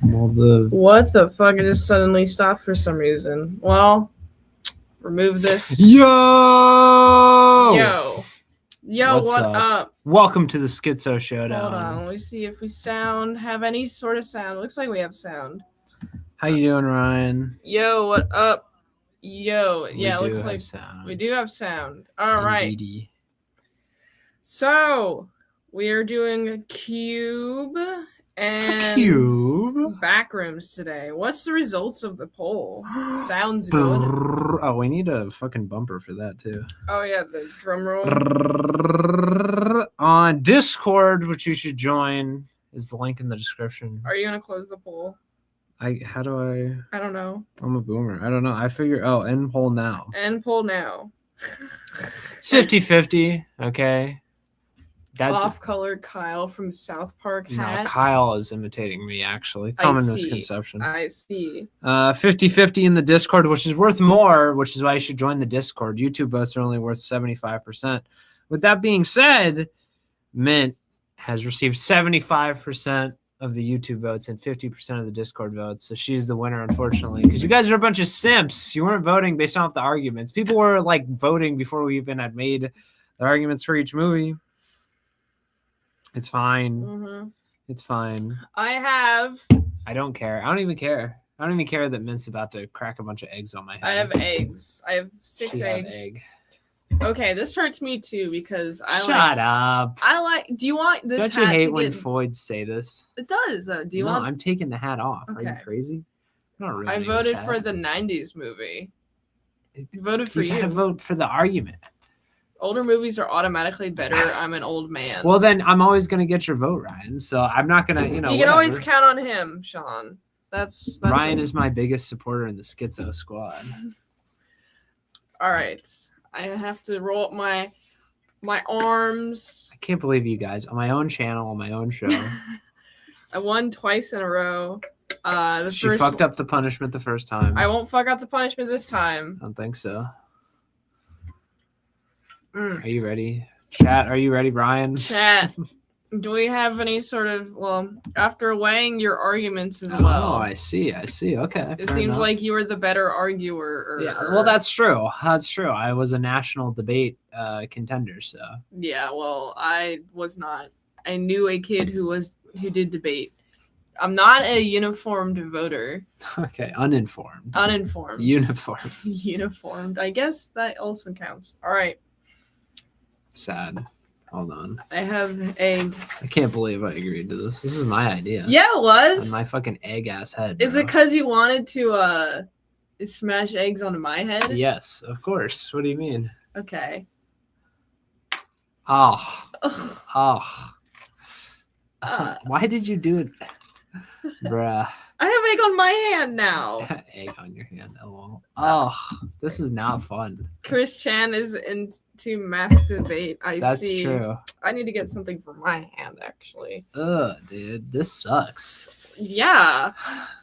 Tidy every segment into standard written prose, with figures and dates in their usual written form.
What the fuck? It just suddenly stopped for some reason. Well, remove this. Yo, What's what up? Welcome to the Schizo Showdown. Hold on, let me see if we have any sort of sound. Looks like we have sound. How you doing, Ryan? Yo, what up? Yo, yeah, looks like sound. We do have sound. All right. Indeedy. So we are doing Cube and Backrooms today. What's the results of the poll? Sounds good. Oh, we need a fucking bumper for that too. Oh yeah, the drum roll. On Discord, which you should join, is the link in the description. Are you gonna close the poll? How do I? I don't know. I'm a boomer. I don't know. I figure. Oh, end poll now. End poll now. It's 50-50. Okay. That's off-colored Kyle from South Park hat. No, Kyle is imitating me, actually. Common misconception. I see. 50-50 in the Discord, which is worth more, which is why you should join the Discord. YouTube votes are only worth 75%. With that being said, Mint has received 75% of the YouTube votes and 50% of the Discord votes. So she's the winner, unfortunately, because you guys are a bunch of simps. You weren't voting based on the arguments. People were like voting before we even had made the arguments for each movie. It's fine. Mm-hmm. It's fine. I don't care. I don't even care. I don't even care that Mint's about to crack a bunch of eggs on my head. I have eggs. I have 6 eggs. Okay, this hurts me too because Shut up. Do you want this hat? Don't you hate when Floyds say this? It does. Do you want? I'm taking the hat off. Okay. Are you crazy? I'm not I voted for the 90s movie. I voted for you. You gotta vote for the argument. Older movies are automatically better. I'm an old man. Well, then I'm always going to get your vote, Ryan. So I'm not going to, You can always count on him, Sean. That's Ryan is my biggest supporter in the Schizo squad. All right. I have to roll up my arms. I can't believe you guys. On my own channel, on my own show. I won twice in a row. She fucked up the punishment the first time. I won't fuck up the punishment this time. I don't think so. Are you ready? Chat, are you ready, Brian? Chat, do we have any sort of, after weighing your arguments as well? Oh, I see. Okay. It seems like you were the better arguer. Yeah, well, that's true. I was a national debate contender, so. Yeah, well, I was not. I knew a kid who did debate. I'm not a uniformed voter. Okay, uninformed. Uniformed. Uniformed. I guess that also counts. All right. Sad. Hold on. I have egg. I can't believe I agreed to this. This is my idea. Yeah, it was. On my fucking egg ass head. Is it because you wanted to smash eggs onto my head? Yes, of course. What do you mean? Okay. Oh. Why did you do it? Bruh. I have egg on my hand now. Egg on your hand. Oh, this is not fun. Chris Chan is into masturbate. That's see. True. I need to get something for my hand, actually. Ugh, dude. This sucks. Yeah.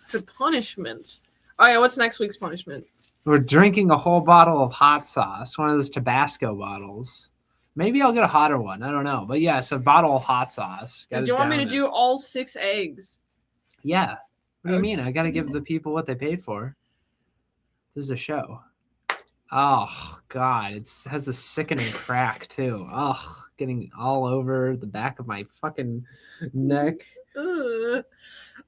It's a punishment. Oh, yeah. What's next week's punishment? We're drinking a whole bottle of hot sauce. One of those Tabasco bottles. Maybe I'll get a hotter one. I don't know. But yes, a bottle of hot sauce. Do you want me to do all 6 eggs? Yeah. What do you mean? I got to give the people what they paid for. This is a show. Oh, God. It has a sickening crack, too. Oh, getting all over the back of my fucking neck. I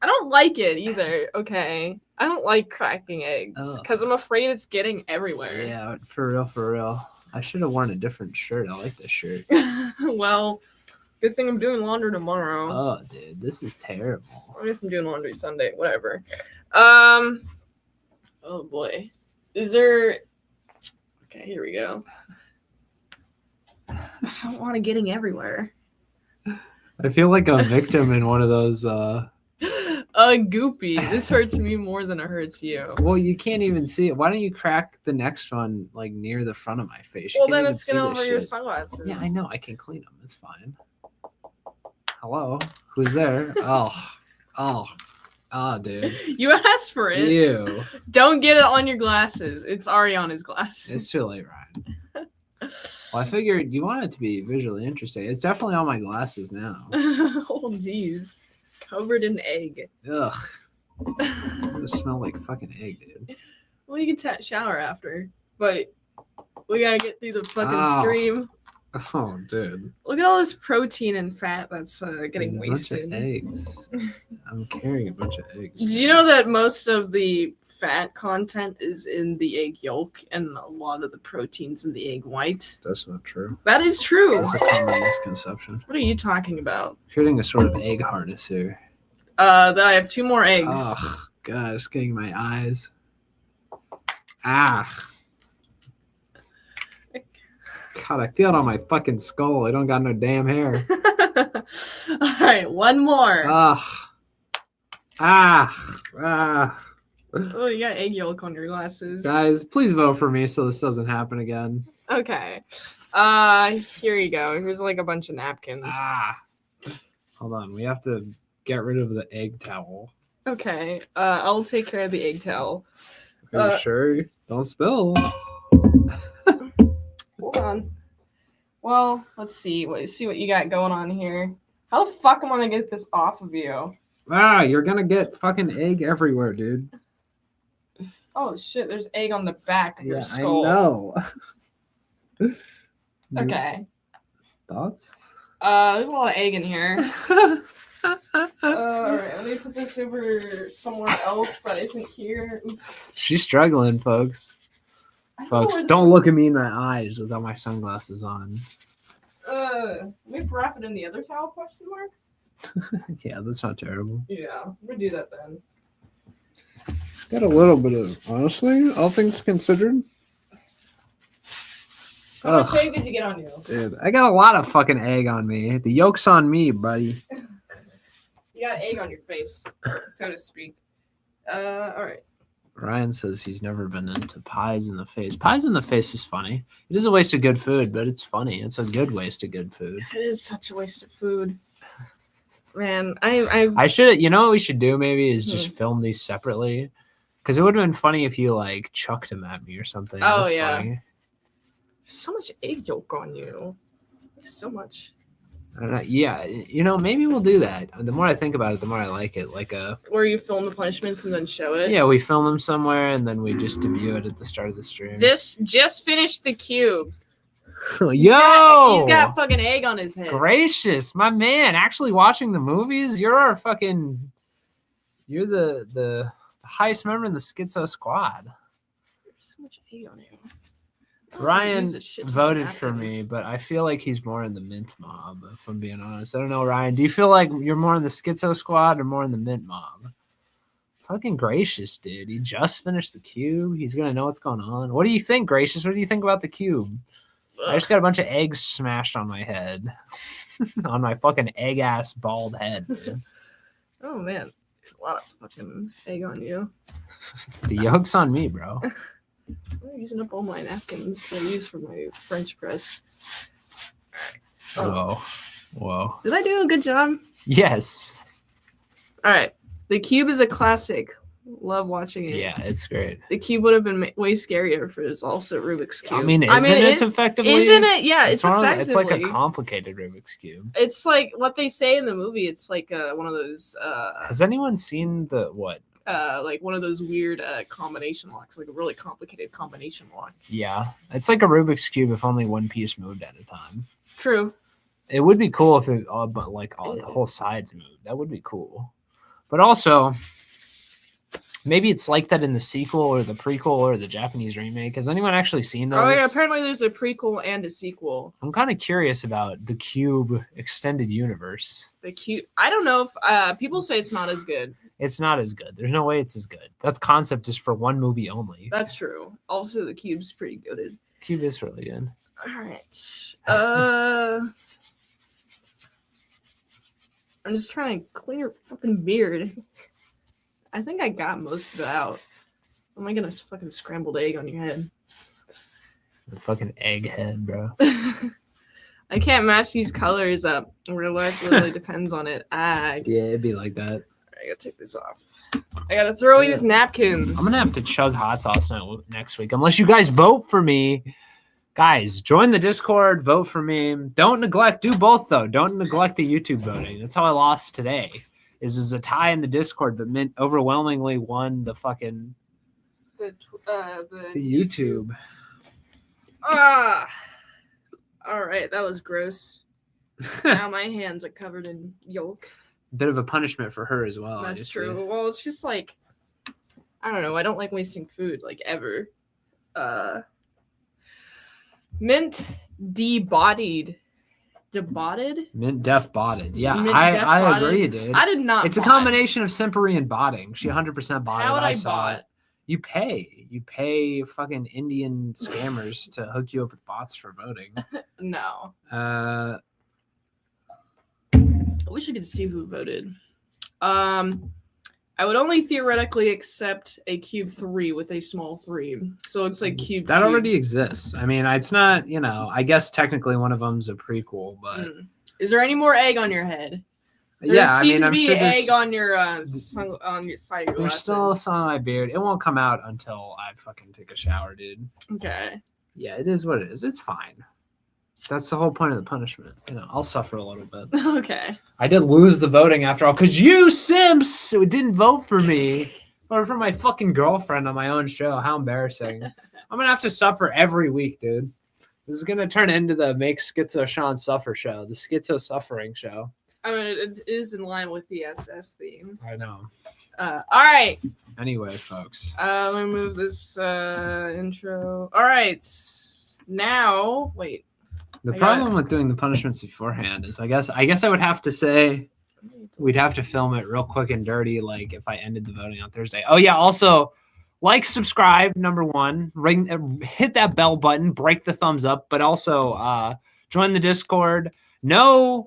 don't like it either, okay? I don't like cracking eggs because I'm afraid it's getting everywhere. Yeah, for real. I should have worn a different shirt. I like this shirt. Well, good thing I'm doing laundry tomorrow. Oh, dude, this is terrible. I guess I'm doing laundry Sunday, whatever. Oh, boy. Is there... Okay, here we go. I don't want it getting everywhere. I feel like a victim in one of those... Goopy. This hurts me more than it hurts you. Well, you can't even see it. Why don't you crack the next one, like, near the front of my face? Well, then it's going over your sunglasses. Yeah, I know. I can clean them. It's fine. Hello? Who's there? Oh, dude. You asked for it. Ew. Don't get it on your glasses. It's already on his glasses. It's too late, Ryan. Well, I figured you want it to be visually interesting. It's definitely on my glasses now. Oh, jeez. Covered in egg. Ugh. I'm gonna smell like fucking egg, dude. Well, you can shower after, but we gotta get through the fucking Oh. stream. Oh, dude. Look at all this protein and fat that's getting There's wasted. A bunch of eggs. I'm carrying a bunch of eggs. Did you know that most of the fat content is in the egg yolk and a lot of the proteins in the egg white? That's not true. That is true. That's a common misconception. What are you talking about? Creating a sort of egg harness here. That I have 2 more eggs. Oh, God, it's getting my eyes. Ah. God, I feel it on my fucking skull. I don't got no damn hair. All right, 1 more. Oh, you got egg yolk on your glasses. Guys, please vote for me so this doesn't happen again. Okay. Here you go. Here's like a bunch of napkins. Hold on. We have to get rid of the egg towel. Okay. I'll take care of the egg towel. Are you sure? Don't spill. Hold on. Well, let's see. See what you got going on here. How the fuck am I gonna get this off of you? You're gonna get fucking egg everywhere, dude. Oh shit, there's egg on the back of your I skull. know. Okay. Thoughts? There's a lot of egg in here. Alright, let me put this over somewhere else that isn't here. Oops. She's struggling, folks. Folks, don't look at me in my eyes without my sunglasses on. Let me wrap it in the other towel, question mark? Yeah, that's not terrible. Yeah, we'll do that then. Got a little bit of, honestly, all things considered. How much egg did you get on you? Dude, I got a lot of fucking egg on me. The yolk's on me, buddy. You got egg on your face, so to speak. Alright. Ryan says he's never been into pies in the face. Pies in the face is funny. It is a waste of good food, but it's funny. It's a good waste of good food. It is such a waste of food. Man, I should, you know what we should do maybe is just film these separately. Because it would have been funny if you like chucked them at me or something. Oh, That's yeah. funny. So much egg yolk on you. So much. I don't know. Yeah, you know, maybe we'll do that. The more I think about it, the more I like it. Like where you film the punishments and then show it. Yeah, we film them somewhere and then we just debut it at the start of the stream. This just finished the cube. Yo, he's got fucking egg on his head. Gracious, my man. Actually watching the movies, you're the highest member in the Schizo squad. There's so much egg on you. Ryan voted for me, but I feel like he's more in the mint mob, if I'm being honest. I don't know, Ryan. Do you feel like you're more in the Schizo squad or more in the mint mob? Fucking Gracious, dude. He just finished the cube. He's going to know what's going on. What do you think, Gracious? What do you think about the cube? I just got a bunch of eggs smashed on my head. On my fucking egg-ass bald head, dude. Oh, man. There's a lot of fucking egg on you. The yolk's on me, bro. I'm using up all my napkins I use for my French press. Whoa. Did I do a good job? Yes. All right. The cube is a classic. Love watching it. Yeah, it's great. The cube would have been way scarier if it was also Rubik's Cube. I mean, isn't it effectively? Isn't it? Yeah, it's effectively. It's like a complicated Rubik's Cube. It's like what they say in the movie. It's like one of those. Has anyone seen the what? Like one of those weird combination locks, like a really complicated combination lock. Yeah, it's like a Rubik's Cube if only one piece moved at a time. True. It would be cool if it all, but like all the whole sides moved. That would be cool. But also, maybe it's like that in the sequel or the prequel or the Japanese remake. Has anyone actually seen those? Oh yeah, apparently there's a prequel and a sequel. I'm kind of curious about the Cube extended universe. The Cube. I don't know if people say it's not as good. It's not as good. There's no way it's as good. That concept is for one movie only. That's true. Also, the Cube's pretty good. Cube is really good. All right. I'm just trying to clean your fucking beard. I think I got most of it out. Am I gonna fucking scrambled egg on your head? The fucking egghead, bro. I can't match these colors up. Real life really depends on it. Yeah, it'd be like that. I gotta take this off. I gotta throw away these napkins. I'm gonna have to chug hot sauce next week unless you guys vote for me. Guys, join the Discord, vote for me. Don't neglect, do both though. Don't neglect the YouTube voting. That's how I lost today. is a tie in the Discord, but Mint overwhelmingly won the fucking The YouTube. Ah. All right, that was gross. Now my hands are covered in yolk. Bit of a punishment for her as well. That's true. Well, it's just like, I don't know. I don't like wasting food, like, ever. Mint debodied. Debotted? Mint deaf botted. Yeah, Mint I deaf-botted? agree, dude. I did not. It's a combination of simpery and botting. She 100% botted. How would I saw bot? it. You pay fucking Indian scammers to hook you up with bots for voting. No. Uh, I wish I could see who voted. I would only theoretically accept a cube 3 with a small 3. So it's like cube. that already exists. I mean, it's not, I guess technically one of them's a prequel, but Is there any more egg on your head? There yeah, I mean, seems I'm to be sure egg on your side of your there's glasses. still some on my beard. It won't come out until I fucking take a shower, dude. Okay. Yeah, it is what it is. It's fine. That's the whole point of the punishment. I'll suffer a little bit. Okay. I did lose the voting after all, because you simps didn't vote for me or for my fucking girlfriend on my own show. How embarrassing. I'm going to have to suffer every week, dude. This is going to turn into the Make Schizo Sean Suffer show, the Schizo Suffering show. I mean, it is in line with the SS theme. I know. All right. Anyway, folks. Let me move this intro. All right. Now, wait. The problem with doing the punishments beforehand is I guess I would have to say we'd have to film it real quick and dirty, like if I ended the voting on Thursday. Oh yeah, also like, subscribe, number one, hit that bell button, break the thumbs up, but also join the Discord. No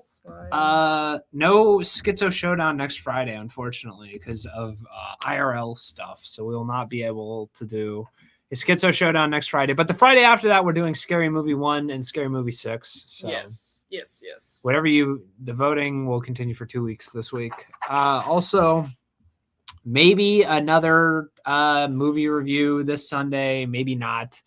Schizo Showdown next Friday, unfortunately, because of IRL stuff. So we will not be able to do a Schizo Showdown next Friday. But the Friday after that, we're doing Scary Movie 1 and Scary Movie 6. So yes. the voting will continue for 2 weeks this week. Also, maybe another movie review this Sunday, maybe not.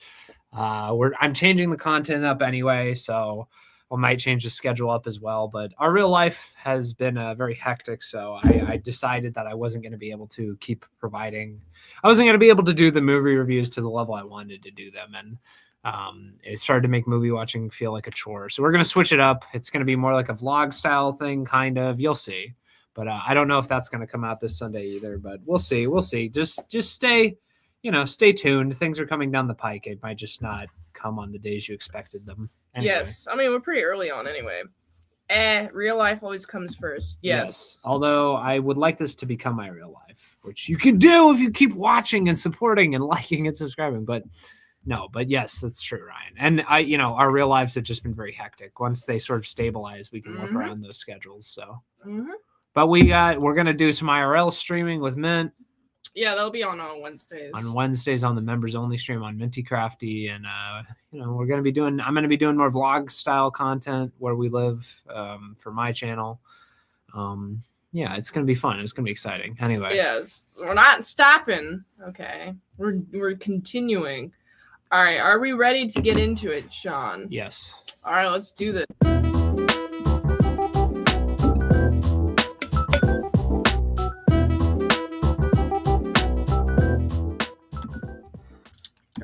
I'm changing the content up anyway, so we might change the schedule up as well. But our real life has been very hectic, so I decided that I wasn't going to be able to keep providing. I wasn't going to be able to do the movie reviews to the level I wanted to do them, and it started to make movie watching feel like a chore. So we're going to switch it up. It's going to be more like a vlog style thing, kind of. You'll see. But I don't know if that's going to come out this Sunday either. But we'll see. We'll see. Just stay, stay tuned. Things are coming down the pike. It might just not come on the days you expected them. Anyway. Yes. I mean, we're pretty early on anyway. Real life always comes first. Yes. Although I would like this to become my real life, which you can do if you keep watching and supporting and liking and subscribing. But yes, that's true, Ryan. And our real lives have just been very hectic. Once they sort of stabilize, we can work around those schedules. So, but we're going to do some IRL streaming with Mint. Yeah, that'll be on Wednesdays. On Wednesdays on the members only stream on Minty Crafty, and I'm going to be doing more vlog style content where we live for my channel. Yeah, it's going to be fun. It's going to be exciting. Anyway. Yes, we're not stopping. Okay, we're continuing. All right, are we ready to get into it, Sean? Yes. All right, let's do this.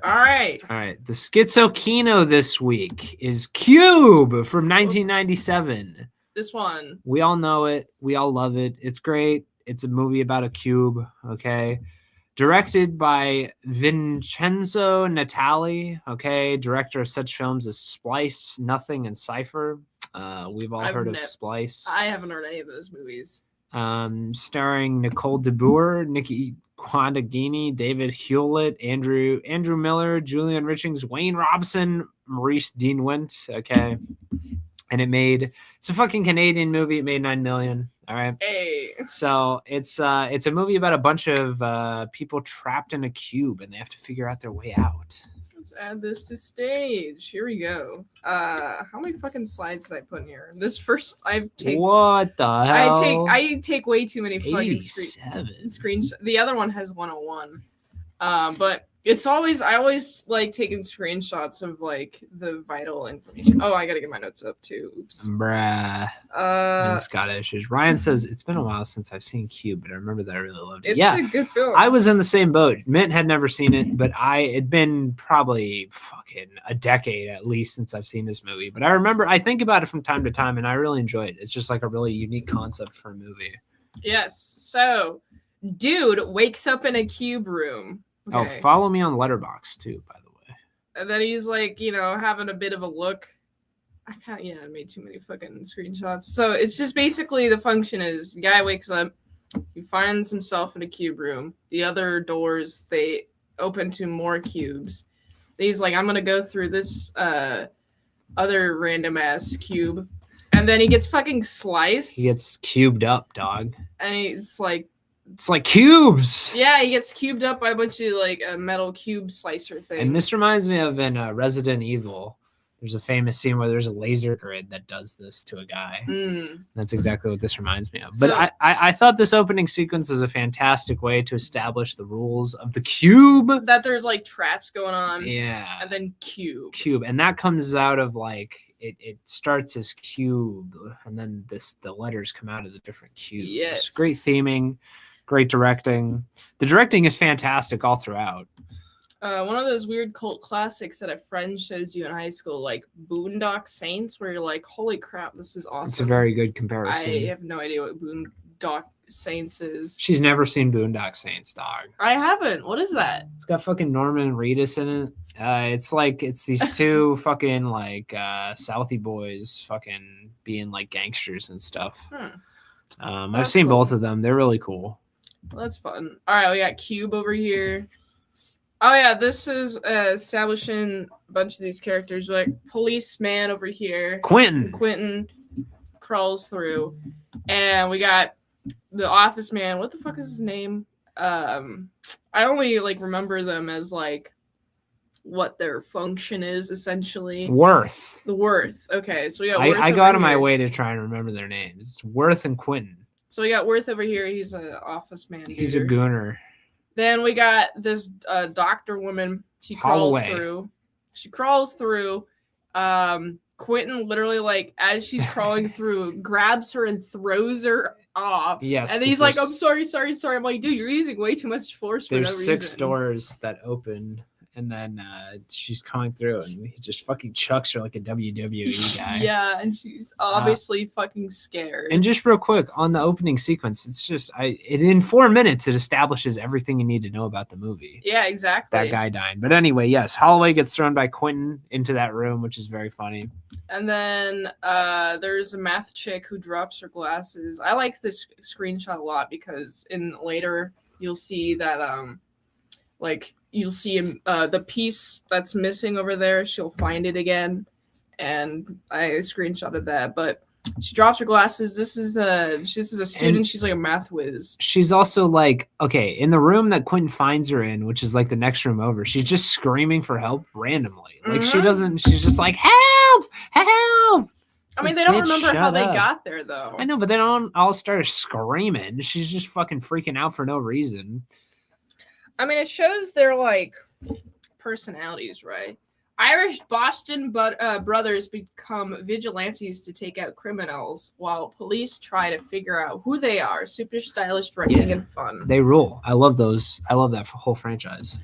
All right. The Schizo Kino this week is Cube from 1997. This one. We all know it. We all love it. It's great. It's a movie about a cube, okay? Directed by Vincenzo Natali, okay? Director of such films as Splice, Nothing, and Cypher. We've all heard of Splice. I haven't heard any of those movies. Starring Nicole DeBoer, Nikki Quandaghini, David Hewlett, Andrew Miller, Julian Richings, Wayne Robson, Maurice Dean Wint. Okay, and it's a fucking Canadian movie. It made $9 million. All right. Hey. So it's a movie about a bunch of people trapped in a cube, and they have to figure out their way out. Let's add this to stage. Here we go. How many fucking slides did I put in here? This first, what the hell? I take way too many fucking screenshots. The other one has 101. But I always like taking screenshots of like the vital information. Oh, I gotta get my notes up too. Oops. Bruh. It's got issues. Ryan says it's been a while since I've seen Cube, but I remember that I really loved it. It's a good film. I was in the same boat. Mint had never seen it, but it'd been probably fucking a decade at least since I've seen this movie. But I think about it from time to time, and I really enjoy it. It's just like a really unique concept for a movie. Yes. So, dude wakes up in a cube room. Okay. Oh, follow me on Letterboxd too, by the way. And then he's like, having a bit of a look. I made too many fucking screenshots. So it's just basically the function is the guy wakes up, he finds himself in a cube room. The other doors, they open to more cubes. And he's like, I'm going to go through this other random ass cube. And then he gets fucking sliced. He gets cubed up, dog. And it's like cubes. Yeah, he gets cubed up by a bunch of like a metal cube slicer thing. And this reminds me of in Resident Evil. There's a famous scene where there's a laser grid that does this to a guy. That's exactly what this reminds me of. But I thought this opening sequence is a fantastic way to establish the rules of the cube. That there's like traps going on. Yeah. And then cube. And that comes out of like it starts as cube, and then the letters come out of the different cubes. Yes. Great theming. Great directing. The directing is fantastic all throughout. One of those weird cult classics that a friend shows you in high school, like Boondock Saints, where you're like, holy crap, this is awesome. It's a very good comparison. I have no idea what Boondock Saints is. She's never seen Boondock Saints, dog. I haven't. What is that? It's got fucking Norman Reedus in it. It's these two fucking like Southie boys fucking being like gangsters and stuff. I've seen both of them. They're really cool. Well, that's fun. All right, we got Cube over here. Oh yeah, this is establishing a bunch of these characters. Like policeman over here. Quentin crawls through, and we got the office man. What the fuck is his name? I only like remember them as like what their function is essentially. Worth. The Worth. Okay, so we got. I go out of my way to try and remember their names. It's Worth and Quentin. So we got Worth over here. He's an office man. He's a gooner. Then we got this doctor woman. She crawls through. Quentin literally, like, as she's crawling through, grabs her and throws her off. Yes. And he's like, I'm sorry. I'm like, dude, you're using way too much force for no reason. There's 6 doors that open. And then she's coming through, and he just fucking chucks her like a WWE guy. Yeah, and she's obviously fucking scared. And just real quick on the opening sequence, it's just in 4 minutes it establishes everything you need to know about the movie. Yeah, exactly. That guy dying. But anyway, yes, Holloway gets thrown by Quentin into that room, which is very funny. And then there's a meth chick who drops her glasses. I like this screenshot a lot because in later you'll see that you'll see the piece that's missing over there. She'll find it again, and I screenshotted that. But she drops her glasses. This is a student. And she's like a math whiz. She's also like, okay, in the room that Quentin finds her in, which is like the next room over, she's just screaming for help randomly. Like she's just like, help. I mean, they don't remember how they got there, though. I know, but they don't all start screaming. She's just fucking freaking out for no reason. I mean, it shows their, like, personalities, right? Irish Boston brothers become vigilantes to take out criminals, while police try to figure out who they are. Super stylish, directing, and fun. They rule. I love those. I love that whole franchise.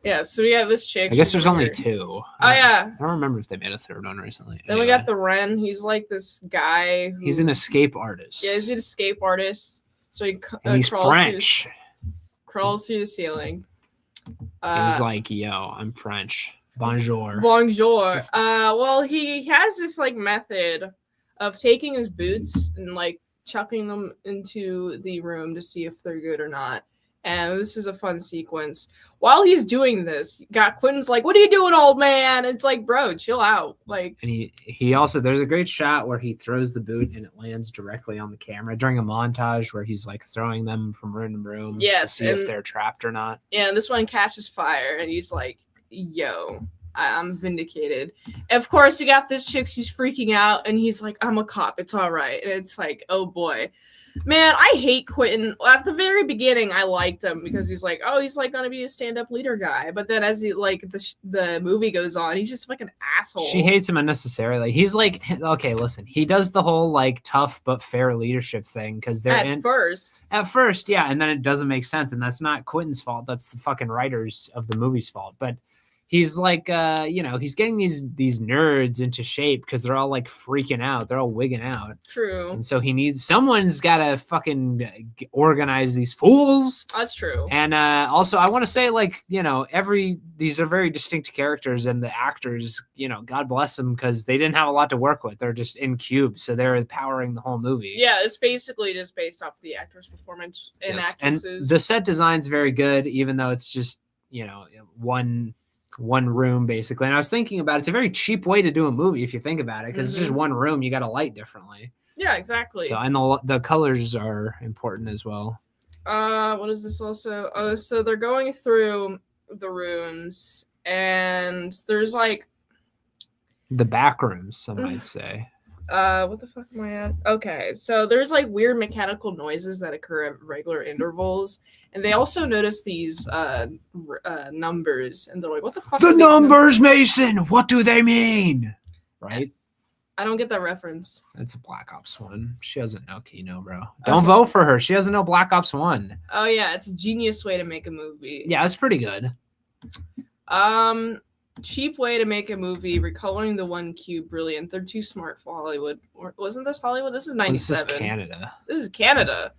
Yeah, so we have this chick. I guess there's only 2. Oh, yeah. I don't remember if they made a 3rd one recently. Then we got the Wren. He's like this guy. He's an escape artist. Yeah, he's an escape artist. So he's French. Crawls through the ceiling. He's like, yo, I'm French. Bonjour. Well, he has this like method of taking his boots and like chucking them into the room to see if they're good or not. And this is a fun sequence. While he's doing this, Quentin's like, "What are you doing, old man?" It's like, bro, chill out. Like, and he also, there's a great shot where he throws the boot and it lands directly on the camera during a montage where he's like throwing them from room to room to see if they're trapped or not. Yeah, and this one catches fire, and he's like, "Yo, I'm vindicated." And of course, you got this chick. She's freaking out, and he's like, "I'm a cop. It's all right." And it's like, oh boy. Man, I hate Quentin. At the very beginning, I liked him because he's like, oh, he's like gonna be a stand-up leader guy. But then as he like the movie goes on, he's just like an asshole. She hates him unnecessarily. He's like, okay, listen, he does the whole like tough but fair leadership thing because they're at first, yeah, and then it doesn't make sense, and that's not Quentin's fault. That's the fucking writers of the movie's fault. But he's like, he's getting these nerds into shape because they're all like freaking out. They're all wigging out. True. And so someone's got to fucking organize these fools. That's true. And also, I want to say, like, these are very distinct characters, and the actors, God bless them, because they didn't have a lot to work with. They're just in cubes, so they're powering the whole movie. Yeah, it's basically just based off the actor's performance and actresses. And the set design's very good, even though it's just, one room basically. And I was thinking about it's a very cheap way to do a movie if you think about it, because it's just one room. You got to light differently. Yeah, exactly. So and the colors are important as well. What is this also? Oh, so they're going through the rooms, and there's like the Backrooms, some might say. What the fuck am I at? Okay, so there's like weird mechanical noises that occur at regular intervals, and they also notice these numbers, and they're like, "What the fuck?" The numbers, Mason. What do they mean? Right? I don't get that reference. That's a Black Ops 1. She doesn't know Kino, bro. Don't vote for her. She doesn't know Black Ops 1. Oh yeah, it's a genius way to make a movie. Yeah, it's pretty good. Cheap way to make a movie, recoloring the one cube, brilliant. They're too smart for Hollywood. Wasn't this Hollywood? This is 97. This is Canada. This is Canada.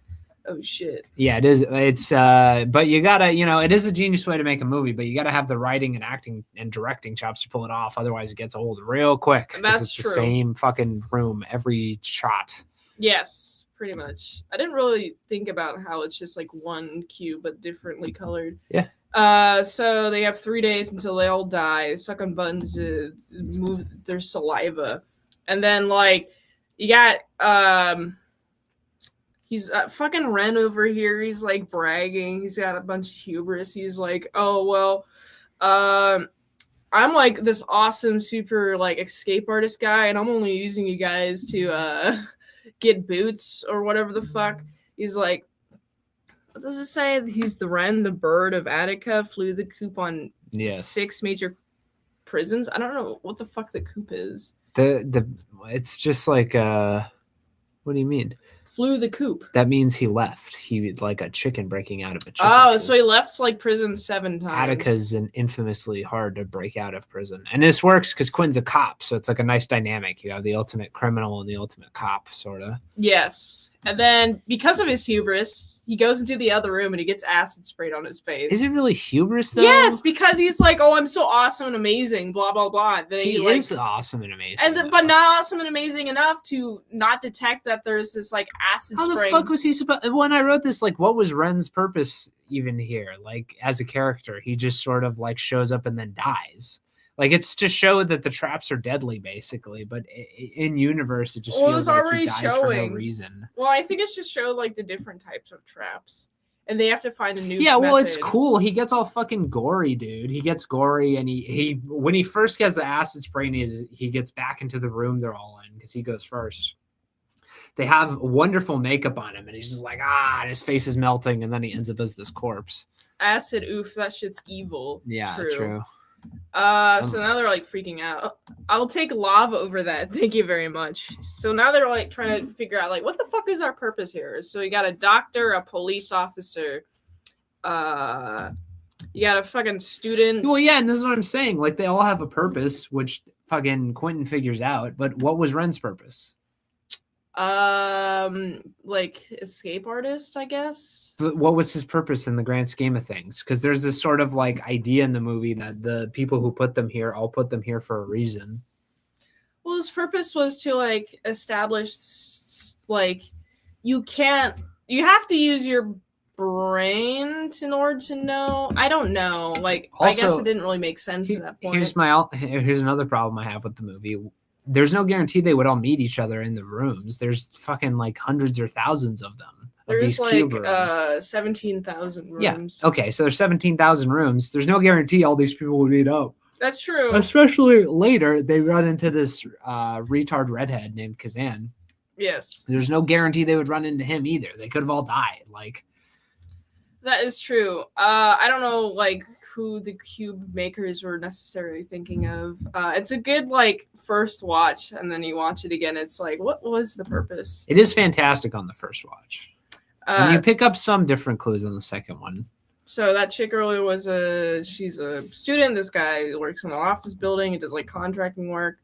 Oh shit. Yeah, it is. It's but you gotta, it is a genius way to make a movie, but you gotta have the writing and acting and directing chops to pull it off. Otherwise, it gets old real quick. That's true. The same fucking room every shot. Yes, pretty much. I didn't really think about how it's just like one cube but differently colored. Yeah. So they have 3 days until they all die. Suck on buttons to move their saliva, and then like you got he's fucking Ren over here. He's like bragging. He's got a bunch of hubris. He's like, oh well, I'm like this awesome super like escape artist guy, and I'm only using you guys to get boots or whatever the fuck. He's like, what does it say? He's the Ren, the bird of Attica, flew the coop on 6 major prisons. I don't know what the fuck the coop is. It's just like what do you mean? Flew the coop. That means he left. He like a chicken breaking out of a chicken. Oh, coop. So he left like prison 7 times. Attica's infamously hard to break out of prison, and this works because Quinn's a cop, so it's like a nice dynamic. You have the ultimate criminal and the ultimate cop, sort of. Yes. And then, because of his hubris, he goes into the other room and he gets acid sprayed on his face. Is it really hubris, though? Yes, because he's like, oh, I'm so awesome and amazing, blah, blah, blah. Then he is awesome and amazing. But not awesome and amazing enough to not detect that there's this, like, acid spraying. How the fuck was he supposed... When I wrote this, like, what was Ren's purpose even here? Like, as a character, he just sort of, like, shows up and then dies. Like, it's to show that the traps are deadly, basically. But in universe, it just feels like he dies for no reason. Well, I think it's just showed, like, the different types of traps. And they have to find a new Yeah, well, method. It's cool. He gets all fucking gory, dude. He gets gory, and he when he first gets the acid spray, and he gets back into the room they're all in, because he goes first. They have wonderful makeup on him, and he's just like, and his face is melting, and then he ends up as this corpse. Acid, oof, that shit's evil. Yeah, true. So now they're like freaking out. I'll take lava over that. Thank you very much. So now they're like trying to figure out like what the fuck is our purpose here? So we got a doctor, a police officer, you got a fucking student. Well, yeah, and this is what I'm saying. Like they all have a purpose, which fucking Quentin figures out. But what was Ren's purpose? Like escape artist, I guess. But what was his purpose in the grand scheme of things? Because there's this sort of like idea in the movie that the people who put them here all put them here for a reason. Well, his purpose was to like establish like you have to use your brain in order to know. I don't know. Like also, I guess it didn't really make sense at that point. Here's another problem I have with the movie. There's no guarantee they would all meet each other in the rooms. There's fucking like hundreds or thousands of them. There's like 17,000 rooms. Yeah. Okay, so there's 17,000 rooms. There's no guarantee all these people would meet up. That's true. Especially later, they run into this retard redhead named Kazan. Yes. There's no guarantee they would run into him either. They could have all died. Like, that is true. I don't know, like, who the cube makers were necessarily thinking of. It's a good, like, first watch, and then you watch it again. It's like, what was the purpose? it is fantastic on the first watch. And you pick up some different clues on the second one. So that chick earlier she's a student. This guy works in an office building. He does like contracting work.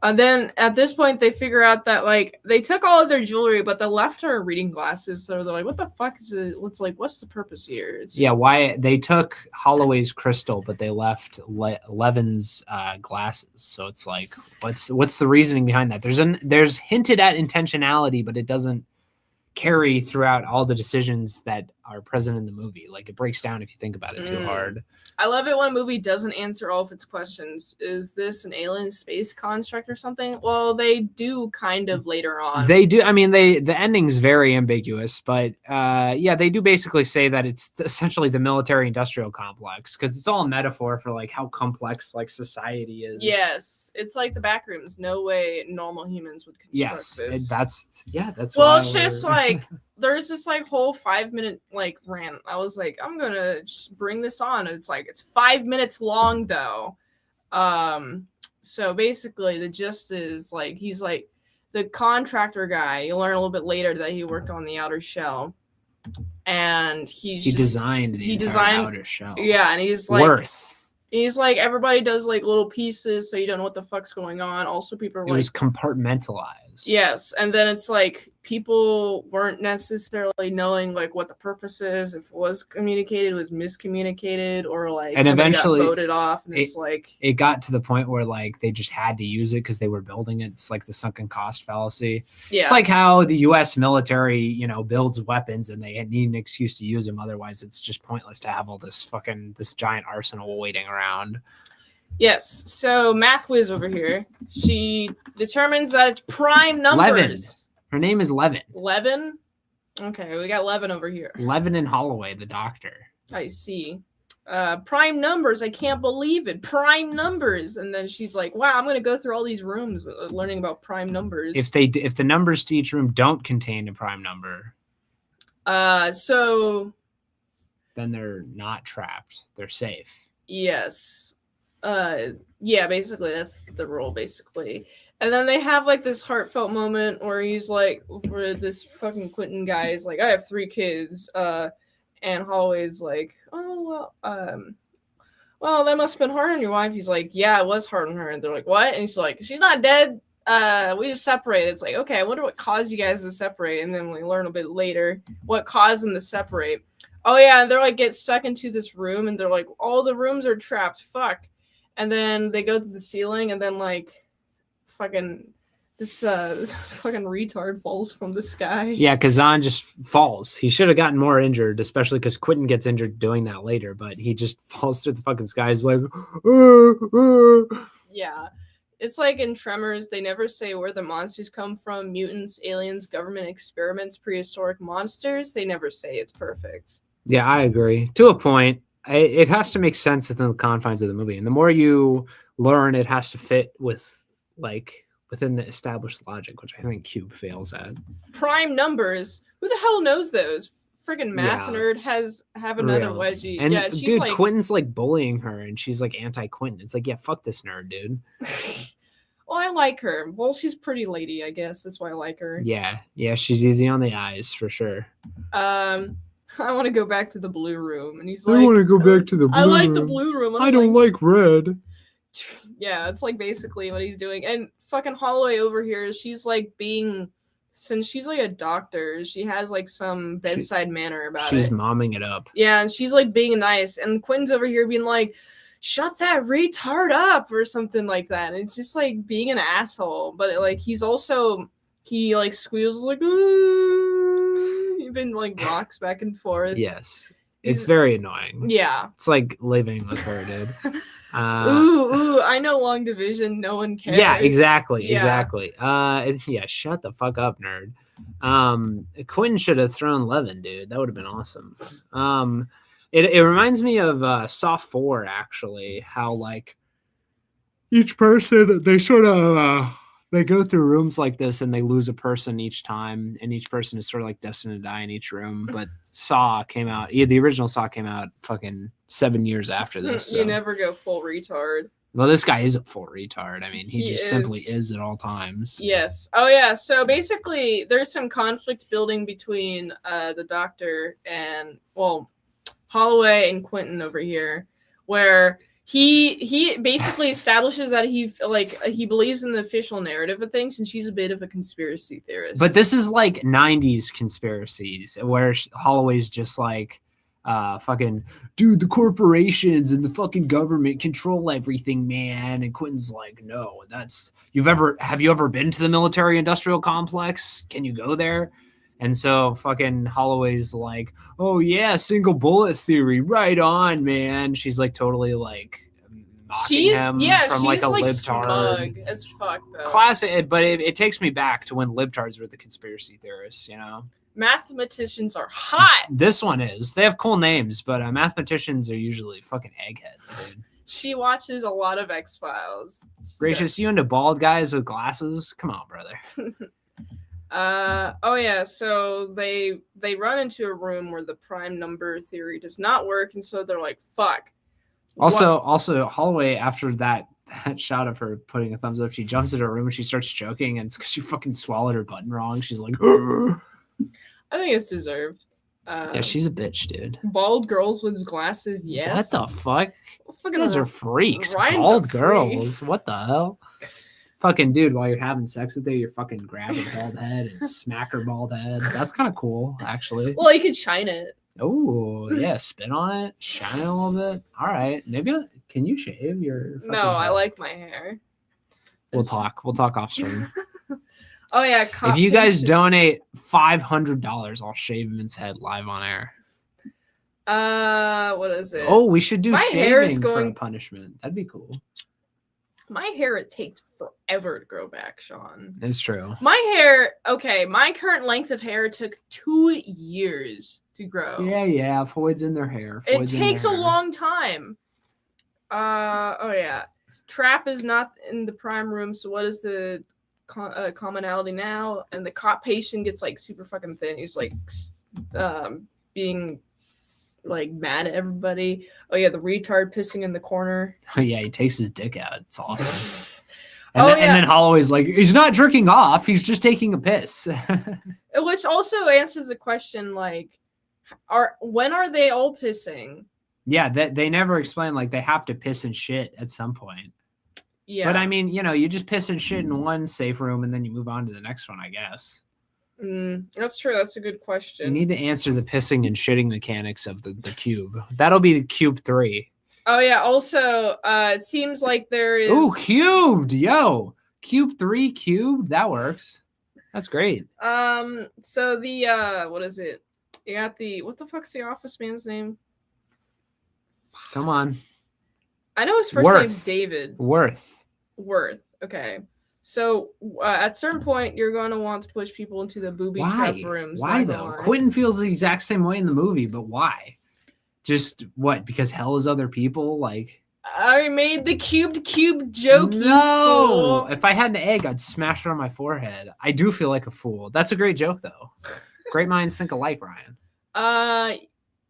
And then at this point, they figure out that like they took all of their jewelry, but they left her reading glasses. So they're like, "What the fuck is it? What's the purpose here?" Why they took Holloway's crystal, but they left Levin's glasses. So it's like, what's the reasoning behind that? There's hinted at intentionality, but it doesn't carry throughout all the decisions that are present in the movie. Like, it breaks down if you think about it too hard. I love it when a movie doesn't answer all of its questions. Is this an alien space construct or something? Well, they do kind of later on. They do. I mean, the ending's very ambiguous, but they do basically say that it's essentially the military industrial complex, because it's all a metaphor for like how complex like society is. Yes, it's like the Backrooms. No way normal humans would construct this. That's well, why it's just like there's this like whole 5-minute like rant. I was like, I'm gonna just bring this on. And it's like it's 5 minutes long though. So basically the gist is like he's like the contractor guy. You learn a little bit later that he worked on the outer shell. And he designed the entire outer shell. Yeah, and he's like everybody does like little pieces, so you don't know what the fuck's going on. Also, people are it was compartmentalized. Yes, and then it's like people weren't necessarily knowing like what the purpose is. If it was communicated, it was miscommunicated, or like and eventually got voted off. And it's like it got to the point where like they just had to use it because they were building it. It's like the sunken cost fallacy. Yeah, it's like how the U.S. military, builds weapons and they need an excuse to use them. Otherwise, it's just pointless to have all this giant arsenal waiting around. Yes, so Math Whiz over here, she determines that it's prime numbers. Levin. Her name is Levin. Levin? Okay, we got Levin over here. Levin and Holloway, the doctor. I see. Prime numbers, I can't believe it. Prime numbers. And then she's like, wow, I'm going to go through all these rooms learning about prime numbers. If the numbers to each room don't contain a prime number. So. Then they're not trapped. They're safe. Yes. Basically that's the rule, basically. And then they have like this heartfelt moment where he's like, for this fucking Quentin guy is like, I have 3 kids, and Holloway's like, oh well, that must have been hard on your wife. He's like, yeah, it was hard on her. And they're like, what? And he's like, she's not dead, we just separated. It's like, okay, I wonder what caused you guys to separate. And then we learn a bit later what caused them to separate. Oh yeah, and they're like get stuck into this room, and they're like, all the rooms are trapped, fuck. And then they go to the ceiling, and then like fucking this fucking retard falls from the sky. Yeah, Kazan just falls. He should have gotten more injured, especially because Quentin gets injured doing that later, but he just falls through the fucking sky. He's like, Yeah. It's like in Tremors, they never say where the monsters come from. Mutants, aliens, government experiments, prehistoric monsters. They never say. It's perfect. Yeah, I agree. To a point. It has to make sense within the confines of the movie. And the more you learn, it has to fit with within the established logic, which I think Cube fails at. Prime numbers. Who the hell knows those? Friggin' math nerd have another wedgie. And yeah, she's dude, like, Quentin's like bullying her, and she's like anti-Quentin. It's like, yeah, fuck this nerd, dude. Well, I like her. Well, she's pretty lady, I guess. That's why I like her. Yeah, she's easy on the eyes for sure. I want to go back to the blue room. And he's like, I want to go back to the blue room. I like the blue room. I don't like red. Yeah, it's like basically what he's doing. And fucking Holloway over here, she's like since she's like a doctor, she has like some bedside manner about she's momming it up. Yeah, and she's like being nice. And Quinn's over here being like, shut that retard up or something like that. And it's just like being an asshole. But like he like squeals like, even like rocks back and forth. Yes, it's very annoying. Yeah, it's like living with her, dude. Ooh, I know long division. No one cares. Yeah, exactly. Shut the fuck up, nerd. Quinn should have thrown Levin, dude. That would have been awesome. It reminds me of Saw 4, actually. How like each person they they go through rooms like this and they lose a person each time, and each person is sort of like destined to die in each room. But Saw came out, the original Saw came out fucking 7 years after this. You So. never go full retard. Well, this guy is a full retard. I mean, he just is. simply is at all times. Yes. Oh yeah. So basically, there's some conflict building between the Doctor and Holloway and Quentin over here, where he basically establishes that he believes in the official narrative of things, and she's a bit of a conspiracy theorist. But this is like 90s conspiracies where Holloway's just like, fucking, dude, the corporations and the fucking government control everything, man. And Quentin's like, no, have you ever been to the military industrial complex? Can you go there? And so fucking Holloway's like, oh yeah, single bullet theory, right on, man. She's like totally like mocking him from she's like a like libtard. Smug as fuck though. Classic, but it takes me back to when libtards were the conspiracy theorists, you know? Mathematicians are hot. This one is. They have cool names, but mathematicians are usually fucking eggheads, dude. She watches a lot of X-Files. Gracious, you into bald guys with glasses? Come on, brother. Oh yeah, so they run into a room where the prime number theory does not work, and so they're like, fuck. Also, Holloway, after that shot of her putting a thumbs up, she jumps into her room and she starts choking, and it's because she fucking swallowed her button wrong. She's like, "Ugh." I think it's deserved. Yeah, she's a bitch, dude. Bald girls with glasses, yes. What the fuck? Fucking You guys are freaks. Ryan's Bald a freak. girls. What the hell? Fucking dude, while you're having sex with her, you're fucking grab her bald head and smack her bald head. That's kind of cool, actually. Well, you could shine it. Oh, yeah, spin on it, shine it a little bit. All right, maybe can you shave your? No, I like my hair. We'll talk off stream. Oh yeah, if you guys donate $500, I'll shave Vince's head live on air. What is it? Oh, we should do my shaving hair is for a going. punishment. That'd be cool. My hair, it takes forever to grow back, Sean. It's true. My hair, okay, my current length of hair took 2 years to grow. Yeah. Floyd's in their hair. It takes a long time. Oh yeah. Trap is not in the prime room, so what is the commonality now? And the cop patient gets like super fucking thin. He's like being like mad at everybody. Oh yeah, the retard pissing in the corner. Oh yeah, he takes his dick out. It's awesome. And and then Holloway's like, he's not jerking off. He's just taking a piss. Which also answers the question, like, when are they all pissing? Yeah, they never explain, like, they have to piss and shit at some point. Yeah. But I mean, you just piss and shit in one safe room and then you move on to the next one, I guess. That's true. That's a good question. You need to answer the pissing and shitting mechanics of the cube. That'll be the cube 3. Oh yeah. Also, it seems like there is. Ooh, cubed, yo, cube 3 cubed. That works. That's great. So the what is it? You got what the fuck's the office man's name? Come on. I know his first name's David. Worth. Okay. So at certain point, you're going to want to push people into the booby trap rooms. Why though? Quentin feels the exact same way in the movie, but why? Just what? Because hell is other people? Like, I made the cube joke. No, if I had an egg, I'd smash it on my forehead. I do feel like a fool. That's a great joke, though. Great minds think alike, Ryan.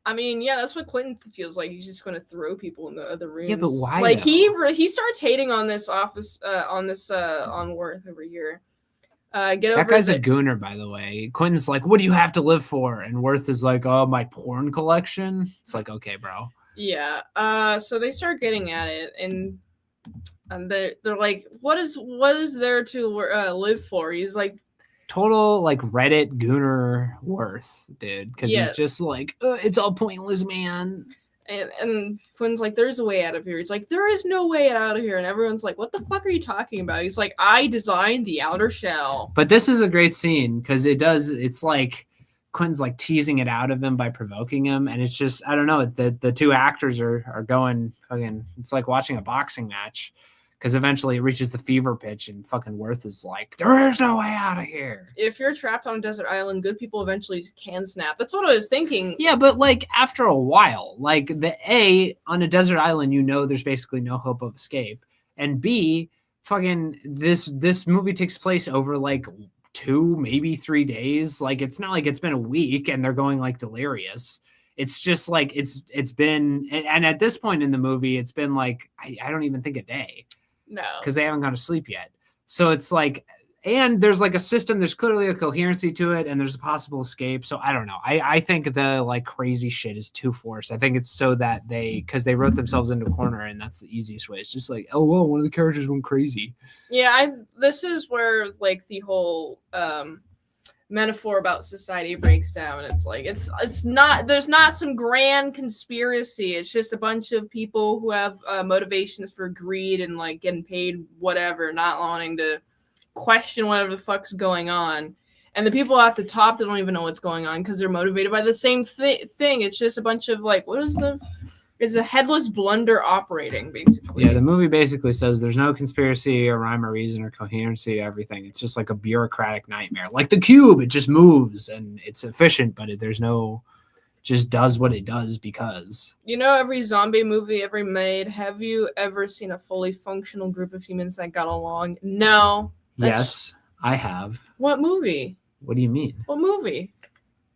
I mean, yeah, that's what Quentin feels like. He's just going to throw people in the other rooms. Yeah, but why? Like though? he starts hating on this office, on Worth over here. Get over that guy's the- a gooner, by the way. Quentin's like, "What do you have to live for?" And Worth is like, "Oh, my porn collection." It's like, okay, bro. Yeah. So they start getting at it, and they're like, "What is there to live for?" He's like, total like Reddit gooner Worth, dude, because Yes. he's just like, it's all pointless, man. and Quinn's like, "There's a way out of here." He's like, "There is no way out of here," and everyone's like, "What the fuck are you talking about?" He's like, "I designed the outer shell." But this is a great scene because it's like Quinn's like teasing it out of him by provoking him, and it's just, I don't know, the two actors are going fucking, it's like watching a boxing match. Because eventually it reaches the fever pitch and fucking Worth is like, there is no way out of here. If you're trapped on a desert island, good people eventually can snap. That's what I was thinking. Yeah, but like after a while, like on a desert island, there's basically no hope of escape. And B, fucking this movie takes place over like 2, maybe 3 days. Like it's not like it's been a week and they're going like delirious. It's just like it's been, and at this point in the movie, it's been like I don't even think a day. No, because they haven't gone to sleep yet. So it's like, and there's like a system. There's clearly a coherency to it, and there's a possible escape. So I don't know. I think the like crazy shit is too forced. I think it's so that because they wrote themselves into a corner, and that's the easiest way. It's just like, oh well, one of the characters went crazy. Yeah, this is where like the whole metaphor about society breaks down. It's like it's not, there's not some grand conspiracy. It's just a bunch of people who have motivations for greed and like getting paid whatever, not wanting to question whatever the fuck's going on. And the people at the top, they don't even know what's going on because they're motivated by the same thing. It's just a bunch of like, it's a headless blunder operating, basically. Yeah, the movie basically says there's no conspiracy or rhyme or reason or coherency to everything. It's just like a bureaucratic nightmare. Like the cube, it just moves and it's efficient, but there's no, just does what it does because. You know, every zombie movie ever made, have you ever seen a fully functional group of humans that got along? No. Yes, I have. What movie? What do you mean? What movie?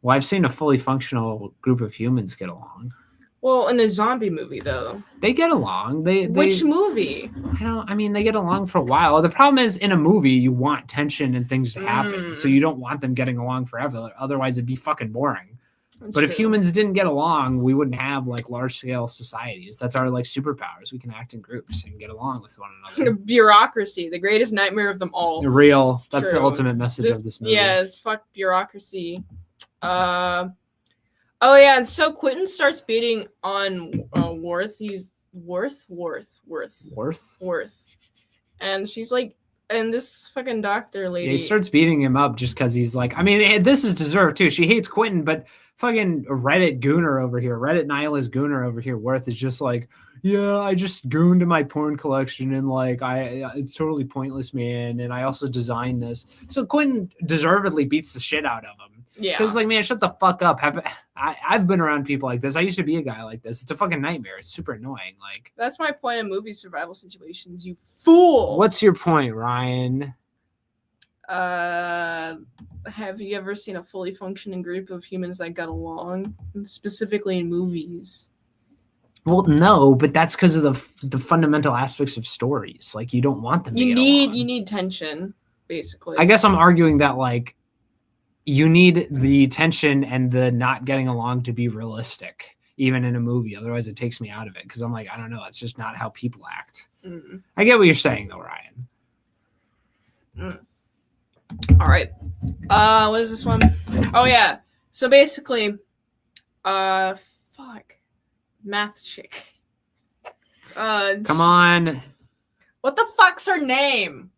Well, I've seen a fully functional group of humans get along. Well, in a zombie movie, though. They get along. Which movie? I mean, they get along for a while. The problem is, in a movie, you want tension and things to happen. So you don't want them getting along forever. Otherwise, it'd be fucking boring. That's but true. if humans didn't get along, we wouldn't have like large-scale societies. That's our like superpowers. We can act in groups and get along with one another. Bureaucracy, the greatest nightmare of them all. Real. That's True. the ultimate message of this movie. Yes, fuck bureaucracy. Oh yeah, and so Quentin starts beating on Worth. He's Worth. And she's like, and this fucking doctor lady. Yeah, he starts beating him up just because he's like, I mean, this is deserved too. She hates Quentin, but fucking Reddit Gooner over here, Reddit Nihilist Gooner over here, Worth is just like, yeah, I just gooned my porn collection and like it's totally pointless, man. And I also designed this. So Quentin deservedly beats the shit out of him. Yeah. Because like, man, shut the fuck up. I've been around people like this. I used to be a guy like this. It's a fucking nightmare. It's super annoying. Like, that's my point in movie survival situations, you fool. What's your point, Ryan? Have you ever seen a fully functioning group of humans that got along, specifically in movies? Well, no, but that's because of the fundamental aspects of stories. Like, you don't want them to get along. You need tension, basically. I guess I'm arguing that like you need the tension and the not getting along to be realistic, even in a movie. Otherwise, it takes me out of it because I'm like, I don't know. It's just not how people act. I get what you're saying, though, Ryan. All right. What is this one? Oh, yeah. So basically, math chick. Come on. What the fuck's her name?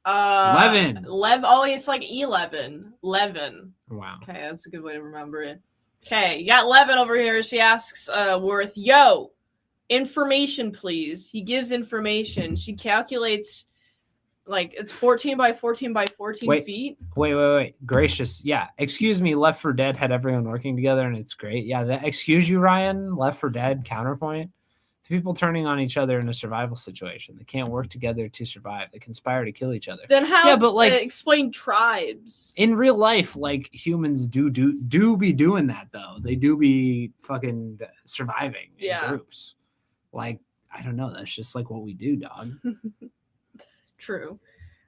Levin. Oh, it's like 11. Levin. Wow. Okay, that's a good way to remember it. Okay, you got Levin over here. She asks Worth, yo, information, please. He gives information. She calculates, like, it's 14 by 14 by 14 feet. Wait. Gracious. Yeah. Excuse me, Left 4 Dead had everyone working together, and it's great. Yeah, excuse you, Ryan. Left 4 Dead, counterpoint. People turning on each other in a survival situation. They can't work together to survive. They conspire to kill each other. Then how? Yeah, but like explain tribes in real life. Like humans do be doing that though. They do be fucking surviving in groups. Like I don't know. That's just like what we do, dog. True.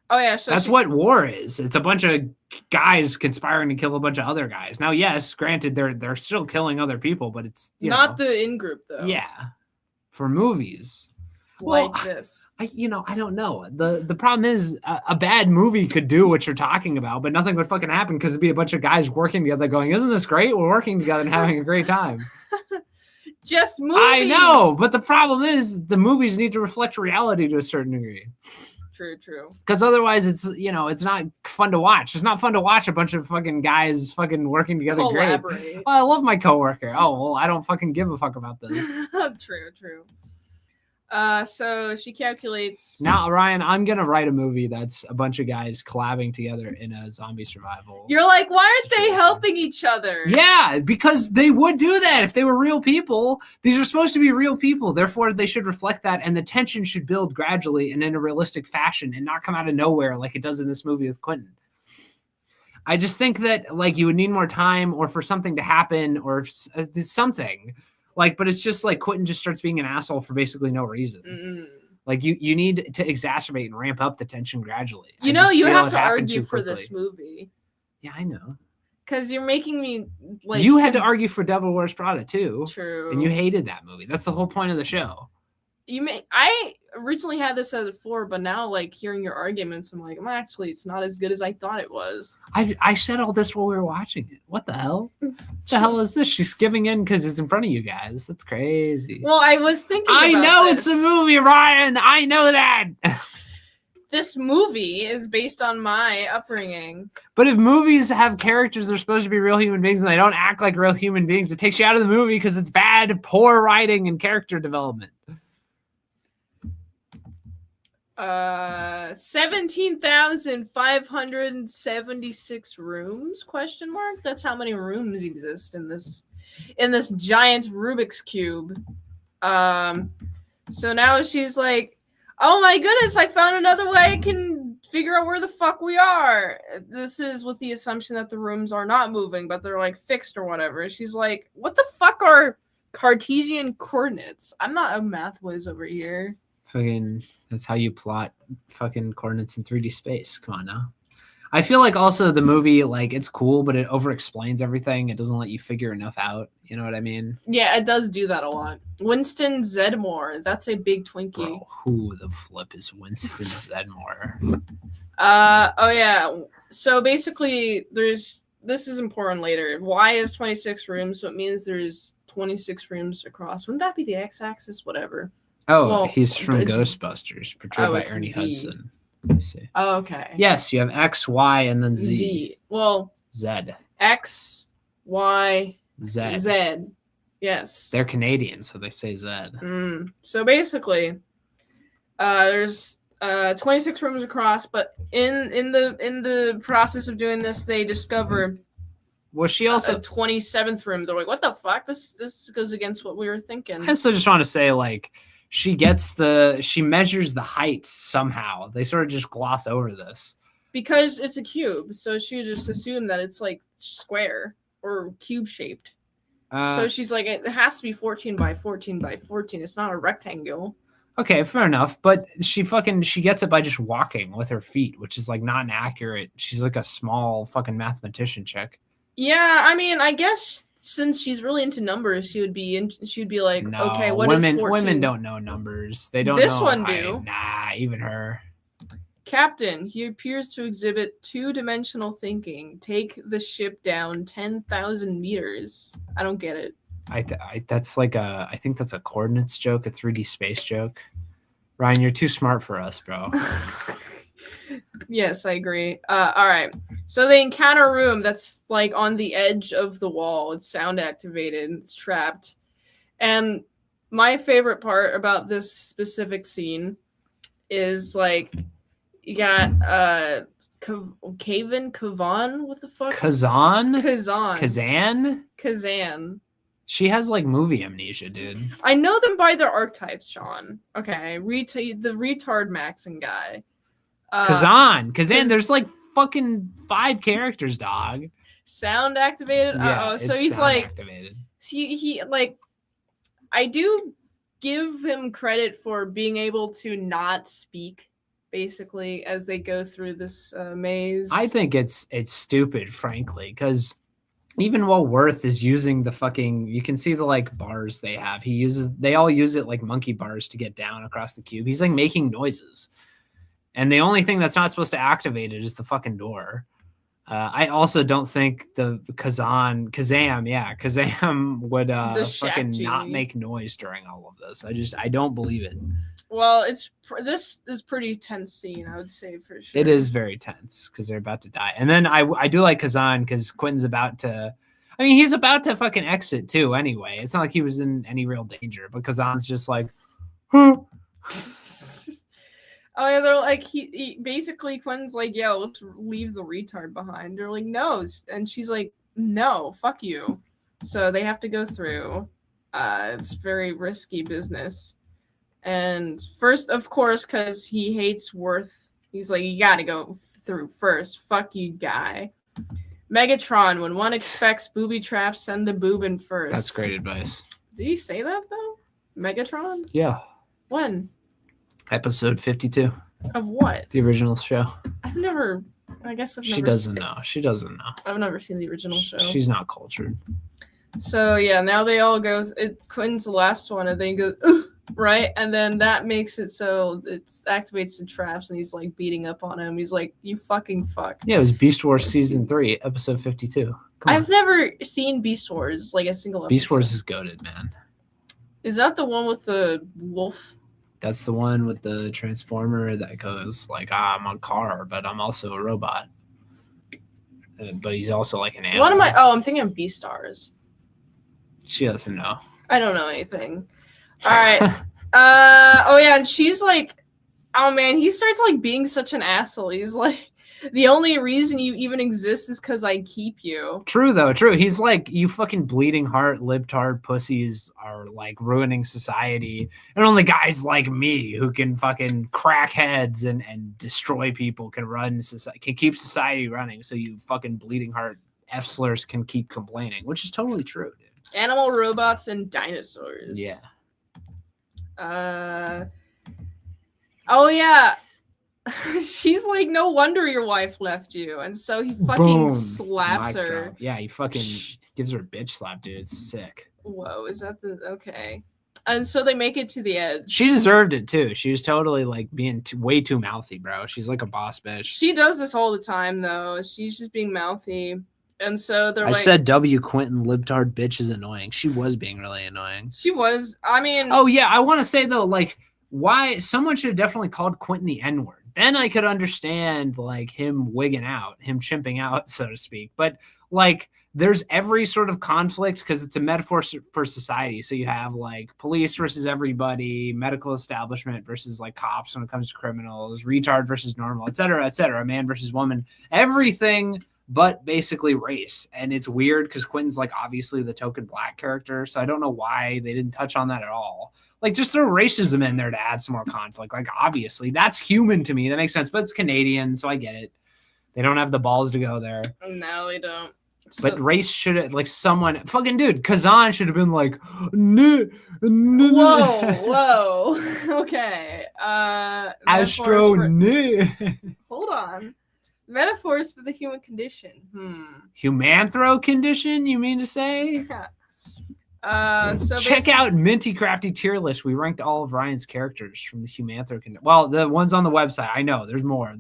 Oh yeah. So that's what war is. It's a bunch of guys conspiring to kill a bunch of other guys. Now, yes, granted, they're still killing other people, but it's not the in group though. Yeah. For movies like this, I don't know. The problem is a bad movie could do what you're talking about, but nothing would fucking happen because it'd be a bunch of guys working together going, isn't this great? We're working together and having a great time. Just movies. I know, but the problem is the movies need to reflect reality to a certain degree. True. Because otherwise it's not fun to watch. It's not fun to watch a bunch of fucking guys fucking working together. Great. Well, I love my coworker. Oh, well, I don't fucking give a fuck about this. True. So she calculates. Now, Ryan, I'm gonna write a movie that's a bunch of guys collabing together in a zombie survival. You're like, why aren't they situation. helping each other? Yeah, because they would do that if they were real people. These are supposed to be real people. Therefore, they should reflect that, and the tension should build gradually and in a realistic fashion and not come out of nowhere like it does in this movie with Quentin. I just think that like you would need more time or for something to happen or something. Like, but it's just like Quentin just starts being an asshole for basically no reason. Mm. Like you need to exacerbate and ramp up the tension gradually. You know, you have to argue for this movie. Yeah, I know. Because you're making me like. You had to argue for Devil Wears Prada too. True. And you hated that movie. That's the whole point of the show. I originally had this as a 4, but now like hearing your arguments, I'm like, actually, it's not as good as I thought it was. I said all this while we were watching it. What the hell? What the hell is this? She's giving in because it's in front of you guys. That's crazy. Well, I was thinking. I know this. It's a movie, Ryan. I know that. This movie is based on my upbringing. But if movies have characters that are supposed to be real human beings and they don't act like real human beings, it takes you out of the movie because it's bad, poor writing and character development. 17,576 rooms? ? That's how many rooms exist in this giant Rubik's cube. So now she's like, oh my goodness, I found another way I can figure out where the fuck we are. This is with the assumption that the rooms are not moving, but they're like fixed or whatever. She's like, what the fuck are Cartesian coordinates? I'm not a math whiz over here. Fucking, that's how you plot fucking coordinates in 3D space. Come on now. I feel like also the movie, like, it's cool, but it over explains everything. It doesn't let you figure enough out. You know what I mean? Yeah, it does do that a lot. Winston Zedmore, that's a big Twinkie. Bro, who the flip is Winston Zedmore? Oh yeah. So basically, this is important later. Y is 26 rooms, so it means there's 26 rooms across. Wouldn't that be the x-axis? Whatever. Oh, Well, he's from it's- Ghostbusters, portrayed by it's Ernie Z. Hudson. Let me see. Oh, okay. Yes, you have X, Y, and then Z. Z. Well, Z. X, Y, Z. Z. Yes. They're Canadian, so they say Z. So basically, there's 26 rooms across, but in the process of doing this, they discover Well, she also... a 27th room. They're like, what the fuck? This goes against what we were thinking. I also just want to say, like, she measures the height somehow. They sort of just gloss over this. Because it's a cube, so she just assumed that it's like square or cube shaped. So she's like, it has to be 14 by 14 by 14. It's not a rectangle. Okay, fair enough. But she gets it by just walking with her feet, which is like not inaccurate. She's like a small fucking mathematician chick. Yeah, I mean, I guess since she's really into numbers, she would be like, No, okay, what is 14? Women don't know numbers. They don't. This know one height. do. Nah, even her. Captain, he appears to exhibit two-dimensional thinking. Take the ship down 10,000 meters. I don't get it. I think that's a coordinates joke, a 3D space joke. Ryan, you're too smart for us, bro. Yes, I agree. All right. So they encounter a room that's like on the edge of the wall. It's sound activated. It's trapped. And my favorite part about this specific scene is like you got Kavan. What the fuck? Kazan. She has like movie amnesia, dude. I know them by their archetypes, Sean. Okay, the retard Maxon guy. Kazan. There's like fucking 5 characters, dog. Sound activated. Yeah, So it's he's sound like activated. he like. I do give him credit for being able to not speak, basically, as they go through this maze. I think it's stupid, frankly, because even while Worth is using the fucking, you can see the like bars they have. They all use it like monkey bars to get down across the cube. He's like making noises. And the only thing that's not supposed to activate it is the fucking door. I also don't think the Kazam would fucking not make noise during all of this. I don't believe it. Well, this is pretty tense scene, I would say, for sure. It is very tense because they're about to die. And then I do like Kazan because Quentin's about to, he's about to fucking exit too anyway. It's not like he was in any real danger, but Kazan's just like, Oh yeah, they're like he basically Quinn's like, yo, let's leave the retard behind. They're like, no, and she's like, no, fuck you. So they have to go through. It's very risky business. And first, of course, because he hates Worth, he's like, you gotta go through first. Fuck you, guy. Megatron, when one expects booby traps, send the boob in first. That's great advice. Did he say that though? Megatron? Yeah. When? Episode 52 Of what? the original show. I've never. I guess I've never. She doesn't know. She doesn't know. I've never seen the original show. She's not cultured. So yeah, now they all go. Quinn's the last one, and then he goes "Ugh," right, and then that makes it so it activates the traps, and he's like beating up on him. He's like, "You fucking fuck." Yeah, it was Beast Wars season 3, episode 52. I've never seen Beast Wars like a single episode. Beast Wars is goated, man. Is that the one with the wolf? That's the one with the transformer that goes like, I'm a car, but I'm also a robot. But he's also like an animal. What am I? Oh, I'm thinking of Beastars. She doesn't know. I don't know anything. All right. Oh yeah, and she's like, oh man, he starts like being such an asshole. He's like, the only reason you even exist is because I keep you. True though, true. He's like, you fucking bleeding heart, libtard pussies are like ruining society, and only guys like me who can fucking crack heads and destroy people can run society, can keep society running. So you fucking bleeding heart F-slurs can keep complaining, which is totally true, dude. Animal, robots, and dinosaurs. Yeah. Oh yeah. She's like, no wonder your wife left you. And so he fucking Boom. slaps Mic her. drop. Yeah, he fucking gives her a bitch slap, dude. It's sick. Whoa, is that the okay? And so they make it to the edge. She deserved it too. She was totally like being way too mouthy, bro. She's like a boss bitch. She does this all the time though. She's just being mouthy. And so they're I like, said W. Quentin libtard bitch is annoying. She was being really annoying. she was. I mean, Oh yeah, I want to say though, like, why someone should have definitely called Quentin the N-word. Then I could understand like him wigging out, him chimping out, so to speak. But like, there's every sort of conflict because it's a metaphor for society. So you have like police versus everybody, medical establishment versus like cops when it comes to criminals, retard versus normal, et cetera, man versus woman, everything but basically race. And it's weird because Quentin's like obviously the token black character. So I don't know why they didn't touch on that at all. Like, just throw racism in there to add some more conflict. Like, obviously, that's human to me. That makes sense. But it's Canadian, so I get it. They don't have the balls to go there. no, they don't. But race should have, like, someone, fucking dude, Kazan should have been like, no. Whoa. Okay. Astro, Hold on. Metaphors for the human condition. Humanthro condition, you mean to say? So check out Minty Crafty tier list. We ranked all of Ryan's characters from the Humanthro condition. Well, the ones on the website. I know. There's more.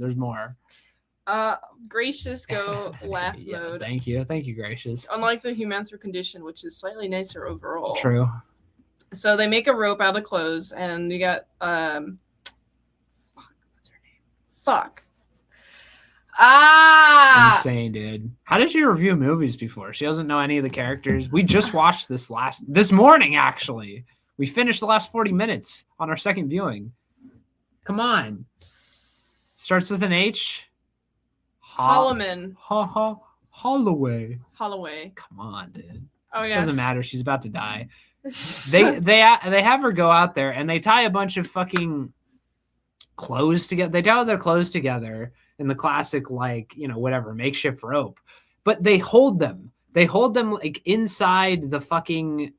Gracious go laugh Yeah, mode. Thank you, Gracious. Unlike the Humanthro condition, which is slightly nicer overall. True. So they make a rope out of clothes, and you got what's her name? Fuck. Insane, dude. How did she review movies before? She doesn't know any of the characters. We just watched this morning, actually. We finished the last 40 minutes on our second viewing. Come on. Starts with an H. Holloman. Holloway. Holloway. Come on, dude. Oh yeah. Doesn't matter. She's about to die. They have her go out there and they tie a bunch of fucking clothes together. They tie their clothes together in the classic, like, you know, whatever, makeshift rope. But they hold them. They hold them like inside the fucking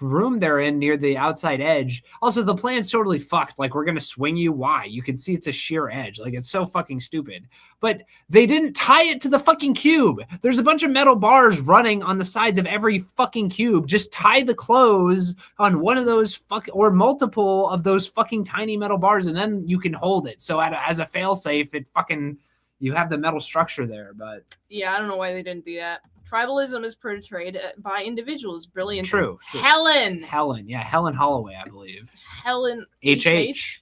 room they're in near the outside edge. Also, the plan's totally fucked. Like, we're gonna swing you. Why? You can see it's a sheer edge. Like, it's so fucking stupid. But they didn't tie it to the fucking cube. There's a bunch of metal bars running on the sides of every fucking cube. Just tie the clothes on one of those or multiple of those fucking tiny metal bars, and then you can hold it. So as a failsafe, it fucking, you have the metal structure there. But yeah, I don't know why they didn't do that. Tribalism is portrayed by individuals. Brilliant. True. Helen. Yeah, Helen Holloway, I believe. Helen HH.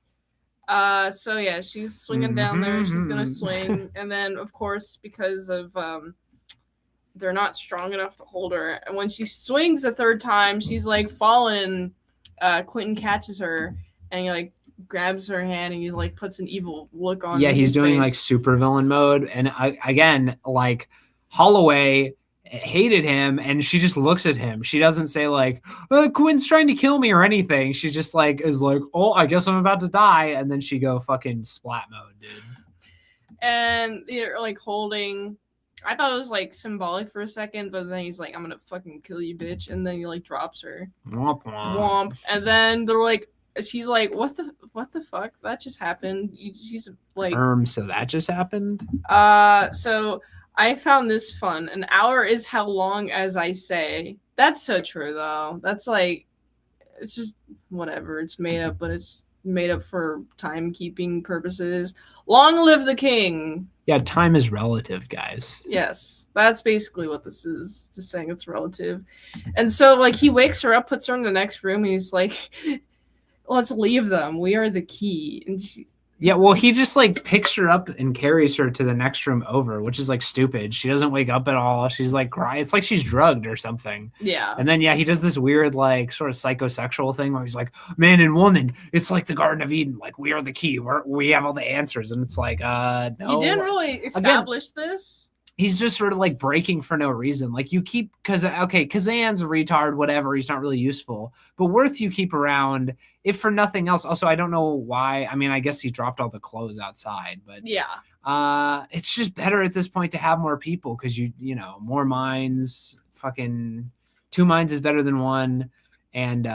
So yeah, she's swinging down there. She's gonna swing, and then of course, because of they're not strong enough to hold her, and when she swings the third time, she's like falling Quentin catches her and he like grabs her hand and he like puts an evil look on. Yeah, he's his doing face. like supervillain mode, and again, like Holloway hated him, and she just looks at him. She doesn't say like, Quinn's trying to kill me or anything. She just like is like, oh, I guess I'm about to die, and then she go fucking splat mode, dude. And they're like holding. I thought it was like symbolic for a second, but then he's like, I'm gonna fucking kill you, bitch, and then he like drops her. Womp womp. Womp. And then they're like, she's like, what the fuck? That just happened. She's like, So that just happened. So I found this fun. An hour is how long as I say. That's so true though. That's like, it's just whatever. It's made up, but it's made up for timekeeping purposes. Long live the king. Yeah, time is relative, guys. Yes, that's basically what this is. Just saying it's relative. And so like he wakes her up, puts her in the next room, and he's like, let's leave them. We are the key. And yeah, well, he just like picks her up and carries her to the next room over, which is like stupid. She doesn't wake up at all. She's like crying. It's like she's drugged or something. Yeah. And then he does this weird like sort of psychosexual thing where he's like, man and woman, it's like the Garden of Eden. Like we are the key. We have all the answers. And it's like, no. You didn't really establish this. He's just sort of like breaking for no reason. Like you keep Kazan's a retard, whatever. He's not really useful. But Worth you keep around if for nothing else. Also, I don't know why. I mean, I guess he dropped all the clothes outside, but yeah. It's just better at this point to have more people because you know more minds. Fucking 2 minds is better than 1, and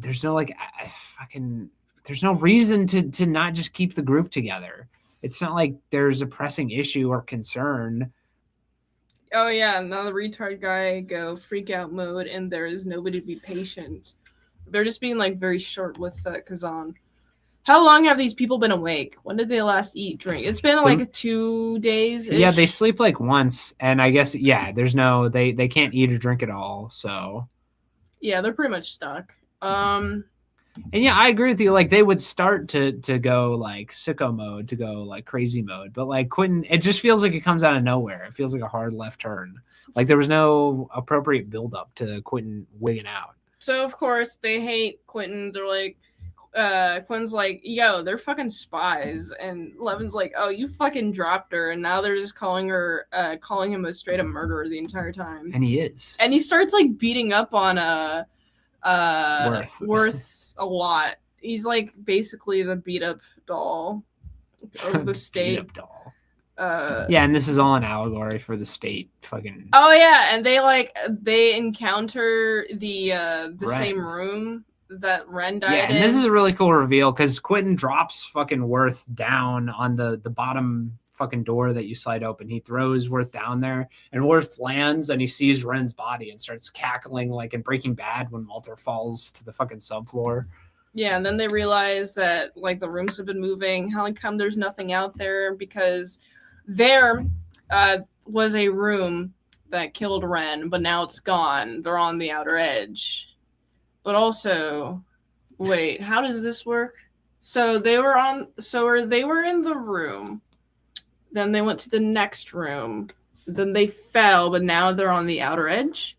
there's no like there's no reason to not just keep the group together. It's not like there's a pressing issue or concern. Oh yeah, now the retard guy go freak out mode, and there is nobody to be patient. They're just being like very short with Kazan. How long have these people been awake? When did they last eat, drink? It's been like 2 days. Yeah, they sleep like once, and I guess there's no they can't eat or drink at all. So yeah, they're pretty much stuck. And yeah, I agree with you. Like they would start to go like sicko mode, to go like crazy mode, but like Quentin, it just feels like it comes out of nowhere. It feels like a hard left turn. Like there was no appropriate build up to Quentin wigging out. So of course they hate Quentin. They're like, Quinn's like, yo, they're fucking spies, and Levin's like, oh, you fucking dropped her, and now they're just calling him a straight up murderer the entire time. And he is. And he starts like beating up on Worth a lot. He's like basically the beat up doll of the state. Beat up doll. Yeah, and this is all an allegory for the state. Fucking. Oh yeah, and they encounter the same room that Ren died in. Yeah, and this is a really cool reveal because Quentin drops fucking Worth down on the bottom fucking door that you slide open. He throws Worth down there, and Worth lands, and he sees Ren's body and starts cackling like in Breaking Bad when Walter falls to the fucking subfloor. Yeah, and then they realize that like the rooms have been moving. How come there's nothing out there? Because there was a room that killed Ren, but now it's gone. They're on the outer edge. But also, wait, how does this work? So they were in the room. Then they went to the next room. Then they fell, but now they're on the outer edge.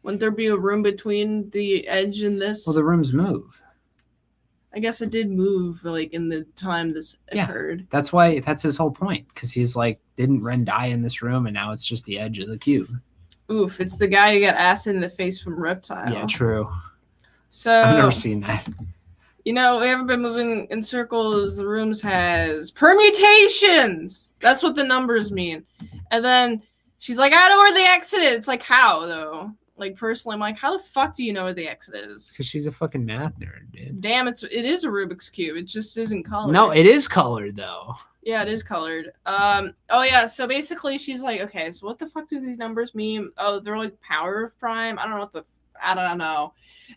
Wouldn't there be a room between the edge and this? Well, the rooms move. I guess it did move like in the time this occurred. That's his whole point, because he's like, didn't Ren die in this room, and now it's just the edge of the cube. Oof, it's the guy who got acid in the face from Reptile. Yeah, true. So I've never seen that. You know, we haven't been moving in circles. The rooms has permutations. That's what the numbers mean. And then she's like, I know where the exit is. It's like, how, though? Like, personally, I'm like, how the fuck do you know where the exit is? Because she's a fucking math nerd, dude. Damn, it is a Rubik's Cube. It just isn't colored. No, it is colored, though. Yeah, it is colored. Oh, yeah, so basically she's like, okay, so what the fuck do these numbers mean? Oh, they're like power of prime? I don't know.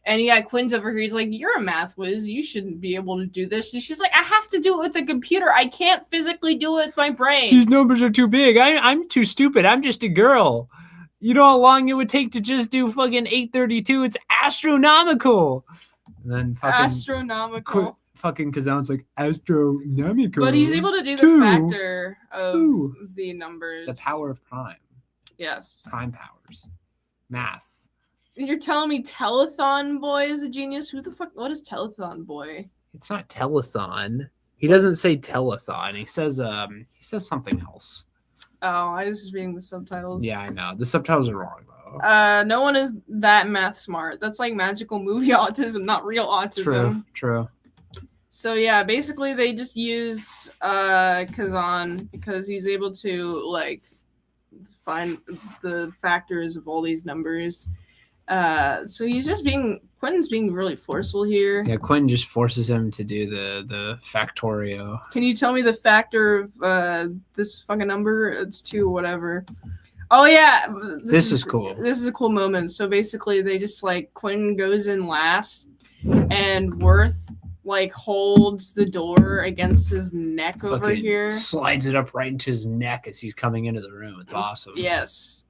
And yeah, Quinn's over here. He's like, you're a math whiz. You shouldn't be able to do this. And she's like, I have to do it with the computer. I can't physically do it with my brain. These numbers are too big. I'm too stupid. I'm just a girl. You know how long it would take to just do fucking 832? It's astronomical. And then fucking astronomical. Fucking Kazan's like, astronomical. But he's able to do the factor of the numbers. The power of prime. Yes. Prime powers. Math. You're telling me Telethon Boy is a genius? Who the fuck? What is Telethon Boy? It's not telethon. He doesn't say telethon. He says something else. Oh, I was just reading the subtitles. Yeah, I know. The subtitles are wrong though. No one is that math smart. That's like magical movie autism, not real autism. True. So yeah, basically they just use Kazan because he's able to like find the factors of all these numbers. So Quentin's being really forceful here. Yeah, Quentin just forces him to do the factorio. Can you tell me the factor of this fucking number? It's 2 whatever. Oh yeah, This is cool. This is a cool moment. So basically they just like Quentin goes in last and Worth like holds the door against his neck over Fucking here. Slides it up right into his neck as he's coming into the room. It's awesome. Yes.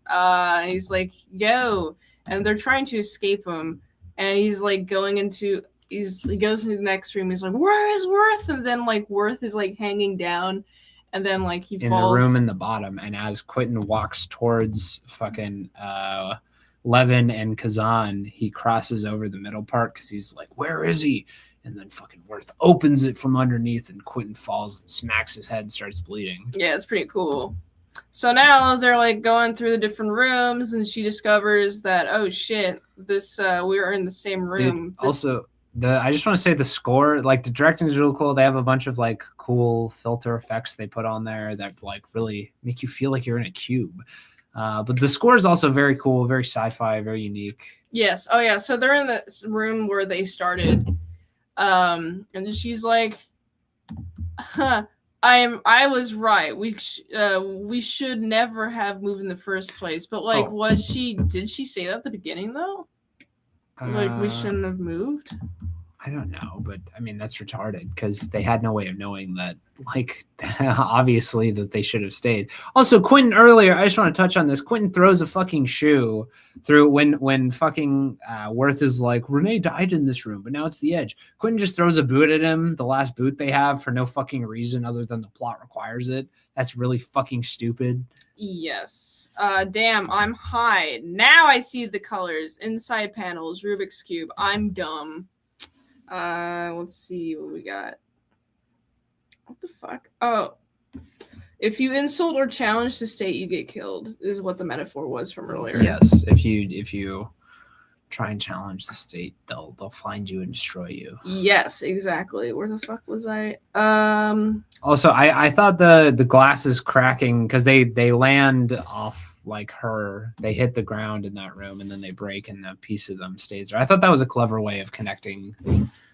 He's like, yo. And they're trying to escape him. And he's like he goes into the next room. He's like, where is Worth? And then like Worth is like hanging down. And then like he in falls. The room in the bottom. And as Quentin walks towards fucking Levin and Kazan, he crosses over the middle part because he's like, where is he? And then fucking Worth opens it from underneath and Quentin falls and smacks his head and starts bleeding. Yeah, it's pretty cool. So now they're like going through the different rooms and she discovers that, oh shit, we are in the same room. Also, I just want to say the score, like the directing is real cool. They have a bunch of like cool filter effects they put on there that like really make you feel like you're in a cube. But the score is also very cool, very sci-fi, very unique. Yes. Oh yeah. So they're in the room where they started. And she's like, huh, I was right. We should never have moved in the first place. But like, did she say that at the beginning though? Like we shouldn't have moved? I don't know, but I mean, that's retarded because they had no way of knowing that, like, obviously that they should have stayed. Also, Quentin earlier, I just want to touch on this. Quentin throws a fucking shoe through when fucking Worth is like, Renee died in this room, but now it's the edge. Quentin just throws a boot at him, the last boot they have, for no fucking reason other than the plot requires it. That's really fucking stupid. Yes. Damn, I'm high. Now I see the colors. Inside panels, Rubik's Cube. I'm dumb. Let's see what we got. What the fuck? Oh. If you insult or challenge the state, you get killed, is what the metaphor was from earlier. Yes, if you try and challenge the state, they'll find you and destroy you. Yes, exactly. Where the fuck was I? Also, I thought the glass is cracking because they land off like her. They hit the ground in that room and then they break and a piece of them stays there. I thought that was a clever way of connecting.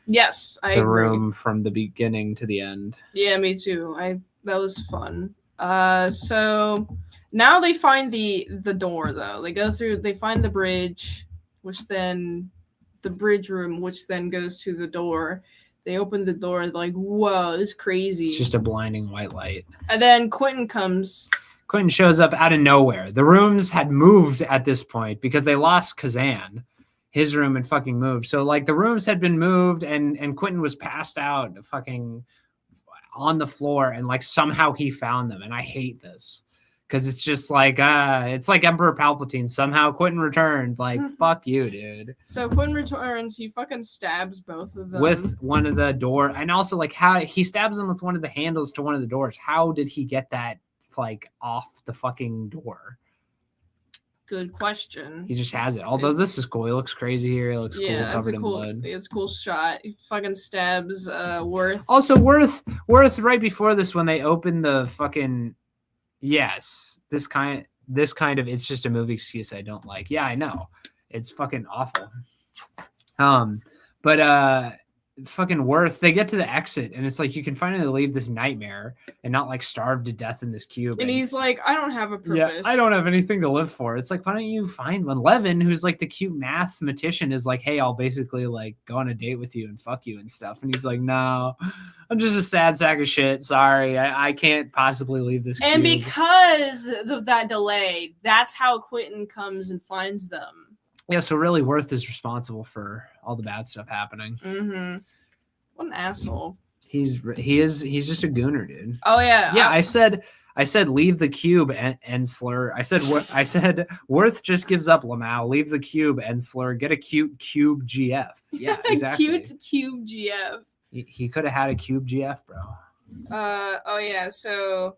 Yes, I the agree. room from the beginning to the end. Yeah, me too. That was fun. So now they find the door though. They find the bridge, which then the bridge room, which then goes to the door. They open the door, like, whoa, this is crazy. It's just a blinding white light. And then Quentin comes. Quentin shows up out of nowhere. The rooms had moved at this point because they lost Kazan. His room had fucking moved. So like the rooms had been moved and Quentin was passed out fucking on the floor and like somehow he found them. And I hate this because it's just like, it's like Emperor Palpatine. Somehow Quentin returned. Like, fuck you, dude. So Quentin returns. He fucking stabs both of them. With one of the door. And also like how he stabs them with one of the handles to one of the doors. How did he get that like off the fucking door? Good question. He just has it. Although this is cool. He looks crazy here. He looks cool, covered in blood. It's a cool shot. He fucking stabs Worth. Also, Worth right before this when they open the fucking this kind of it's just a movie excuse I don't like. Yeah, I know. It's fucking awful. But fucking Worth, they get to the exit and it's like you can finally leave this nightmare and not like starve to death in this cube. And he's like, I don't have a purpose. Yeah, I don't have anything to live for. It's like, why don't you find one? Levin, who's like the cute mathematician, is like, hey, I'll basically like go on a date with you and fuck you and stuff. And he's like, no, I'm just a sad sack of shit. Sorry, I can't possibly leave this and cube. Because of that delay, that's how Quentin comes and finds them. Yeah, so really Worth is responsible for all the bad stuff happening. Mm-hmm. What an asshole. He's just a gooner, dude. Oh yeah. Yeah, I said I said leave the cube and slur. I said Worth just gives up Lamau. Leave the cube and slur. Get a cute cube GF. Yeah, exactly. Cute cube GF. He could have had a cube GF, bro. Oh yeah. So,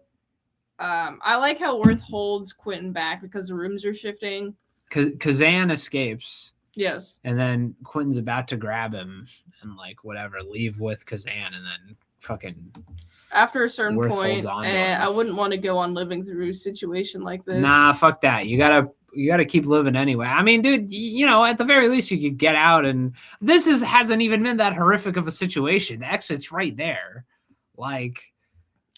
I like how Worth holds Quentin back because the rooms are shifting. Kazan escapes. Yes. And then Quentin's about to grab him and like whatever, leave with Kazan, and then fucking after a certain Worth point, holds on to him. I wouldn't want to go on living through a situation like this. Nah, fuck that. You gotta keep living anyway. I mean, dude, at the very least you could get out, and this hasn't even been that horrific of a situation. The exit's right there. Like,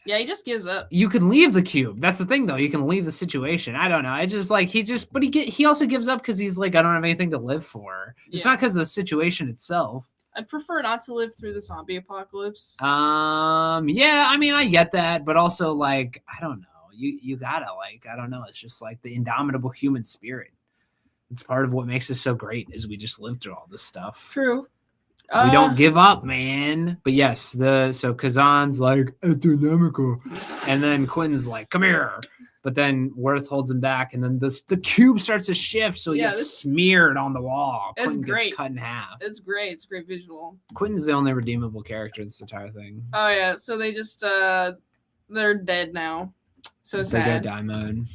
yeah, he just gives up. You can leave the cube. That's the thing, though. You can leave the situation. I don't know. I just like but he also gives up because he's like, I don't have anything to live for. It's not because of the situation itself. I'd prefer not to live through the zombie apocalypse. Yeah, I mean, I get that, but also like, I don't know. You gotta like, I don't know. It's just like the indomitable human spirit. It's part of what makes us so great is we just live through all this stuff. True. We don't give up, man. But yes, so Kazan's like astronomical, and then Quentin's like, "Come here." But then Worth holds him back, and then the cube starts to shift, so he gets smeared on the wall. Quentin gets cut in half. It's great. It's a great visual. Quentin's the only redeemable character in this entire thing. Oh yeah, so they just they're dead now. So sad. They go die mode.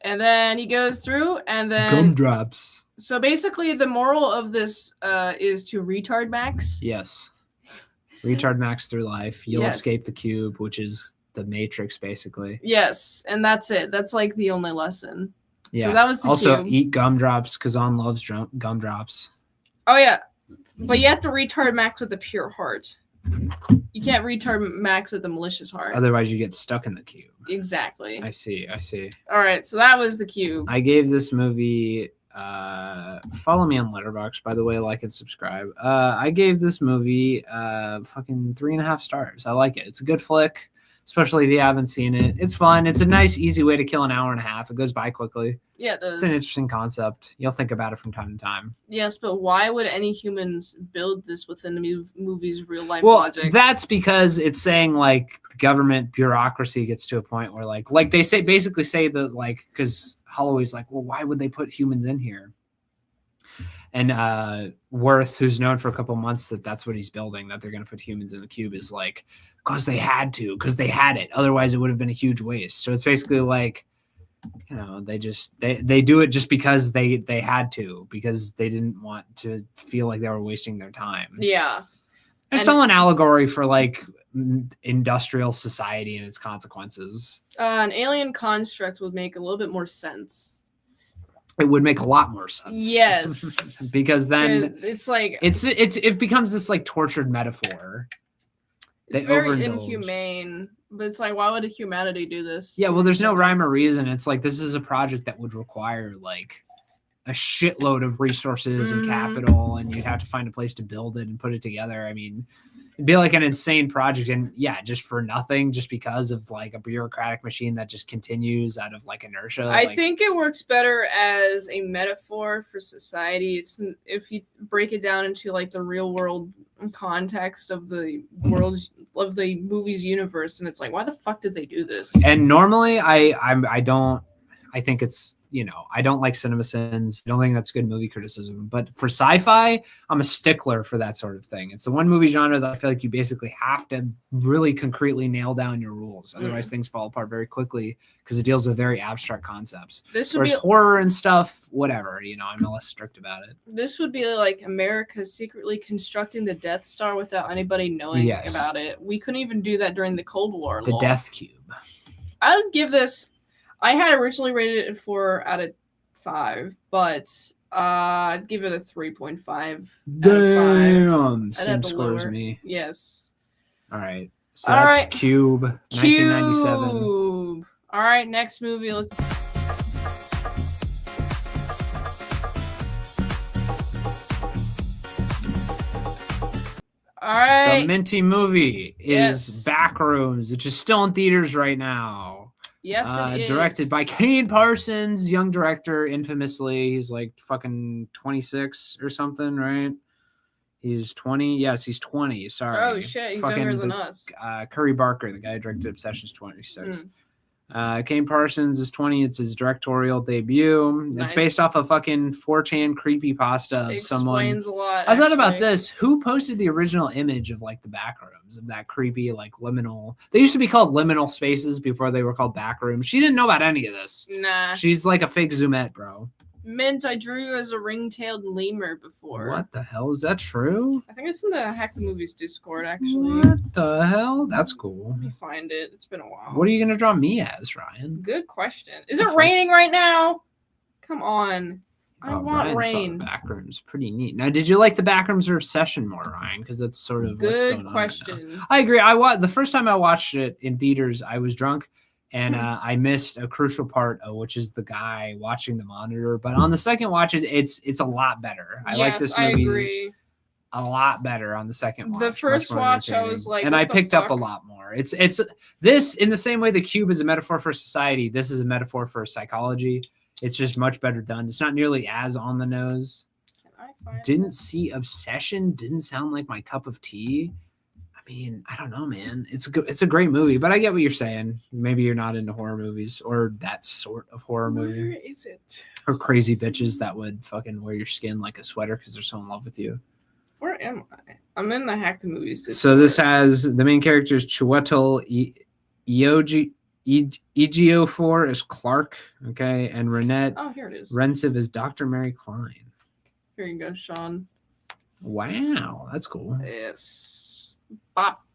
And then he goes through, and then gumdrops. So basically, the moral of this is to retard max. Yes, retard max through life. You'll escape the cube, which is the Matrix, basically. Yes, and that's it. That's like the only lesson. Yeah. So that was the also cube. Eat gumdrops. Kazan loves gumdrops. Oh yeah, but you have to retard max with a pure heart. You can't retard max with a malicious heart. Otherwise, you get stuck in the cube. Exactly. I see. All right, so that was the cube. I gave this movie. Follow me on Letterboxd, by the way, like and subscribe. I gave this movie fucking 3.5 stars. I like it. It's a good flick, especially if you haven't seen it. It's fun. It's a nice, easy way to kill an hour and a half. It goes by quickly. Yeah, it does. It's an interesting concept. You'll think about it from time to time. Yes, but why would any humans build this within the movie's real life logic? That's because it's saying like the government bureaucracy gets to a point where like they basically say that like, because Holloway's like, well, why would they put humans in here? And Worth, who's known for a couple months that's what he's building, that they're going to put humans in the cube, is like, because they had to, because they had it. Otherwise, it would have been a huge waste. So it's basically like, they do it just because they had to, because they didn't want to feel like they were wasting their time. Yeah. It's all an allegory for like industrial society and its consequences. An alien construct would make a little bit more sense. It would make a lot more sense. Yes. Because then it's like it becomes this like tortured metaphor. It's very inhumane, but it's like, why would humanity do this? Yeah, well, there's no rhyme or reason. It's like, this is a project that would require like a shitload of resources and capital, and you'd have to find a place to build it and put it together. I mean, it'd be like an insane project, and just for nothing, just because of like a bureaucratic machine that just continues out of like inertia. I think it works better as a metaphor for society. It's, if you break it down into like the real world context of the movie's universe, and it's like, why the fuck did they do this? And normally I think it's, I don't like CinemaSins. I don't think that's good movie criticism. But for sci-fi, I'm a stickler for that sort of thing. It's the one movie genre that I feel like you basically have to really concretely nail down your rules. Otherwise, things fall apart very quickly because it deals with very abstract concepts. Whereas horror and stuff, whatever, I'm less strict about it. This would be like America secretly constructing the Death Star without anybody knowing about it. We couldn't even do that during the Cold War. The Death Cube. I would give this... I had originally rated it 4 out of 5, but I'd give it a 3.5. Damn, same score as me. Yes. All right. So that's Cube, 1997. Cube. All right, next movie. Let's. All right. The Minty movie is Backrooms, which is still in theaters right now. Yes, it is. Directed by Kane Parsons, young director, infamously. He's like fucking 26 or something, right? He's 20. Yes, he's 20. Sorry. Oh, shit. He's younger than us. Curry Barker, the guy who directed Obsession's 26. Kane Parsons is 20. It's his directorial debut. Nice. It's based off a fucking 4chan creepypasta of someone. Explains a lot. I thought about actually. this. Who posted the original image of like the Backrooms, of that creepy like liminal? They used to be called liminal spaces before they were called Backrooms. She didn't know about any of this. Nah. She's like a fake Zoomette, bro. Mint, I drew you as a ring-tailed lemur before. What the hell? Is that true? I think it's in the Hack the Movies Discord, actually. What the hell? That's cool. Let me find it. It's been a while. What are you gonna draw me as, Ryan? Good question. Is it raining right now? Come on. I want Ryan saw rain. the Backrooms. Pretty neat. Now, did you like the Backrooms or Obsession more, Ryan? Because that's sort of what's Good going on question. right now. I agree. The first time I watched it in theaters, I was drunk. And I missed a crucial part, which is the guy watching the monitor. But on the second watch, it's a lot better. I like this movie I agree. a lot better on the second watch. The first watch, I was like, and what I the picked up a fuck? lot more. It's this in the same way the cube is a metaphor for society. This is a metaphor for psychology. It's just much better done. It's not nearly as on the nose. Can I find Didn't it? see Obsession. Didn't sound like my cup of tea. I mean, I don't know, man. It's a great movie, but I get what you're saying. Maybe you're not into horror movies or that sort of horror movie. Where is it? Or crazy bitches that would fucking wear your skin like a sweater because they're so in love with you. Where am I? I'm in the Hack the Movies Discord. So this has the main characters Chiwetel Ejiofor is Clark, okay, and Renette Oh, here it is. Rensiv is Dr. Mary Klein. Here you go, Sean. Wow, that's cool. Yes. Bop.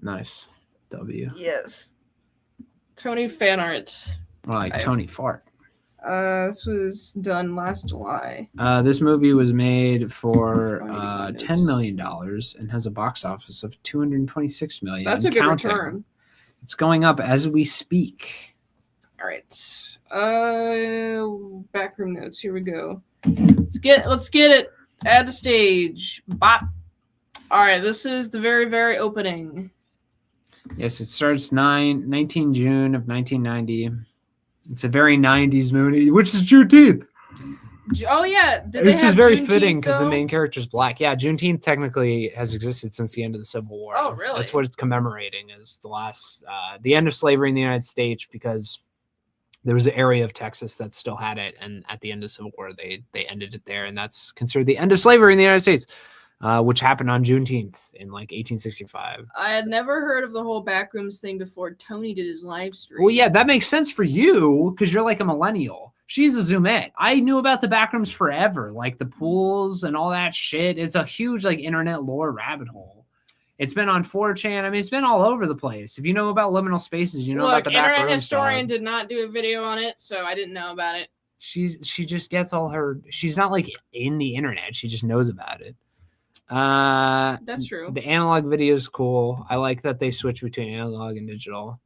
Nice. W. Yes. Tony fan art. More like Tony Fart. This was done last July. This movie was made for Oh my goodness. $10 million and has a box office of $226 million. That's a and good counting. return. It's going up as we speak. All right. Backroom notes. Here we go. Let's get it. Add to stage. Bop. All right. This is the very, very opening. Yes, it starts 19 June of 1990. It's a very 90s movie, which is Juneteenth. Oh yeah. Did they This is have very Juneteenth, fitting because the though? main character is black. Yeah, Juneteenth technically has existed since the end of the Civil War. Oh, really? That's what it's commemorating, is the end of slavery in the United States, because there was an area of Texas that still had it, and at the end of the Civil War, they ended it there, and that's considered the end of slavery in the United States, which happened on Juneteenth in like 1865. I had never heard of the whole Backrooms thing before Tony did his live stream. Well, yeah, that makes sense for you because you're like a millennial. She's a Zoomette. I knew about the Backrooms forever, like the pools and all that shit. It's a huge like internet lore rabbit hole. It's been on 4chan. I mean, it's been all over the place. If you know about liminal spaces, you know Look, about the Internet Backrooms Historian stuff. did not do a video on it, so I didn't know about it. She just gets all her. She's not like in the internet. She just knows about it. That's true. The analog video is cool. I like that they switch between analog and digital.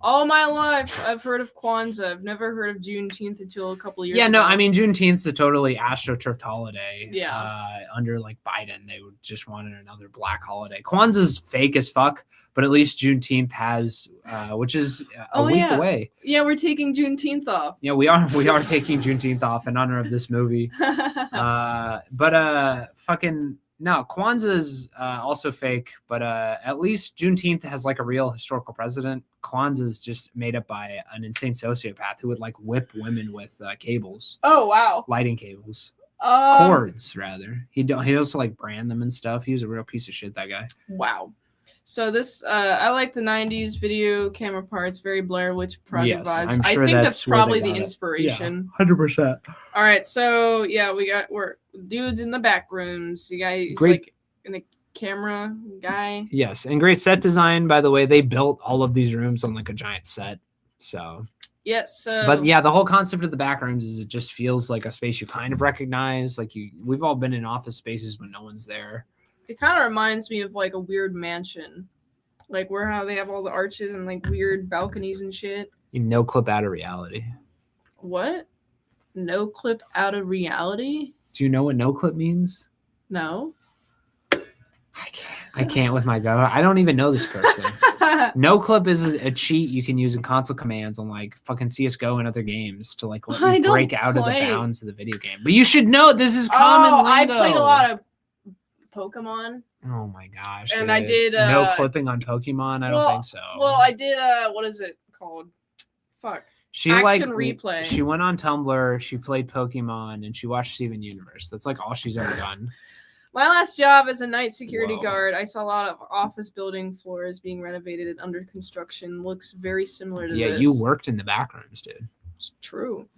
All my life, I've heard of Kwanzaa. I've never heard of Juneteenth until a couple years Yeah, ago. no, I mean, Juneteenth's a totally astroturfed holiday. Yeah. Under like Biden, they would just wanted another black holiday. Kwanzaa's fake as fuck, but at least Juneteenth has, which is a week away. Yeah, we're taking Juneteenth off. Yeah, we are taking Juneteenth off in honor of this movie. Fucking no, Kwanzaa's also fake, but at least Juneteenth has like a real historical president. Kwanzaa's just made up by an insane sociopath who would like whip women with cables, Oh, wow. lighting cables, Um, cords rather. He also like brand them and stuff. He was a real piece of shit, that guy. Wow. So this, I like the 90s video camera parts, very Blair Witch Project Yes, vibes. I'm I sure think that's that's where they probably the got it. inspiration. 100%. All right, so yeah, we're dudes in the back rooms. You guys Great. like in a camera guy. Yes, and great set design, by the way. They built all of these rooms on like a giant set. So, Yes. but yeah, the whole concept of the Backrooms is it just feels like a space you kind of recognize. Like we've all been in office spaces when no one's there. it kind of reminds me of like a weird mansion, like where how they have all the arches and like weird balconies and shit. You no clip out of reality. What? No clip out of reality? Do you know what no clip means? No. I can't with my go. I don't even know this person. No clip is a cheat you can use in console commands on like fucking CS:GO and other games to like let I you don't break out of the play. bounds of the video game. But you should know this is common Oh, I lingo. played a lot of Pokemon. Oh my gosh. And dude. I did, no clipping on Pokemon. I don't think so. Well, I did what is it called? Fuck. She Action Replay. She went on Tumblr. She played Pokemon, and she watched Steven Universe. That's like all she's ever done. My last job as a night security Whoa. guard, I saw a lot of office building floors being renovated and under construction. Looks very similar to Yeah, this. you worked in the Backrooms, dude. It's true.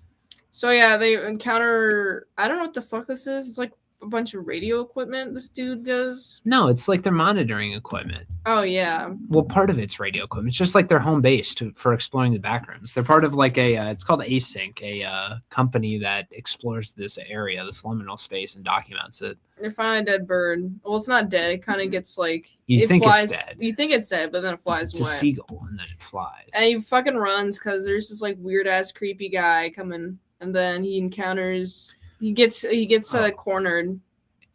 So yeah, they encounter. I don't know what the fuck this is. It's like a bunch of radio equipment this dude does. No, it's like their monitoring equipment. Oh yeah. Well, part of it's radio equipment. It's just like their home base for exploring the Backrooms. They're part of like it's called Async, a company that explores this area, this liminal space, and documents it. They find a dead bird. Well, it's not dead. It kind of gets like You think flies, it's dead. You think it's dead, but then it flies It's away. a seagull, and then it flies. And he fucking runs because there's this like weird ass creepy guy coming, and then he encounters. He gets cornered.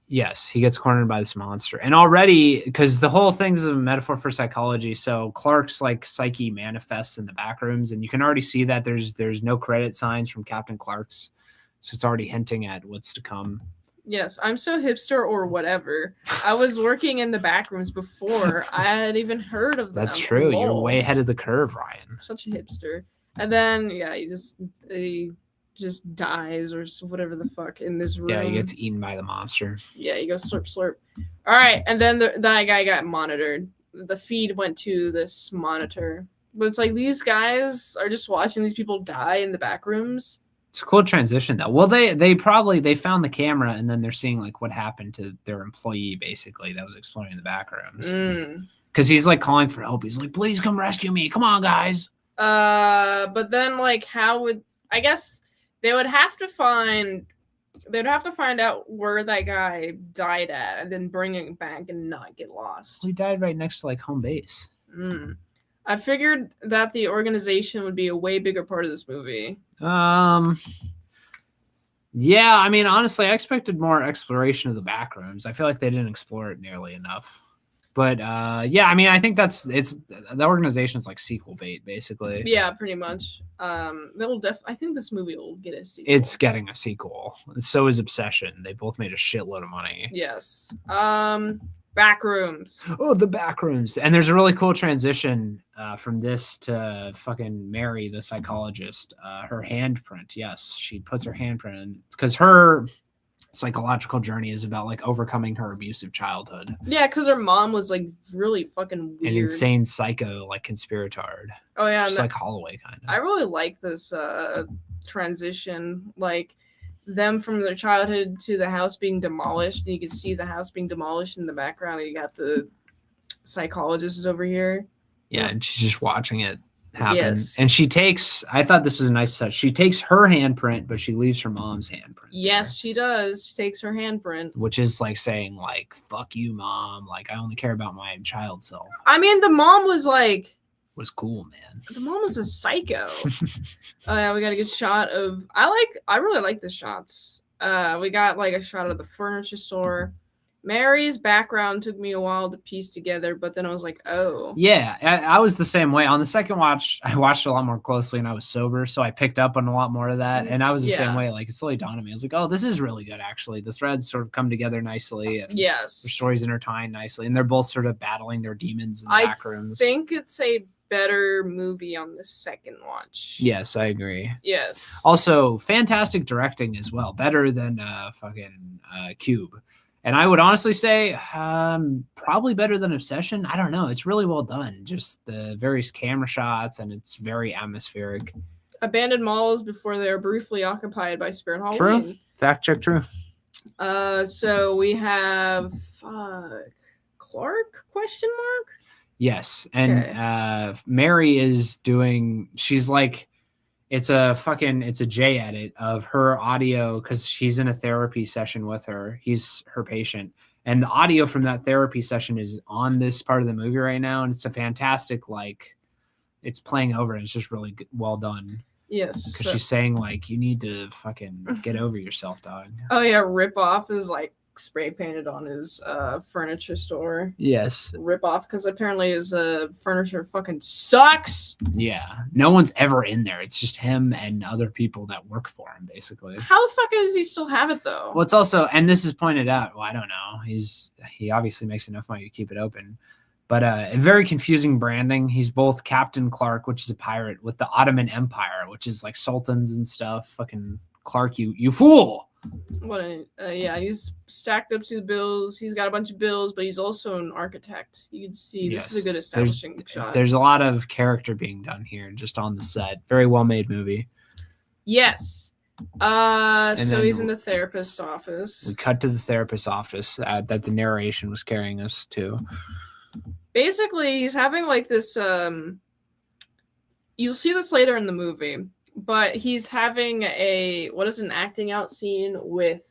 Yes, he gets cornered by this monster. And already, because the whole thing's a metaphor for psychology, so Clark's like psyche manifests in the Backrooms, and you can already see that there's no credit signs from Captain Clark's, so it's already hinting at what's to come. Yes, I'm so hipster or whatever. I was working in the Backrooms before I had even heard of them. That's true. Lol. You're way ahead of the curve, Ryan. Such a hipster. And then yeah, he just dies or whatever the fuck in this room. Yeah, he gets eaten by the monster. Yeah, he goes slurp slurp. All right, and then that guy got monitored. The feed went to this monitor, but it's like these guys are just watching these people die in the Backrooms. It's a cool transition though. Well, they found the camera, and then they're seeing like what happened to their employee basically that was exploring the Backrooms. Because he's like calling for help. He's like, "Please come rescue me! Come on, guys!" But then like, how would I guess? They'd have to find out where that guy died at and then bring it back and not get lost. He died right next to like home base. I figured that the organization would be a way bigger part of this movie. Yeah, I mean, honestly, I expected more exploration of the Backrooms. I feel like they didn't explore it nearly enough. But yeah, I mean, I think the organization's like sequel bait, basically. Yeah, pretty much. I think this movie will get a sequel. It's getting a sequel. So is Obsession. They both made a shitload of money. Yes. Backrooms. Oh, the Backrooms. And there's a really cool transition from this to fucking Mary, the psychologist. Her handprint. Yes, she puts her handprint in because her psychological journey is about like overcoming her abusive childhood. Yeah, because her mom was like really fucking weird. An insane psycho, like conspirator. Oh yeah, just like Holloway kind of. I really like this transition, like them from their childhood to the house being demolished, and you can see the house being demolished in the background, and you got the psychologist over here. Yeah, and she's just watching it happen. Yes. And I thought this was a nice touch. She takes her handprint, but she leaves her mom's handprint. Yes, she does. She takes her handprint. Which is like saying, like, fuck you, mom. Like, I only care about my child self. I mean, the mom was cool, man. The mom was a psycho. Oh yeah, we got a good shot of I really like the shots. We got like a shot of the furniture store. Mary's background took me a while to piece together, but then I was like, oh. Yeah, I was the same way. On the second watch, I watched it a lot more closely and I was sober, so I picked up on a lot more of that. And I was the same way. Like, it slowly dawned on me. I was like, oh, this is really good, actually. The threads sort of come together nicely. And yes. their stories intertwine nicely. And they're both sort of battling their demons in the Backrooms. I think it's a better movie on the second watch. Yes, I agree. Yes. Also, fantastic directing as well. Better than Cube. And I would honestly say probably better than Obsession. I don't know. It's really well done. Just the various camera shots, and it's very atmospheric. Abandoned malls before they are briefly occupied by Spirit Halloween. True. Fact check true. So we have Clark, question mark? Yes. And Mary is doing, she's like, it's a J edit of her audio because she's in a therapy session with her. He's her patient. And the audio from that therapy session is on this part of the movie right now. And it's a fantastic, like, it's playing over and it's just really well done. Yes. Because she's saying, like, you need to fucking get over yourself, dog. Oh, yeah. Rip Off is like spray painted on his furniture store. Yes. Rip Off because apparently his furniture fucking sucks. Yeah. No one's ever in there. It's just him and other people that work for him, basically. How the fuck does he still have it, though? Well, it's also, and this is pointed out, well, I don't know. He obviously makes enough money to keep it open. But very confusing branding. He's both Captain Clark, which is a pirate, with the Ottoman Empire, which is like sultans and stuff. Fucking Clark, you fool. Yeah, he's stacked up to the bills. He's got a bunch of bills, but he's also an architect. You can see this is a good establishing shot. There's a lot of character being done here just on the set. Very well made movie. Yes. So he's in the therapist's office. We cut to the therapist's office that the narration was carrying us to. Basically, he's having like this. You'll see this later in the movie, but he's having an acting out scene with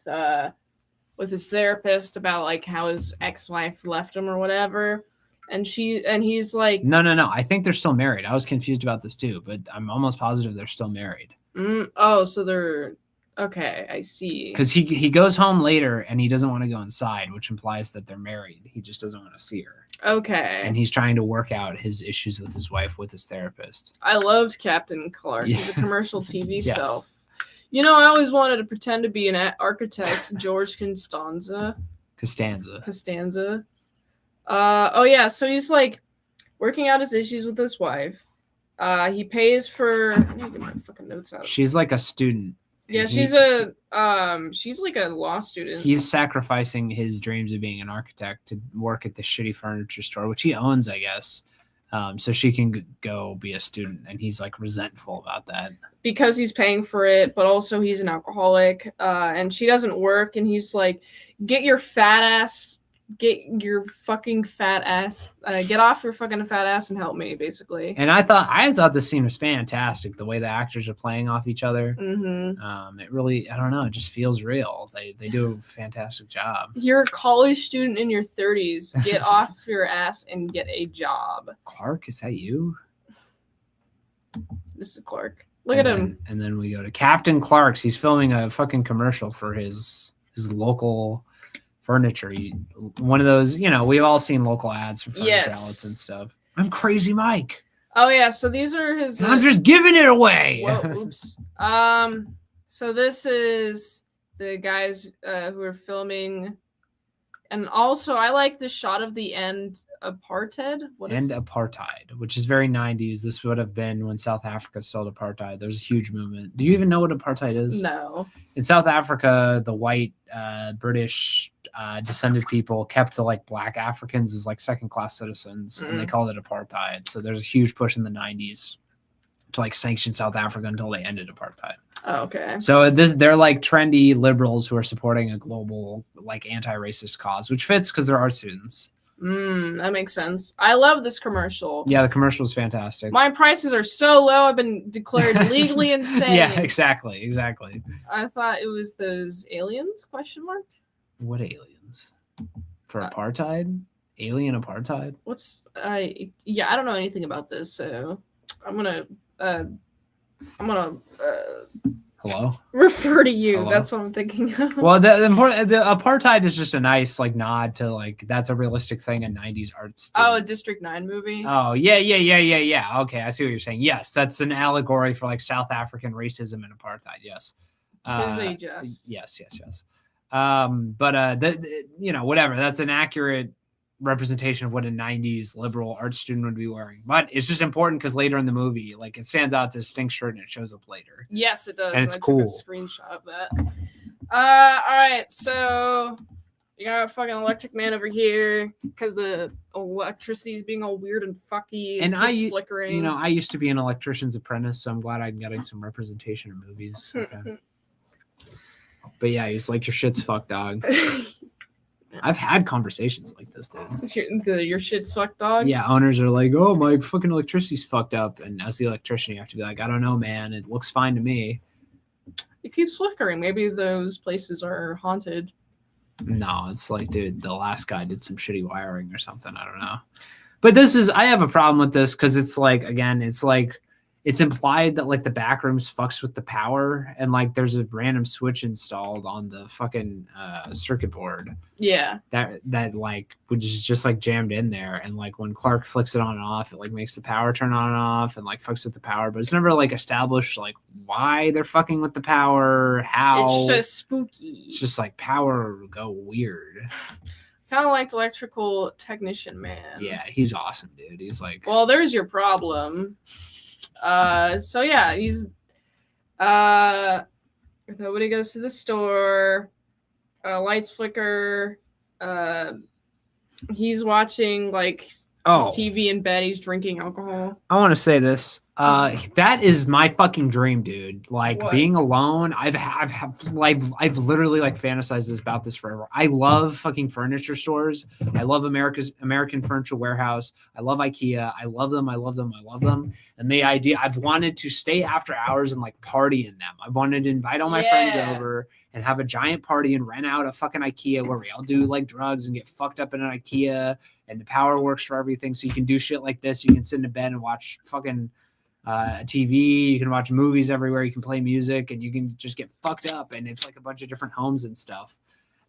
his therapist about like how his ex-wife left him or whatever, and he's like, no, I think they're still married. I was confused about this too, but I'm almost positive they're still married. So they're okay. I see. Because he goes home later and he doesn't want to go inside, which implies that they're married. He just doesn't want to see her. Okay. And he's trying to work out his issues with his wife with his therapist. I loved Captain Clark. He's a commercial TV Yes. self. You know, I always wanted to pretend to be an architect, George Costanza. So he's like working out his issues with his wife. He pays for. I need to get my fucking notes out. She's like a student. Yeah, she's like a law student. He's sacrificing his dreams of being an architect to work at the shitty furniture store, which he owns, I guess. So she can go be a student, and he's like resentful about that because he's paying for it, but also he's an alcoholic, and she doesn't work, and he's like, get your fucking fat ass, get off your fucking fat ass and help me, basically. And I thought this scene was fantastic. The way the actors are playing off each other. Mm-hmm. It really, I don't know, it just feels real. They do a fantastic job. You're a college student in your 30s. Get off your ass and get a job. Clark, is that you? This is Clark. Look at him. And then we go to Captain Clark's. He's filming a fucking commercial for his local furniture. One of those, we've all seen local ads for furniture outlets and stuff. I'm Crazy Mike. Oh yeah, so these are his. I'm just giving it away. Whoa, oops. So this is the guys who are filming, and also I like the shot of the end apartheid. Apartheid, which is very 90s. This would have been when South Africa still had apartheid. There's a huge movement. Do you even know what apartheid is? No. In South Africa, the white British descended people kept the like black Africans as like second-class citizens, and they called it apartheid. So there's a huge push in the 90s to like sanction South Africa until they ended apartheid. Oh, okay. So they're like trendy liberals who are supporting a global like anti-racist cause, which fits because they're art students. That makes sense. I love this commercial. Yeah, the commercial is fantastic. My prices are so low, I've been declared legally insane. Yeah, exactly. I thought it was those aliens, ? What aliens? For apartheid? Alien apartheid? I don't know anything about this, so I'm gonna hello? Refer to you. Hello? That's what I'm thinking of. Well, the apartheid is just a nice like nod to like that's a realistic thing in 90s arts. Oh, a District 9 movie? Oh, yeah. Okay, I see what you're saying. Yes, that's an allegory for like South African racism and apartheid. Yes. Tis a jest. Yes. But whatever. That's an accurate representation of what a 90s liberal art student would be wearing. But it's just important because later in the movie, like it stands out to a stink shirt and it shows up later. Yes, it does. And it's I cool. took a screenshot of that. All right, so you got a fucking electric man over here because the electricity is being all weird and fucky and keeps flickering. I used to be an electrician's apprentice, so I'm glad I'm getting some representation in movies. Okay. But yeah, he's like, your shit's fucked, dog. I've had conversations like this, dude. Your shit's fucked, dog? Yeah, owners are like, oh, my fucking electricity's fucked up. And as the electrician, you have to be like, I don't know, man. It looks fine to me. It keeps flickering. Maybe those places are haunted. No, it's like, dude, the last guy did some shitty wiring or something. I don't know. But I have a problem with this because it's like, again, it's implied that like the Backrooms fucks with the power and like there's a random switch installed on the fucking circuit board. Yeah. That like which is just like jammed in there, and like when Clark flicks it on and off, it like makes the power turn on and off and like fucks with the power, but it's never like established like why they're fucking with the power, how. It's just spooky. It's just like power go weird. Kind of like electrical technician man. Yeah, he's awesome, dude. He's like, Well, there's your problem. So yeah, he's nobody goes to the store. Lights flicker. He's watching like just TV in bed. He's drinking alcohol. I want to say this. That is my fucking dream, dude. Like What? being alone. I've literally like fantasized about this forever. I love fucking furniture stores. I love American Furniture Warehouse. I love IKEA. I love them. I love them. I love them. And the idea, I've wanted to stay after hours and like party in them. I wanted to invite all my friends over and have a giant party and rent out a fucking IKEA where we all do like drugs and get fucked up in an IKEA, and the power works for everything. So you can do shit like this. You can sit in a bed and watch fucking TV. You can watch movies everywhere. You can play music, and you can just get fucked up. And it's like a bunch of different homes and stuff.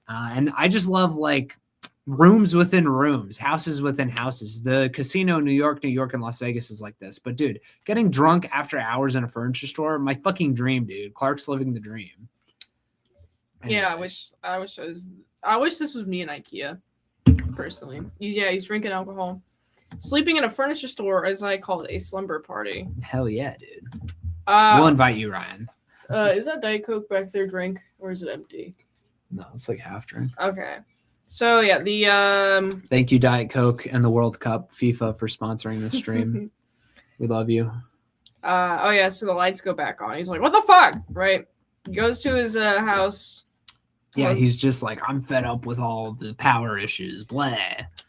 And I just love like rooms within rooms, houses within houses. The casino in New York, and Las Vegas is like this. But dude, getting drunk after hours in a furniture store, my fucking dream, dude. Clark's living the dream. Anyway. Yeah, I wish this was me in IKEA, personally. He's drinking alcohol. Sleeping in a furniture store, as I call it, a slumber party. Hell yeah, dude. We'll invite you, Ryan. Is that Diet Coke back there drink, or is it empty? No, it's like half drink. Okay. So yeah, the Thank you, Diet Coke and the World Cup, FIFA, for sponsoring this stream. We love you. So the lights go back on. He's like, what the fuck? Right? He goes to his house. Yeah, he's just like, I'm fed up with all the power issues. Blah.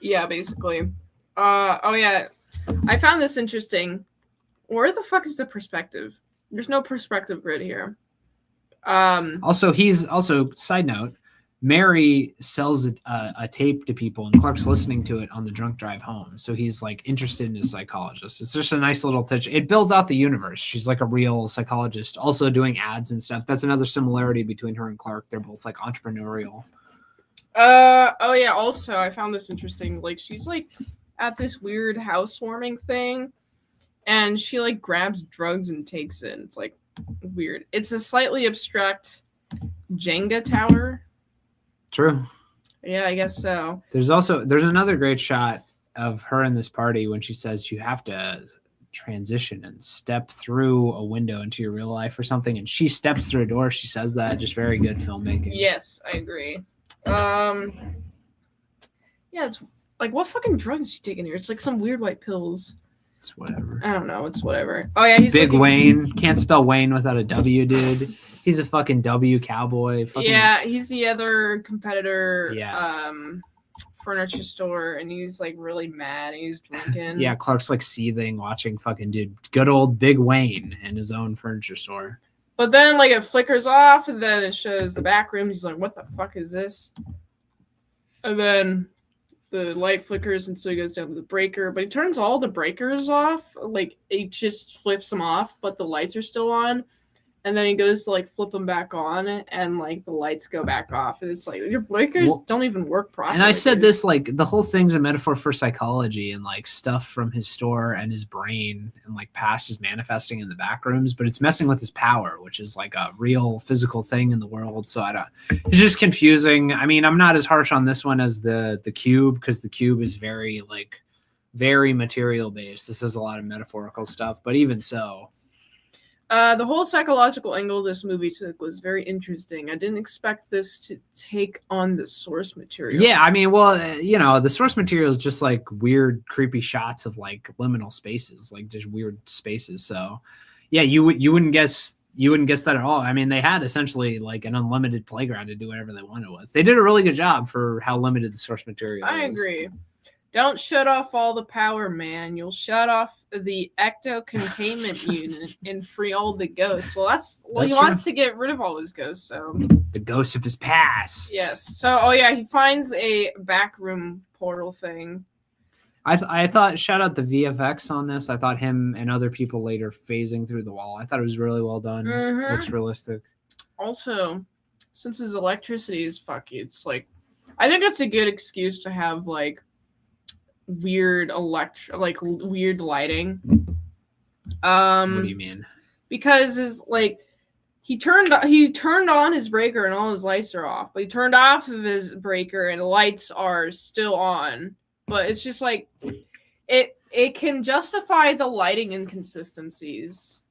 Yeah, basically. I found this interesting. Where the fuck is the perspective? There's no perspective grid here. Also, side note, Mary sells a tape to people, and Clark's listening to it on the drunk drive home. So he's like interested in his psychologist. It's just a nice little touch. It builds out the universe. She's like a real psychologist, also doing ads and stuff. That's another similarity between her and Clark. They're both like entrepreneurial. Also, I found this interesting. Like, she's like at this weird housewarming thing, and she like grabs drugs and takes it. It's like weird. It's a slightly abstract Jenga tower. True. Yeah, I guess so. There's another great shot of her in this party when she says you have to transition and step through a window into your real life or something, and she steps through a door. She says that. Just very good filmmaking. Yes, I agree. It's like, what fucking drugs is she taking here? It's like some weird white pills. It's whatever. I don't know. It's whatever. Oh yeah, he's Big Wayne. Can't spell Wayne without a W, dude. He's a fucking W cowboy. Yeah, he's the other competitor. Yeah. Furniture store, and he's like really mad. And he's drinking. Yeah, Clark's like seething, watching fucking dude. Good old Big Wayne in his own furniture store. But then like it flickers off, and then it shows the back room. He's like, "What the fuck is this?" And then the light flickers, and so he goes down to the breaker, but he turns all the breakers off. Like, it just flips them off, but the lights are still on. And then he goes to like flip them back on, and like the lights go back off. And it's like, your breakers don't even work properly. And I said this, like, the whole thing's a metaphor for psychology and like stuff from his store and his brain and like past is manifesting in the back rooms, but it's messing with his power, which is like a real physical thing in the world. So it's just confusing. I mean, I'm not as harsh on this one as the Cube, because the Cube is very material based. This is a lot of metaphorical stuff, but even so. The whole psychological angle this movie took was very interesting. I didn't expect this to take on the source material. Yeah, I mean, well, the source material is just like weird, creepy shots of like liminal spaces, like just weird spaces. So, yeah, you wouldn't guess that at all. I mean, they had essentially like an unlimited playground to do whatever they wanted with. They did a really good job for how limited the source material is. I agree. Don't shut off all the power, man. You'll shut off the ecto containment unit and free all the ghosts. Well, he wants to get rid of all his ghosts, so the ghosts of his past. Yes. So, he finds a backroom portal thing. I thought, shout out the VFX on this. I thought him and other people later phasing through the wall. I thought it was really well done. Mm-hmm. Looks realistic. Also, since his electricity is fucky, it's like, I think it's a good excuse to have like weird weird lighting. What do you mean? Because is like he turned on his breaker and all his lights are off, but he turned off of his breaker and the lights are still on. But it's just like it can justify the lighting inconsistencies.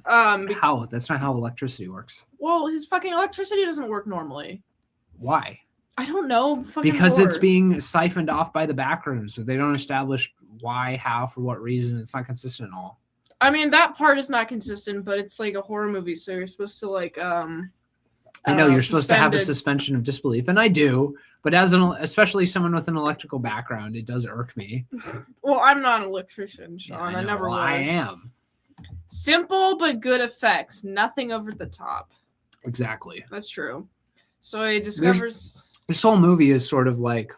How? That's not how electricity works. Well, his fucking electricity doesn't work normally. Why? I don't know. Because it's being siphoned off by the Backrooms. They don't establish why, how, for what reason. It's not consistent at all. I mean, that part is not consistent, but it's like a horror movie, so you're supposed to like I know you're supposed to have a suspension of disbelief, and I do. But especially someone with an electrical background, it does irk me. Well, I'm not an electrician, Sean. Yeah, I never was. I am. Simple but good effects. Nothing over the top. Exactly. That's true. So he discovers... This whole movie is sort of like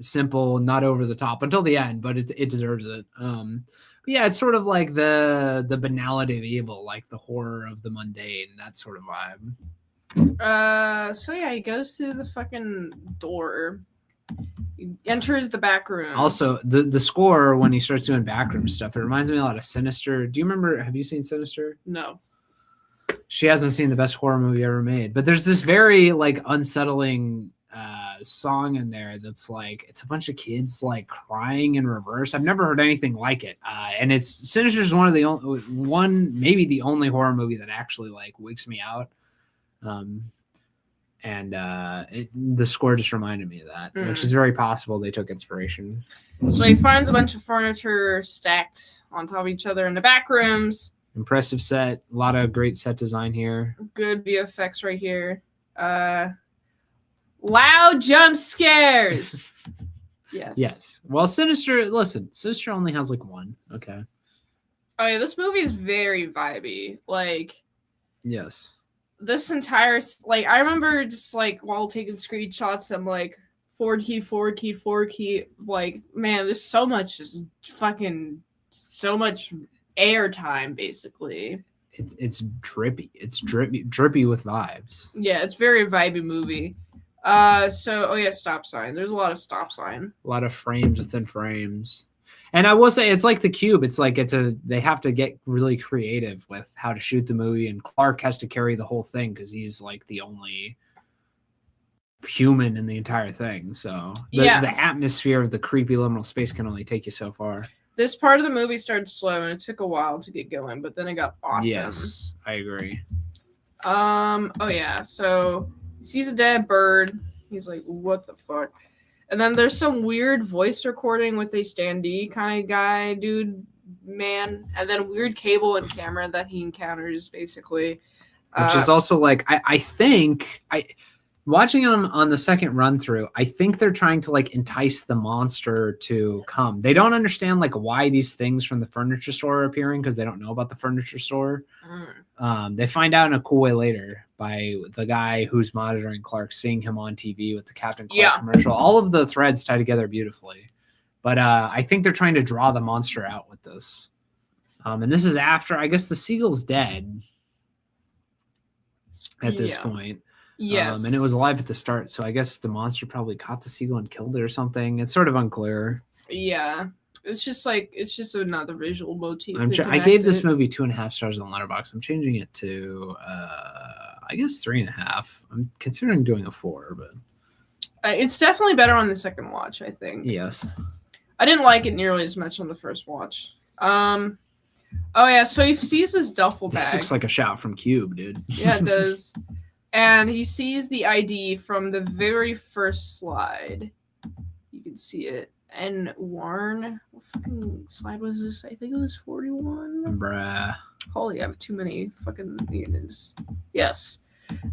simple, not over the top until the end, but it deserves it. But yeah, it's sort of like the banality of evil, like the horror of the mundane, that sort of vibe. So yeah, he goes through the fucking door. He enters the back room. Also, the score when he starts doing backroom stuff, it reminds me a lot of Sinister. Do you remember? Have you seen Sinister? No. She hasn't seen the best horror movie ever made, but there's this very like unsettling song in there that's like it's a bunch of kids like crying in reverse. I've never heard anything like it, and it's Sinister is maybe the only horror movie that actually like wakes me out. The score just reminded me of that, which is very possible they took inspiration. So he finds a bunch of furniture stacked on top of each other in the back rooms. Impressive set, a lot of great set design here. Good VFX right here. Loud jump scares. Yes. Well, Sinister only has like one. Okay. Oh yeah, this movie is very vibey. Like, yes. This entire I remember just like while taking screenshots, I'm like forward key. Like, man, there's so much airtime basically. It's drippy. It's drippy with vibes. Yeah, it's very vibey movie. Stop sign. There's a lot of stop sign. A lot of frames within frames. And I will say it's like The Cube. It's like they have to get really creative with how to shoot the movie, and Clark has to carry the whole thing because he's like the only human in the entire thing. So the atmosphere of the creepy liminal space can only take you so far. This part of the movie started slow and it took a while to get going, but then it got awesome. Yes, I agree. So he sees a dead bird. He's like, what the fuck? And then there's some weird voice recording with a standee kind of guy, man. And then weird cable and camera that he encounters, basically. Which is also like, I think, watching it on the second run through, I think they're trying to like entice the monster to come. They don't understand like why these things from the furniture store are appearing because they don't know about the furniture store. They find out in a cool way later by the guy who's monitoring Clark, seeing him on TV with the Captain Clark commercial. All of the threads tie together beautifully. But I think they're trying to draw the monster out with this. And this is after, I guess the seagull's dead at this point. Yes. And it was alive at the start, so I guess the monster probably caught the seagull and killed it or something. It's sort of unclear. Yeah. It's just another visual motif. I gave this movie 2.5 stars on Letterboxd. I'm changing it to, I guess 3.5. I'm considering doing a 4, but it's definitely better on the second watch, I think. Yes. I didn't like it nearly as much on the first watch. So he sees his duffel bag. This looks like a shot from Cube, dude. Yeah, it does. And he sees the ID from the very first slide. You can see it. And Warren, what fucking slide was this? I think it was 41. Bruh. Holy, I have too many fucking things. Yes.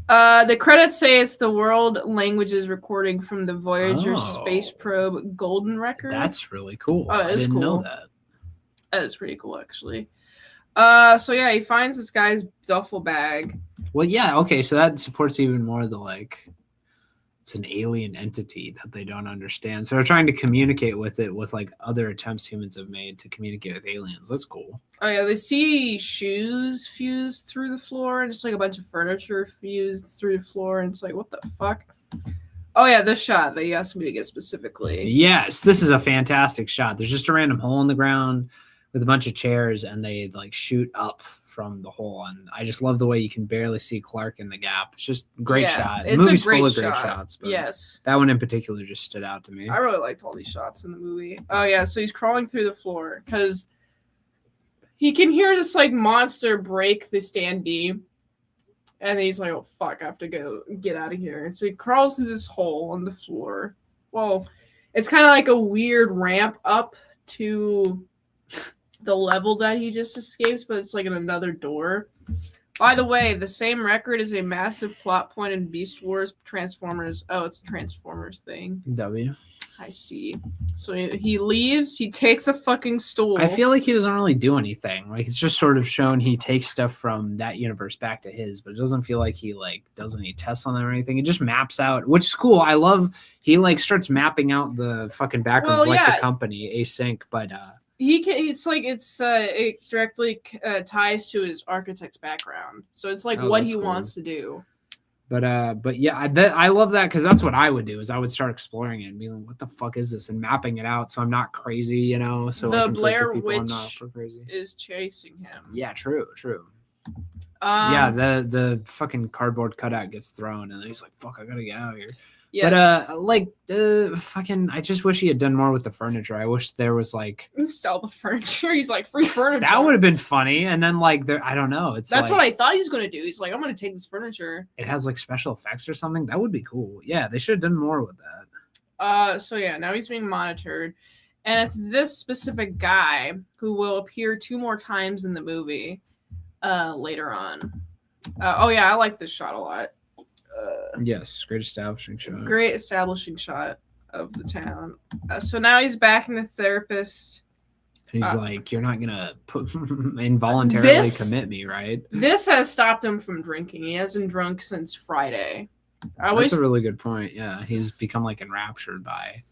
The credits say it's the world languages recording from the Voyager space probe Golden Record. That's really cool. Oh, I didn't know that. That is pretty cool, actually. He finds this guy's duffel bag. Well, yeah, okay, so that supports even more the, like, it's an alien entity that they don't understand. So they're trying to communicate with it with, like, other attempts humans have made to communicate with aliens. That's cool. Oh, yeah, they see shoes fused through the floor, and just, like, a bunch of furniture fused through the floor, and it's like, what the fuck? Oh, yeah, this shot that you asked me to get specifically. Yes, this is a fantastic shot. There's just a random hole in the ground with a bunch of chairs, and they like shoot up from the hole. And I just love the way you can barely see Clark in the gap. It's just a great shot. The movie's full of great shots, but yes, that one in particular just stood out to me. I really liked all these shots in the movie. Oh yeah, so he's crawling through the floor because he can hear this like monster break the standee, and then he's like, "Oh fuck, I have to go get out of here." And so he crawls through this hole on the floor. Well, it's kind of like a weird ramp up to the level that he just escaped, but it's like in another door. By the way, the same record is a massive plot point in Beast Wars Transformers. Oh, it's a Transformers thing. W. I see. So he leaves. He takes a fucking stool. I feel like he doesn't really do anything. Like it's just sort of shown he takes stuff from that universe back to his, but it doesn't feel like he like does any tests on them or anything. It just maps out, which is cool. I love he like starts mapping out the fucking Backrooms like the company async, but he can. It's like it directly ties to his architect's background, so it's like what he wants to do. But yeah, I love that because that's what I would do is I would start exploring it and being like, what the fuck is this, and mapping it out so I'm not crazy, you know. So the Blair Witch is chasing him. Yeah, true. Yeah, the fucking cardboard cutout gets thrown, and then he's like, "Fuck, I gotta get out of here." Yes. But fucking, I just wish he had done more with the furniture. I wish there was like sell the furniture. He's like free furniture. That would have been funny. And then like there, I don't know. That's like, what I thought he was gonna do. He's like, I'm gonna take this furniture. It has like special effects or something. That would be cool. Yeah, they should have done more with that. So yeah, now he's being monitored, and it's this specific guy who will appear 2 more times in the movie, later on. Oh yeah, I like this shot a lot. Yes, great establishing shot of the town. So now he's back in the therapist. And he's like, "You're not gonna involuntarily commit me, right?" This has stopped him from drinking. He hasn't drunk since Friday. That's a really good point. Yeah, he's become like enraptured by.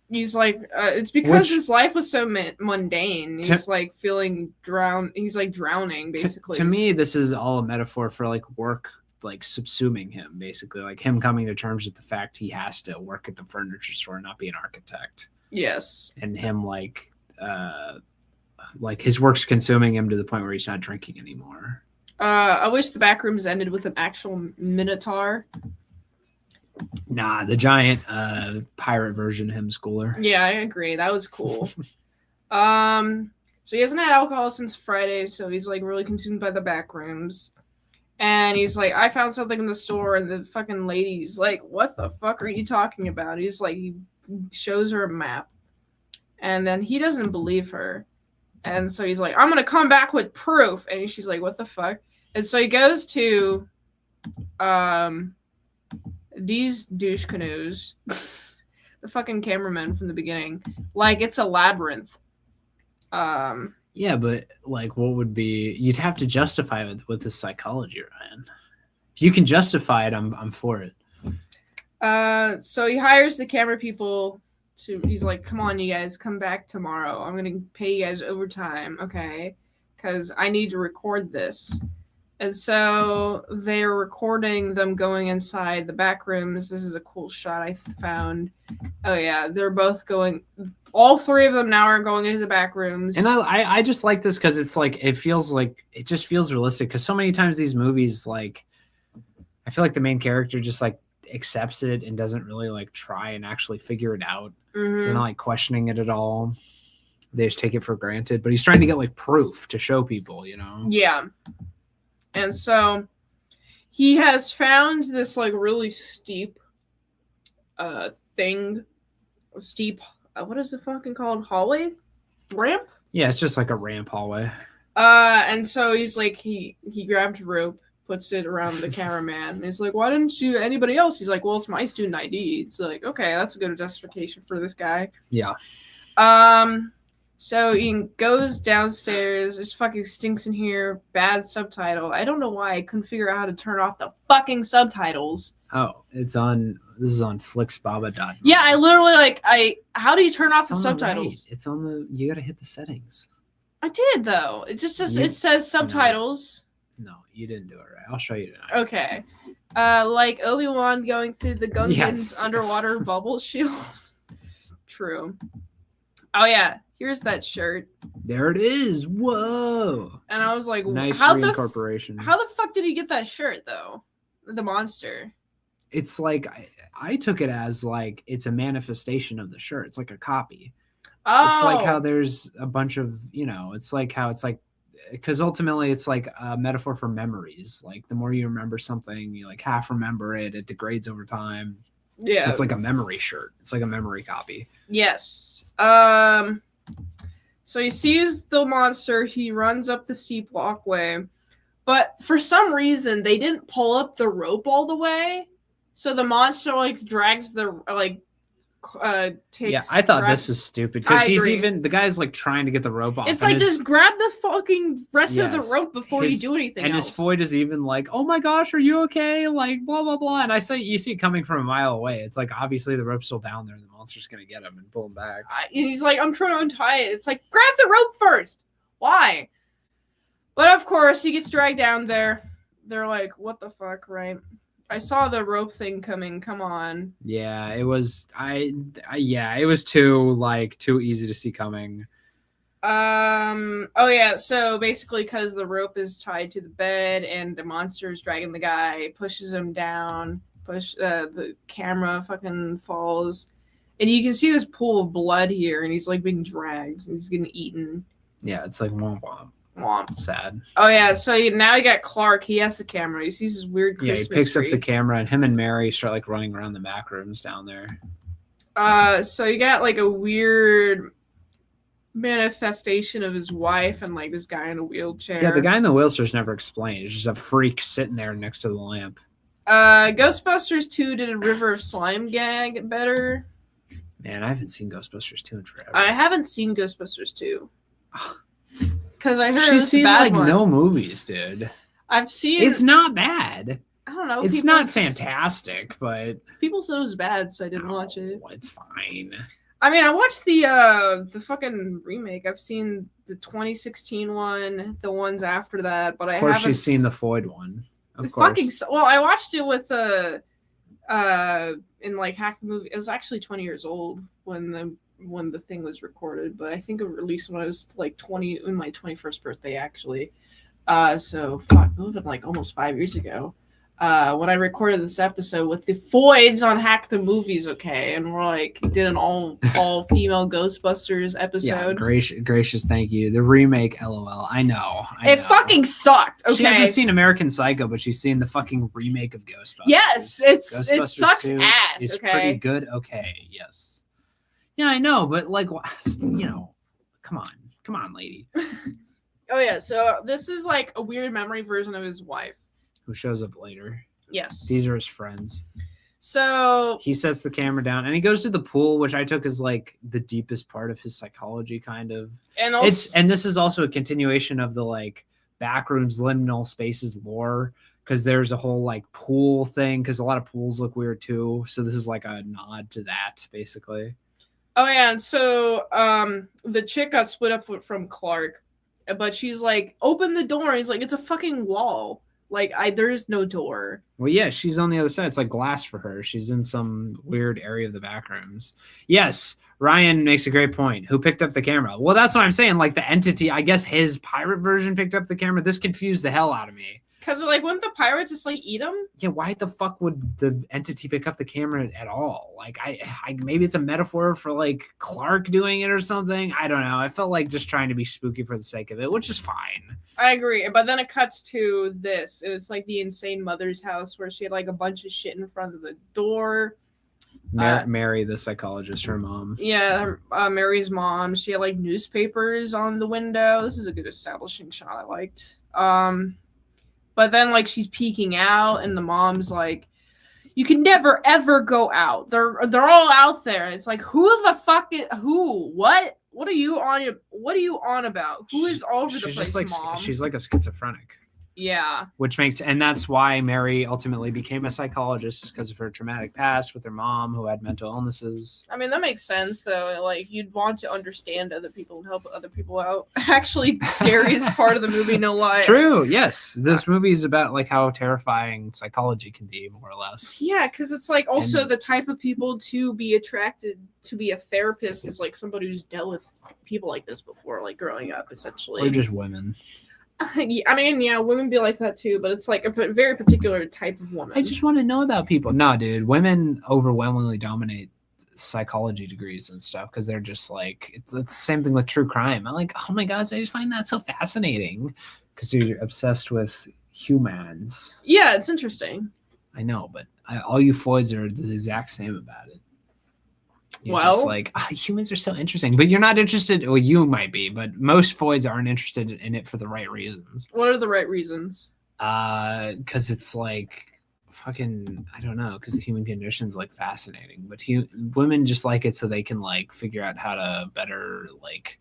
He's like, it's because his life was so mundane. He's like feeling drowned. He's like drowning, basically. To me, this is all a metaphor for like work. Like subsuming him, basically, like him coming to terms with the fact he has to work at the furniture store and not be an architect. Yes. And him like his work's consuming him to the point where he's not drinking anymore. I wish the Backrooms ended with an actual minotaur. Nah, the giant pirate version him schooler. Yeah, I agree. That was cool. So he hasn't had alcohol since Friday, so he's like really consumed by the Backrooms. And he's like, I found something in the store, and the fucking lady's like, what the fuck are you talking about? He's like, he shows her a map, and then he doesn't believe her. And so he's like, I'm going to come back with proof. And she's like, what the fuck? And so he goes to these douche canoes, the fucking cameraman from the beginning, like it's a labyrinth. Yeah, but like, what would be? You'd have to justify it with the psychology, Ryan. If you can justify it, I'm for it. So he hires the camera people to. He's like, "Come on, you guys, come back tomorrow. I'm gonna pay you guys overtime, okay? Because I need to record this." And so they're recording them going inside the back rooms. This is a cool shot I found. Oh yeah, they're both going. All 3 of them now are going into the back rooms. And I just like this because it's like it just feels realistic. Because so many times these movies, like, I feel like the main character just like accepts it and doesn't really like try and actually figure it out. Mm-hmm. They're not like questioning it at all. They just take it for granted. But he's trying to get like proof to show people, you know? Yeah. And so he has found this like really steep thing. Steep, what is it fucking called? Hallway? Ramp? Yeah, it's just like a ramp hallway. And so he's like, he grabbed a rope, puts it around the cameraman. And he's like, why didn't you anybody else? He's like, well, it's my student ID. It's like, okay, that's a good justification for this guy. Yeah. So he goes downstairs. It fucking stinks in here. Bad subtitle. I don't know why I couldn't figure out how to turn off the fucking subtitles. Oh, this is on Flixbaba.com. Yeah, I literally how do you turn off the subtitles? Right. It's on you gotta hit the settings. I did though. It just says, it says subtitles. No, you didn't do it right. I'll show you tonight. Okay. Like Obi-Wan going through the Gungan's underwater bubble shield. True. Oh yeah. here's that shirt. There it is. Whoa. And I was like, Nice how reincorporation. how the fuck did he get that shirt though? The monster. It's like I took it as like it's a manifestation of the shirt. It's like a copy. Oh, It's like how there's a bunch of, it's like how it's like, because ultimately it's like a metaphor for memories. Like the more you remember something, you like half remember it. It degrades over time. yeah. It's like a memory shirt. It's like a memory copy. Yes. So he sees the monster. He runs up the steep walkway, but for some reason they didn't pull up the rope all the way. So the monster like drags the takes. Yeah, I thought this was stupid because I agree. the guy's like trying to get the rope off. It's and like just grab the fucking rest of the Yes. rope before you do anything. And else. his Foyd is even like, "Oh my gosh, are you okay?" Like blah blah blah. And you see it coming from a mile away. It's like obviously the rope's still down there. And the monster's gonna get him and pull him back. He's like, I'm trying to untie it. It's like, grab the rope first. Why? But of course, he gets dragged down there. They're like, what the fuck, right? I saw the rope thing coming. Come on. Yeah, it was. It was too easy to see coming. Oh yeah. So basically, because the rope is tied to the bed and the monster is dragging the guy, pushes him down. The camera fucking falls, and you can see this pool of blood here, and he's like being dragged, and he's getting eaten. Yeah, it's like womp womp. Womp. Sad. Oh yeah, so now you got Clark. He has the camera. He sees his weird Christmas he picks tree. up the camera, and him and Mary start like running around the Backrooms down there. So you got like a weird manifestation of his wife and like this guy in a wheelchair. Yeah, the guy in the wheelchair's never explained. It's just a freak sitting there next to the lamp. Ghostbusters 2 did a River of Slime gag better. Man, I haven't seen Ghostbusters 2 in forever. I haven't seen Ghostbusters 2. Because I heard She's seen bad like one. no movies, dude. I've seen. It's not bad. I don't know. It's people not just- fantastic, but People said it was bad, so I didn't watch it. It's fine. I mean, I watched the fucking remake. I've seen the 2016 one, the ones after that, but I Of course, haven't. she's seen the Foyd one. Of It's course. fucking. Well, I watched it with in like Hack the Movie. It was actually 20 years old when the thing was recorded, but I think it released when I was like 20, in my 21st birthday actually. So fuck, it would have been like almost 5 years ago. When I recorded this episode with the Foyds on Hack the Movies, okay, and we're like did an all female Ghostbusters episode. Yeah, gracious, thank you. The remake, LOL. I know. It fucking sucked. Okay, She hasn't seen American Psycho, but she's seen the fucking remake of Ghostbusters. Yes, it Ghostbusters sucks 2 ass. It's Okay, pretty good. Okay, yes. Yeah, I know, but like, come on, lady. Oh yeah, so this is like a weird memory version of his wife. Who shows up later? Yes. These are his friends. So He sets the camera down and he goes to the pool, which I took as like the deepest part of his psychology, kind of. and also And this is also a continuation of the like Backrooms liminal spaces lore, because there's a whole like pool thing, because a lot of pools look weird too. So this is like a nod to that, basically. oh yeah, and so the chick got split up from Clark, but she's like, open the door. And he's like, it's a fucking wall. Like there's no door. Well, yeah, she's on the other side. It's like glass for her. She's in some weird area of the Backrooms. Yes, Ryan makes a great point. Who picked up the camera? Well, that's what I'm saying. Like the entity, I guess his pirate version picked up the camera. This confused the hell out of me. Because like, wouldn't the pirates just like eat him? Yeah, why the fuck would the entity pick up the camera at all? Like, I maybe it's a metaphor for like Clark doing it or something. I don't know. I felt like just trying to be spooky for the sake of it, which is fine. I agree, but then it cuts to this. It's like the insane mother's house where she had like a bunch of shit in front of the door. Mary, the psychologist, her mom. Yeah, Mary's mom. She had like newspapers on the window. This is a good establishing shot. I liked. But then like she's peeking out, and the mom's like, "You can never ever go out. They're all out there." It's like, who the fuck is who? What? What are you on? What are you on about? Who is all over the She's place, just like mom? she's like a schizophrenic. Yeah. And that's why Mary ultimately became a psychologist, is because of her traumatic past with her mom who had mental illnesses. I mean, that makes sense, though. Like, you'd want to understand other people and help other people out. Actually, scariest part of the movie, no lie. True. Yes. This movie is about like how terrifying psychology can be, more or less. Yeah, because it's like also the type of people to be attracted to be a therapist is like somebody who's dealt with people like this before, like growing up, essentially. Or just women. I mean, yeah, women be like that too, but it's like a very particular type of woman. I just want to know about people. No, dude, women overwhelmingly dominate psychology degrees and stuff because they're just like, it's the same thing with true crime. I'm like, oh my God, I just find that so fascinating because you're obsessed with humans. Yeah, it's interesting. I know, but all you foids are the exact same about it. You're Well, just like, humans are so interesting, but you're not interested. Well, you might be, but most foids aren't interested in it for the right reasons. What are the right reasons? Because it's like fucking, I don't know, because the human condition is like fascinating, but women just like it so they can like figure out how to better like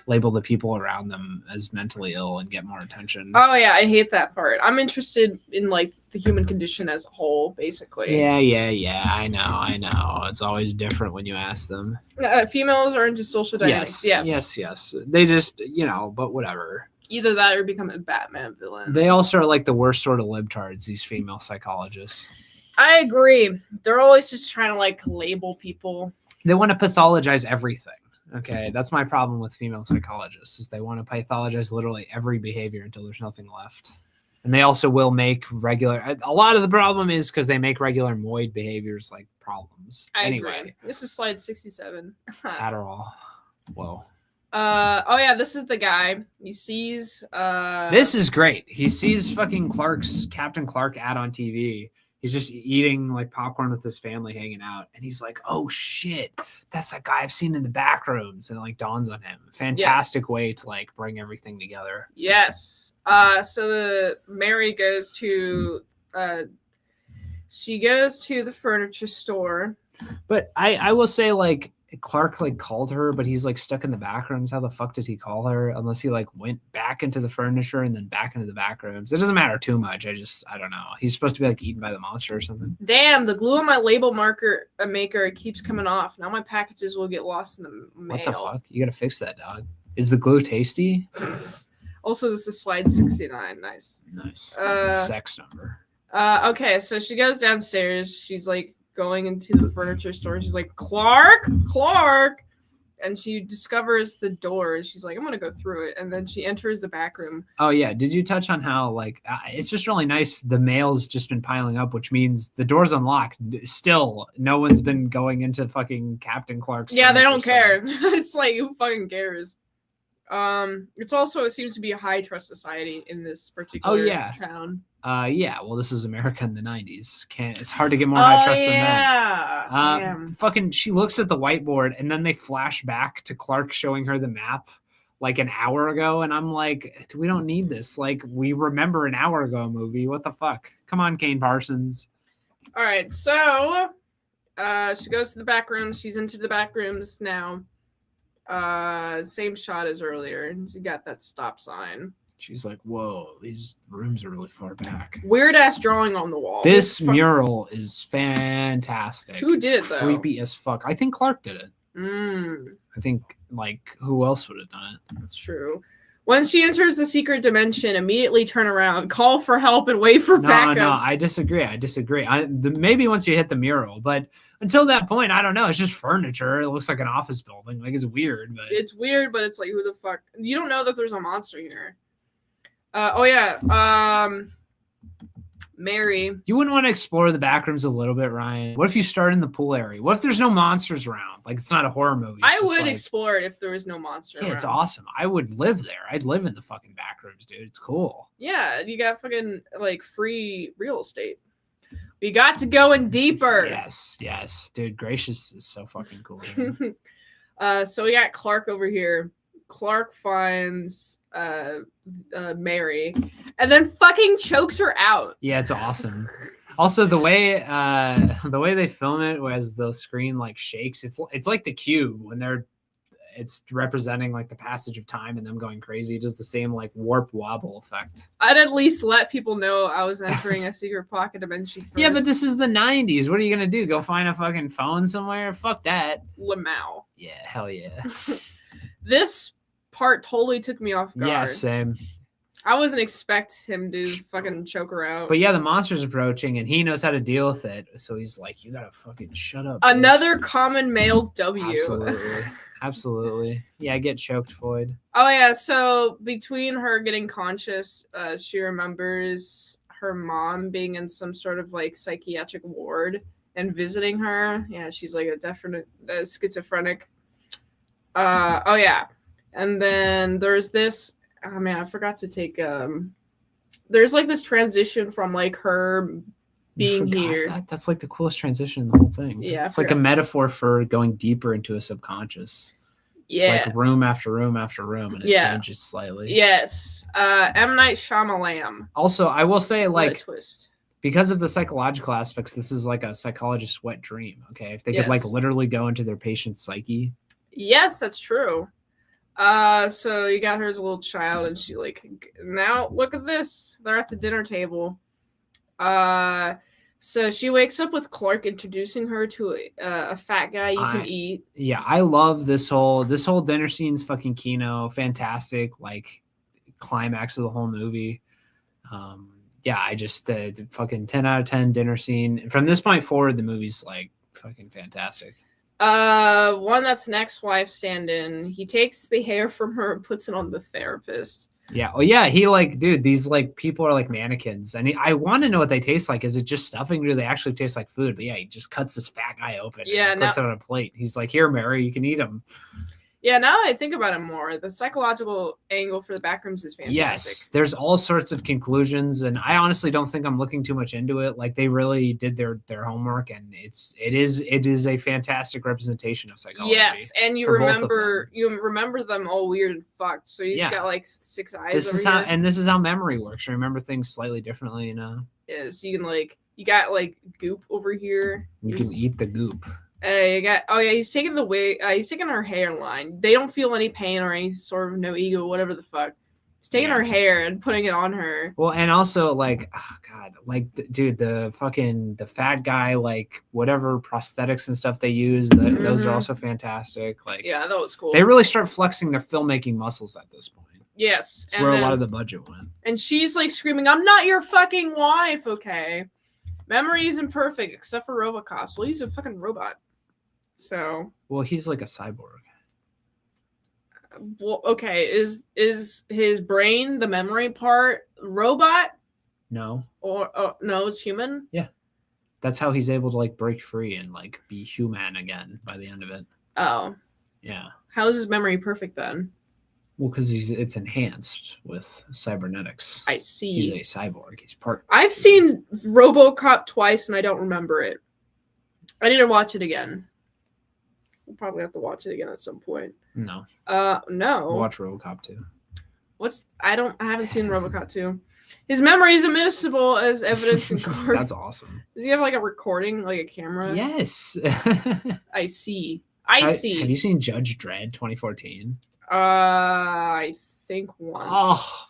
label the people around them as mentally ill and get more attention. Oh yeah, I hate that part. I'm interested in like the human condition as a whole, basically. Yeah. I know. It's always different when you ask them. Females are into social dynamics. Yes. They just, but whatever. Either that or become a Batman villain. They also are like the worst sort of libtards, these female psychologists. I agree. They're always just trying to like label people. They want to pathologize everything. Okay, that's my problem with female psychologists, is they want to pathologize literally every behavior until there's nothing left. And they also will make a lot of the problem is because they make regular moid behaviors like problems. I agree. This is slide 67. Adderall. Whoa. Oh yeah, this is the guy. He sees This is great. He sees fucking Captain Clark ad on TV. He's just eating like popcorn with his family, hanging out, and he's like, "Oh shit, that's that guy I've seen in the Backrooms," and it like dawns on him. Fantastic way to like bring everything together. Yes. So Mary goes to she goes to the furniture store. But I will say, like, Clark like called her, but he's like stuck in the back rooms. How the fuck did he call her? Unless he like went back into the furniture and then back into the back rooms. It doesn't matter too much. I don't know. He's supposed to be like eaten by the monster or something. Damn, the glue on my label maker keeps coming off. Now my packages will get lost in the mail. What the fuck? You gotta fix that, dog. Is the glue tasty? Also, this is slide 69. Nice. Sex number. Okay, so she goes downstairs. She's like going into the furniture store. She's like, Clark, and she discovers the door. She's like, I'm gonna go through it, and then she enters the back room. Oh yeah, did you touch on how like it's just really nice? The mail's just been piling up, which means the door's unlocked. Still, no one's been going into fucking Captain Clark's. Yeah, they don't care. It's like, who fucking cares? It's also, it seems to be a high trust society in this particular town. Yeah, well, this is America in the 90s. It's hard to get more high trust than that. Damn. Fucking, she looks at the whiteboard and then they flash back to Clark showing her the map like an hour ago, and I'm like, we don't need this. Like, we remember an hour ago movie. What the fuck? Come on, Kane Parsons. All right, so she goes to the back room. She's into the back rooms now. Same shot as earlier, and she got that stop sign. She's like, whoa, these rooms are really far back. Weird ass drawing on the wall. This mural is fantastic. Who did it though? Creepy as fuck. I think Clark did it. I think, like, who else would have done it? That's true. When she enters the secret dimension, immediately turn around, call for help, and wait for backup. No, I disagree. Maybe once you hit the mural, but until that point, I don't know. It's just furniture. It looks like an office building. Like, it's weird. But it's weird, but it's like, who the fuck? You don't know that there's a monster here. Mary. You wouldn't want to explore the back rooms a little bit, Ryan? What if you start in the pool area? What if there's no monsters around? Like, it's not a horror movie. I would explore it if there was no monster around. It's awesome. I would live there. I'd live in the fucking back rooms, dude. It's cool. Yeah, you got fucking, like, free real estate. We got to go in deeper. Yes. Dude, Gracious is so fucking cool. So we got Clark over here. Clark finds Mary and then fucking chokes her out. Yeah, it's awesome. Also, the way they film it, as the screen like shakes, it's like The Cube when it's representing like the passage of time and them going crazy. It does the same like warp wobble effect. I'd at least let people know I was entering a secret pocket dimension first. Yeah, but this is the 90s. What are you gonna do? Go find a fucking phone somewhere? Fuck that. Lamau. Yeah, hell yeah. This part totally took me off guard. Yeah, same. I wasn't expect him to fucking choke her out. But yeah, the monster's approaching and he knows how to deal with it. So he's like, you gotta fucking shut up. Bitch. Another common male W. Absolutely. Absolutely. Yeah, get choked, Floyd. Oh yeah, so between her getting conscious, she remembers her mom being in some sort of like psychiatric ward and visiting her. Yeah, she's like a definite schizophrenic. Oh yeah. And then there's this, oh man, I forgot to take there's like this transition from like her being here. That's like the coolest transition in the whole thing. Yeah. It's like a metaphor for going deeper into a subconscious. Yeah. It's like room after room after room and it changes slightly. Yes. M. Night Shyamalan. Also, I will say What a like twist. because of the psychological aspects, this is like a psychologist's wet dream. Okay. If they could like literally go into their patient's psyche. Yes, that's true. So you got her as a little child, and she like now look at this. They're at the dinner table. So she wakes up with Clark introducing her to a fat guy you can eat. Yeah, I love this whole dinner scene's fucking Kino, fantastic, like climax of the whole movie. Yeah, I just fucking 10 out of 10 dinner scene. From this point forward, the movie's like fucking fantastic. One that's an ex-wife stand-in. He takes the hair from her and puts it on the therapist. Yeah. Oh yeah. He like, dude, these like people are like mannequins, and I want to know what they taste like. Is it just stuffing, or do they actually taste like food? But yeah, he just cuts this fat guy open. Yeah, and puts it on a plate. He's like, "Here, Mary, you can eat them." Yeah, now that I think about it more, the psychological angle for the Backrooms is fantastic. Yes, there's all sorts of conclusions, and I honestly don't think I'm looking too much into it. Like they really did their homework, and it is a fantastic representation of psychology. Yes, and you remember them all weird and fucked. So you just got like 6 eyes. This is how memory works. You remember things slightly differently, you know. Yeah, so you can like you got like goop over here. You can eat the goop. He's taking the wig. He's taking her hairline. They don't feel any pain or any sort of no ego, whatever the fuck. He's taking her hair and putting it on her. Well, and also like, oh god, like dude, the fat guy, like whatever prosthetics and stuff they use, those are also fantastic. Like, yeah, that was cool. They really start flexing their filmmaking muscles at this point. Yes, it's where a lot of the budget went. And she's like screaming, "I'm not your fucking wife, okay?" Memory isn't perfect except for RoboCop. Well, he's a fucking robot. So. Well, he's like a cyborg. Well, okay. Is his brain the memory part robot? No. Or no, it's human. Yeah, that's how he's able to like break free and like be human again by the end of it. Oh. Yeah. How is his memory perfect then? Well, because it's enhanced with cybernetics. I see. He's a cyborg. He's part. I've seen RoboCop twice and I don't remember it. I need to watch it again. We'll probably have to watch it again at some point. No. No. We'll watch RoboCop 2. I haven't seen RoboCop 2. His memory is admissible as evidence in court. That's awesome. Does he have like a recording, like a camera? Yes. I see. I see. Have you seen Judge Dredd 2014? I think once. Oh,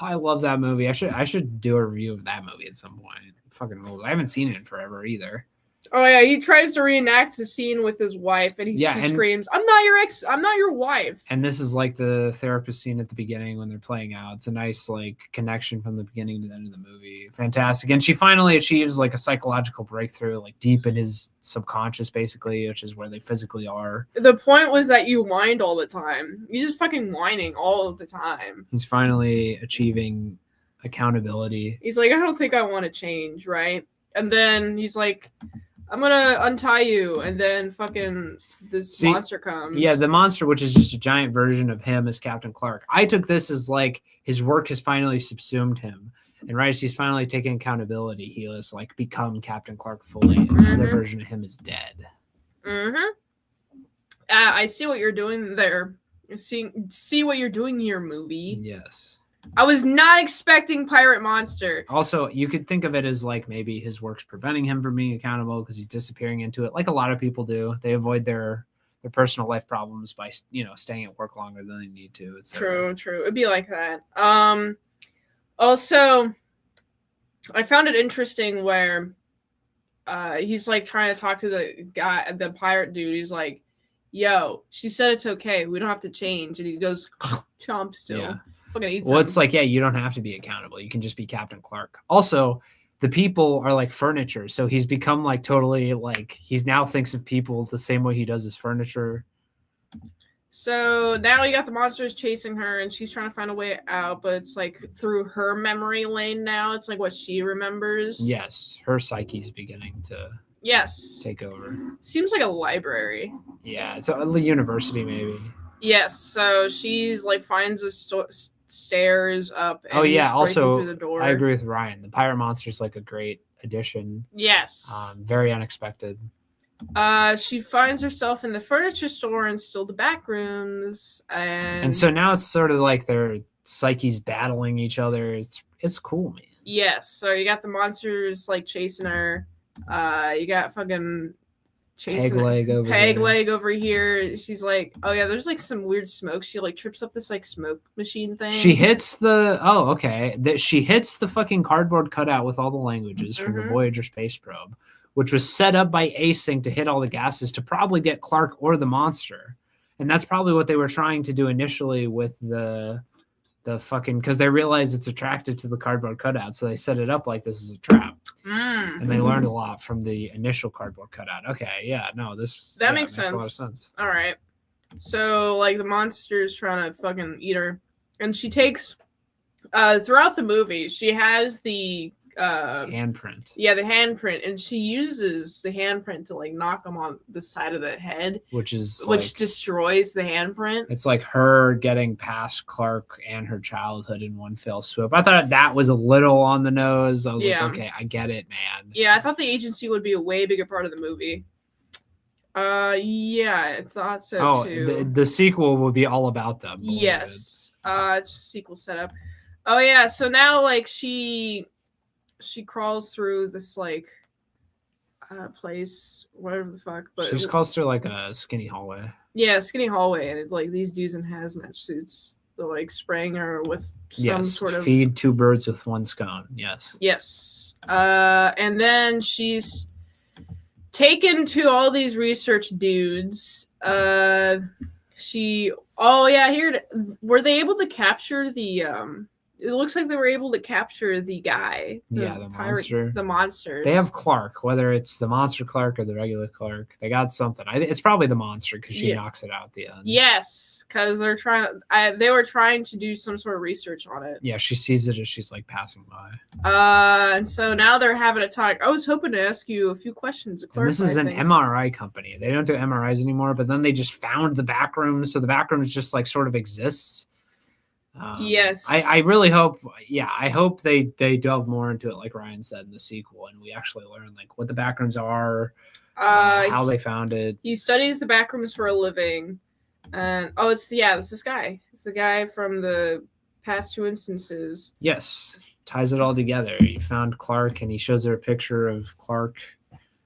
I love that movie. I should do a review of that movie at some point. It fucking rules. I haven't seen it in forever either. Oh yeah, he tries to reenact the scene with his wife, and she screams, "I'm not your ex. I'm not your wife." And this is like the therapist scene at the beginning when they're playing out. It's a nice like connection from the beginning to the end of the movie. Fantastic. And she finally achieves like a psychological breakthrough, like deep in his subconscious, basically, which is where they physically are. The point was that you whined all the time. You just fucking whining all of the time. He's finally achieving accountability. He's like, I don't think I want to change, right? And then he's like, I'm gonna untie you, and then fucking this monster comes. Yeah, the monster, which is just a giant version of him as Captain Clark. I took this as like his work has finally subsumed him, and right as he's finally taking accountability, he has like become Captain Clark fully, and the other version of him is dead. I see what you're doing there. See what you're doing here, movie. Yes. I was not expecting Pirate Monster. Also, you could think of it as like maybe his work's preventing him from being accountable because he's disappearing into it, like a lot of people do. They avoid their their personal life problems by staying at work longer than they need to. True. It'd be like that. Also, I found it interesting where he's like trying to talk to the pirate dude. He's like, "Yo, she said it's okay. We don't have to change." And he goes, "Chomp still." Yeah. Fucking eat Well, it's some. like, yeah, you don't have to be accountable. You can just be Captain Clark. Also, the people are like furniture. So he's become like totally like he's now thinks of people the same way he does his furniture. So now you got the monsters chasing her, and she's trying to find a way out, but it's like through her memory lane now. It's like what she remembers. Yes, her psyche's beginning to take over. Seems like a library. Yeah, it's a university maybe. Yes, so she's like finds a stairs up. And also through the door. I agree with Ryan. The pirate monster's like a great addition. Yes. Very unexpected. She finds herself in the furniture store and still the Backrooms, and so now it's sort of like their psyches battling each other. It's cool, man. Yes, so you got the monsters like chasing her. You got fucking chasing Peg over here. She's like, oh yeah, there's like some weird smoke. She like trips up this like smoke machine thing. She hits she hits the fucking cardboard cutout with all the languages from the Voyager space probe, which was set up by Async to hit all the gases to probably get Clark or the monster. And that's probably what they were trying to do initially with the fucking, because they realized it's attracted to the cardboard cutout. So they set it up like this is a trap. And they learned a lot from the initial cardboard cutout. Okay, yeah, no, that makes sense. A lot of sense. All right. So like the monster's trying to fucking eat her. And she takes, throughout the movie, she has the handprint. Yeah, the handprint, and she uses the handprint to like knock him on the side of the head, which destroys the handprint. It's like her getting past Clark and her childhood in one fell swoop. I thought that was a little on the nose. I was like, okay, I get it, man. Yeah, I thought the agency would be a way bigger part of the movie. Yeah, I thought so too. The sequel will be all about them. Yes, it's a sequel setup. Oh yeah, so now like she crawls through this like place, whatever the fuck. But she just crawls through like a skinny hallway. Yeah, skinny hallway, and it's like these dudes in hazmat suits. They're like spraying her with some sort of feed two birds with one scone. Yes. And then she's taken to all these research dudes. Were they able to capture the it looks like they were able to capture the guy. The monster. The monsters. They have Clark, whether it's the monster Clark or the regular Clark. They got something. It's probably the monster because she knocks it out at the end. Yes, because they were trying to do some sort of research on it. Yeah, she sees it as she's like passing by. And so now they're having a talk. I was hoping to ask you a few questions to clarify this is an things. MRI company. They don't do MRIs anymore, but then they just found the Backrooms, so the Backrooms just like sort of exists. Yes, I really hope. Yeah, I hope they delve more into it, like Ryan said in the sequel, and we actually learn like what the Backrooms are, how they found it. He studies the Backrooms for a living, and it's this guy. It's the guy from the past two instances. Yes, ties it all together. He found Clark, and he shows her a picture of Clark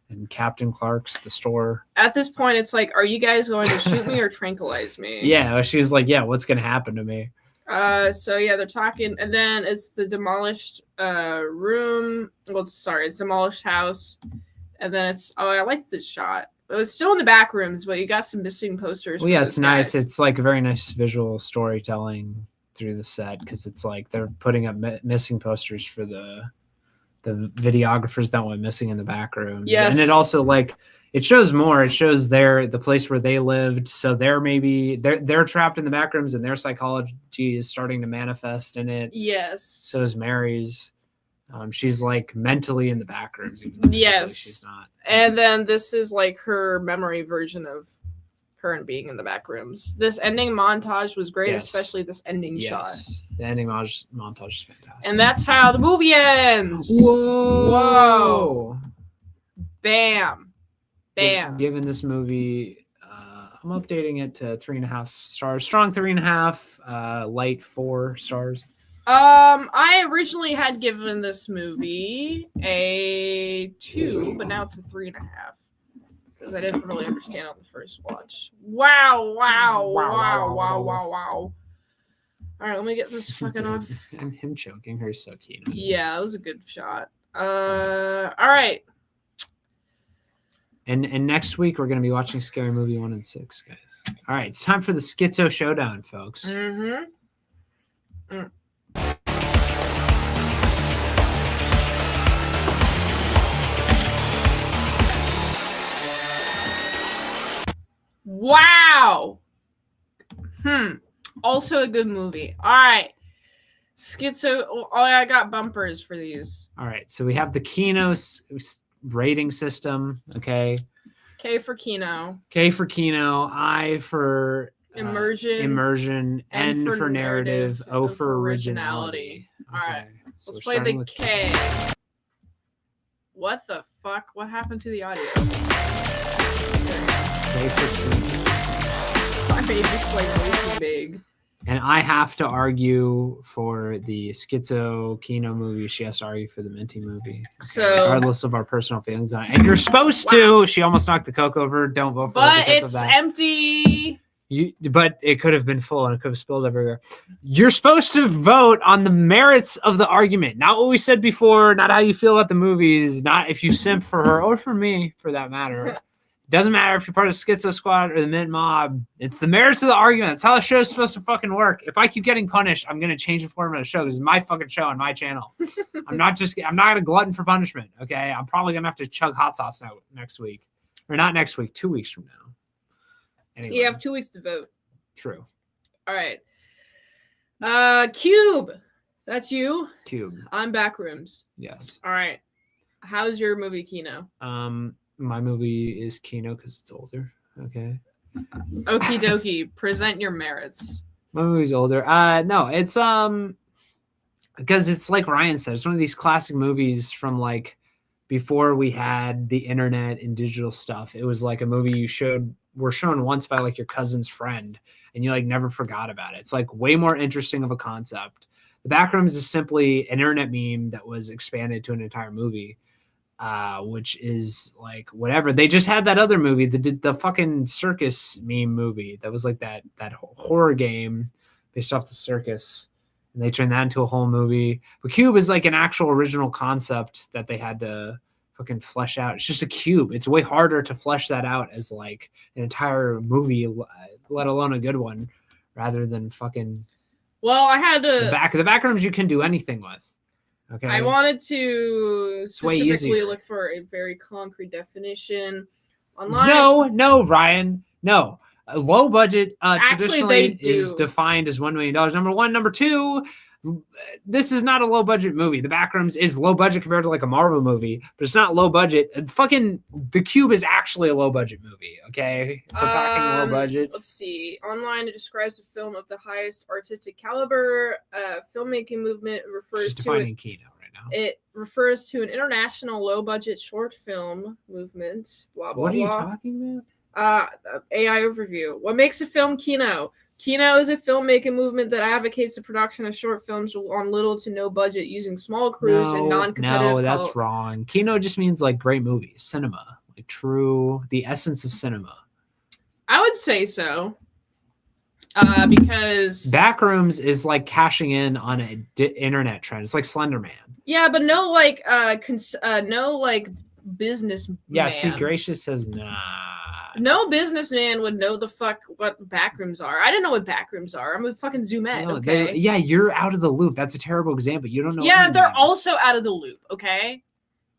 and Captain Clark's the store. At this point, it's like, are you guys going to shoot me or tranquilize me? Yeah, she's like, yeah, what's gonna happen to me? So yeah, they're talking, and then it's the demolished room. Well, it's demolished house, and then it's I like this shot. It was still in the Backrooms, but you got some missing posters. Well, yeah, it's nice. It's like a very nice visual storytelling through the set because it's like they're putting up missing posters for the videographers that went missing in the Backrooms. Yes, and it also like. It shows more. It shows the place where they lived. So they're trapped in the Backrooms, and their psychology is starting to manifest in it. Yes. So is Mary's. She's like mentally in the Backrooms. Even though she's not. And then this is like her memory version of her and being in the Backrooms. This ending montage was great, especially this ending shot. The ending montage is fantastic. And that's how the movie ends. Whoa. Bam. Given this movie, I'm updating it to 3.5 stars. Strong 3.5, light 4 stars. I originally had given this movie a 2, but now it's a 3.5. because I didn't really understand on the first watch. Wow. All right, let me get this fucking off. And him choking her so keen. Yeah, that was a good shot. All right. And next week we're gonna be watching Scary Movie 1 and 6, guys. All right, it's time for the Schizo Showdown, folks. Wow. Also a good movie. All right. Schizo. Oh, I got bumpers for these. All right, so we have the Kino rating system. Okay. K for Kino. K for Kino. I for immersion. N for narrative. O for originality. All right. So Let's play the K. What the fuck? What happened to the audio? K for Kino. I made this like way too big. And I have to argue for the Schizo Kino movie. She has to argue for the Minty movie. Okay? So, regardless of our personal feelings on it. And you're supposed to. She almost knocked the Coke over. Don't vote for her but because it's of that. empty. But it could have been full and it could have spilled everywhere. You're supposed to vote on the merits of the argument. Not what we said before, not how you feel about the movies, not if you simp for her or for me, for that matter. Doesn't matter if you're part of the Schizo Squad or the Mint Mob. It's the merits of the argument. That's how the show's supposed to fucking work. If I keep getting punished, I'm going to change the format of the show. This is my fucking show on my channel. I'm not a glutton for punishment, okay? I'm probably going to have to chug hot sauce next week. Or not next week, 2 weeks from now. Anyway. You have 2 weeks to vote. True. All right. Cube. That's you. Cube. I'm Backrooms. Yes. All right. How's your movie, Kino? My movie is Kino because it's older. Okay. Okie dokie. Present your merits. My movie's older. No, it's because it's like Ryan said, it's one of these classic movies from like before we had the internet and digital stuff. It was like a movie you were shown once by like your cousin's friend, and you like never forgot about it. It's like way more interesting of a concept. The Backrooms is simply an internet meme that was expanded to an entire movie. Which is like whatever. They just had that other movie, the fucking circus meme movie that was like that horror game based off the circus, and they turned that into a whole movie. But Cube is like an actual original concept that they had to fucking flesh out. It's just a cube. It's way harder to flesh that out as like an entire movie, let alone a good one, rather than fucking. Well, I had to. The Backrooms you can do anything with. Okay. I wanted to specifically look for a very concrete definition online. No, Ryan. No. A low budget traditionally is defined as $1 million. Number one. Number two, this is not a low budget movie. The Backrooms is low budget compared to like a Marvel movie, but it's not low budget. Fucking The Cube is actually a low budget movie. Okay. If we're talking low budget. Let's see. Online, it describes a film of the highest artistic caliber. Filmmaking movement refers to it. Kino right now. It refers to an international low budget short film movement. Blah, blah, what are you blah. talking about? AI overview. What makes a film Kino? Kino is a filmmaking movement that advocates the production of short films on little to no budget using small crews and non-competitive. No, that's wrong. Kino just means like great movies, cinema, like the essence of cinema. I would say so. Because Backrooms is like cashing in on an internet trend. It's like Slender Man. Yeah, but no business. Yeah, see, Gracious says nah. No businessman would know the fuck what Backrooms are. I didn't know what Backrooms are. I'm a fucking Zoom ed, okay? You're out of the loop. That's a terrible example. You don't know. Yeah, they're also out of the loop, okay?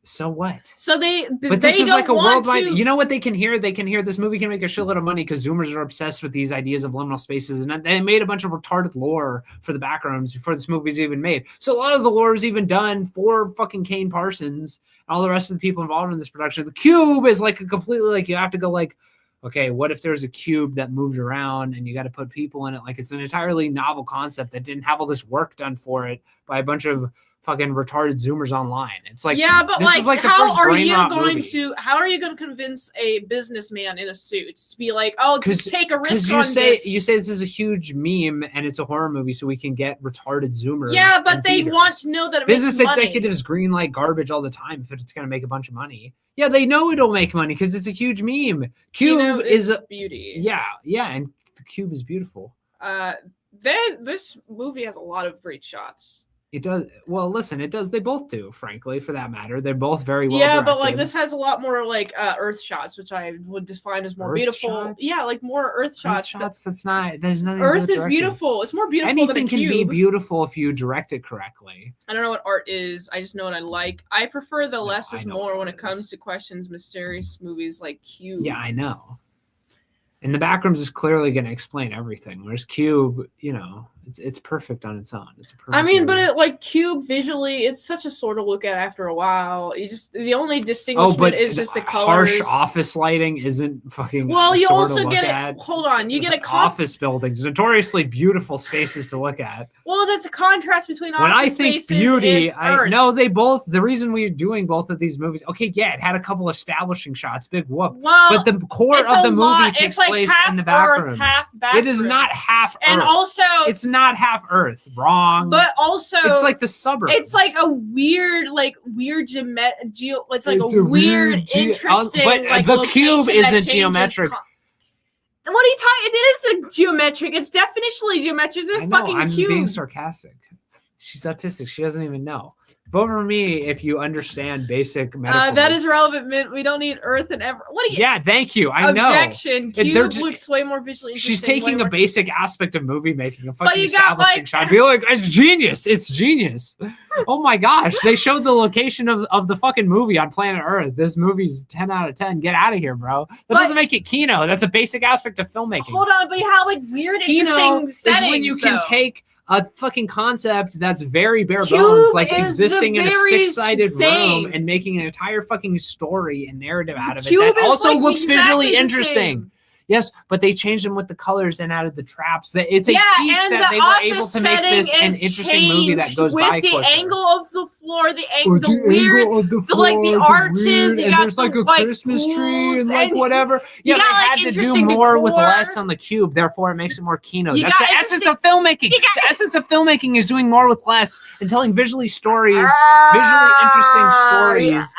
So what? So but this is like a worldwide. You know what they can hear? They can hear this movie can make a shitload of money because Zoomers are obsessed with these ideas of liminal spaces, and they made a bunch of retarded lore for the Backrooms before this movie's even made. So a lot of the lore is even done for fucking Kane Parsons and all the rest of the people involved in this production. The Cube is like a completely like you have to go like, okay, what if there's a cube that moved around and you got to put people in it? Like it's an entirely novel concept that didn't have all this work done for it by a bunch of fucking retarded Zoomers online. It's like, yeah, but this is like the how first are brain you rot going movie. to convince a businessman in a suit to be like, oh, just take a risk on you say this is a huge meme and it's a horror movie, so we can get retarded Zoomers. Yeah, but in they theaters. want to know that it Business makes money. executives greenlight garbage all the time if it's going to make a bunch of money. Yeah, they know it'll make money because it's a huge meme. Cube is a beauty. Yeah, and the Cube is beautiful. This movie has a lot of great shots. It does. Well, listen, it does. They both do, frankly, for that matter. They're both very well Yeah, directed. but like this has a lot more like Earth shots, which I would define as more Earth beautiful. shots? Yeah, like more Earth shots. Earth shots. That's not. There's nothing. Earth is directed. beautiful. It's more beautiful Anything than a can cube. be beautiful if you direct it correctly. I don't know what art is. I just know what I like. I prefer the less I is know more what when art it comes is. to questions, mysterious movies like Cube. Yeah, I know. And the Backrooms is clearly going to explain everything. Whereas Cube, it's perfect on its own. It's a perfect I mean, but movie. it like Cube visually, it's such a sort of look at after a while. The only distinguishment is just the colors. Harsh office lighting isn't fucking. Well, you sort of also look get at. it. Hold on, you get a office buildings, notoriously beautiful spaces to look at. Well, that's a contrast between When I office think spaces beauty, and Earth. the reason we're doing both of these movies. Okay, yeah, it had a couple establishing shots, big whoop. Well, But the core it's of a the movie lot. takes It's like place half in the Earth, Backrooms. half It is Backrooms. not half Earth. And also, it's not half Earth. Wrong. but also, it's like the suburbs. it's like a weird it's like It's a weird, interesting. but like, the cube location that isn't changes geometric. What are you talking? It is a geometric. It's definitionally geometric. It's a I know, fucking I'm cube. being sarcastic. She's autistic. She doesn't even know. Vote for me if you understand basic metaphors. That is relevant, Mint. We don't need Earth and ever. What are you? Yeah, thank you. I know. Objection. They're Cube just- looks way more visually interesting. She's taking way a more- basic aspect of movie making, a But fucking you got, establishing like- shot. Be like, it's genius. It's genius. Oh my gosh. They showed the location of the fucking movie on planet Earth. This movie's 10 out of 10. Get out of here, bro. That But- doesn't make it Kino. That's a basic aspect of filmmaking. Hold on, but you have like weird, Kino interesting is settings. when you can though. take a fucking concept that's very bare Cube bones, like is existing the in a very six-sided same. room and making an entire fucking story and narrative out of it Cube that is, also like, looks exactly visually the interesting. same. Yes, but they changed them with the colors and added the traps. That it's a Yeah, feat and that the they were office able to make setting this an is interesting movie that changed goes with by the quicker. angle of the floor, the Or the weird. angle of the the, like, the floor, arches, weird, you and got there's like the, a like, Christmas tree pools, and like and whatever. you Yeah, got, they like, had to do interesting more with decor. less on the cube. Therefore, it makes it more Kino. You That's got the essence of filmmaking. The essence of filmmaking is doing more with less and telling visually stories, visually interesting stories.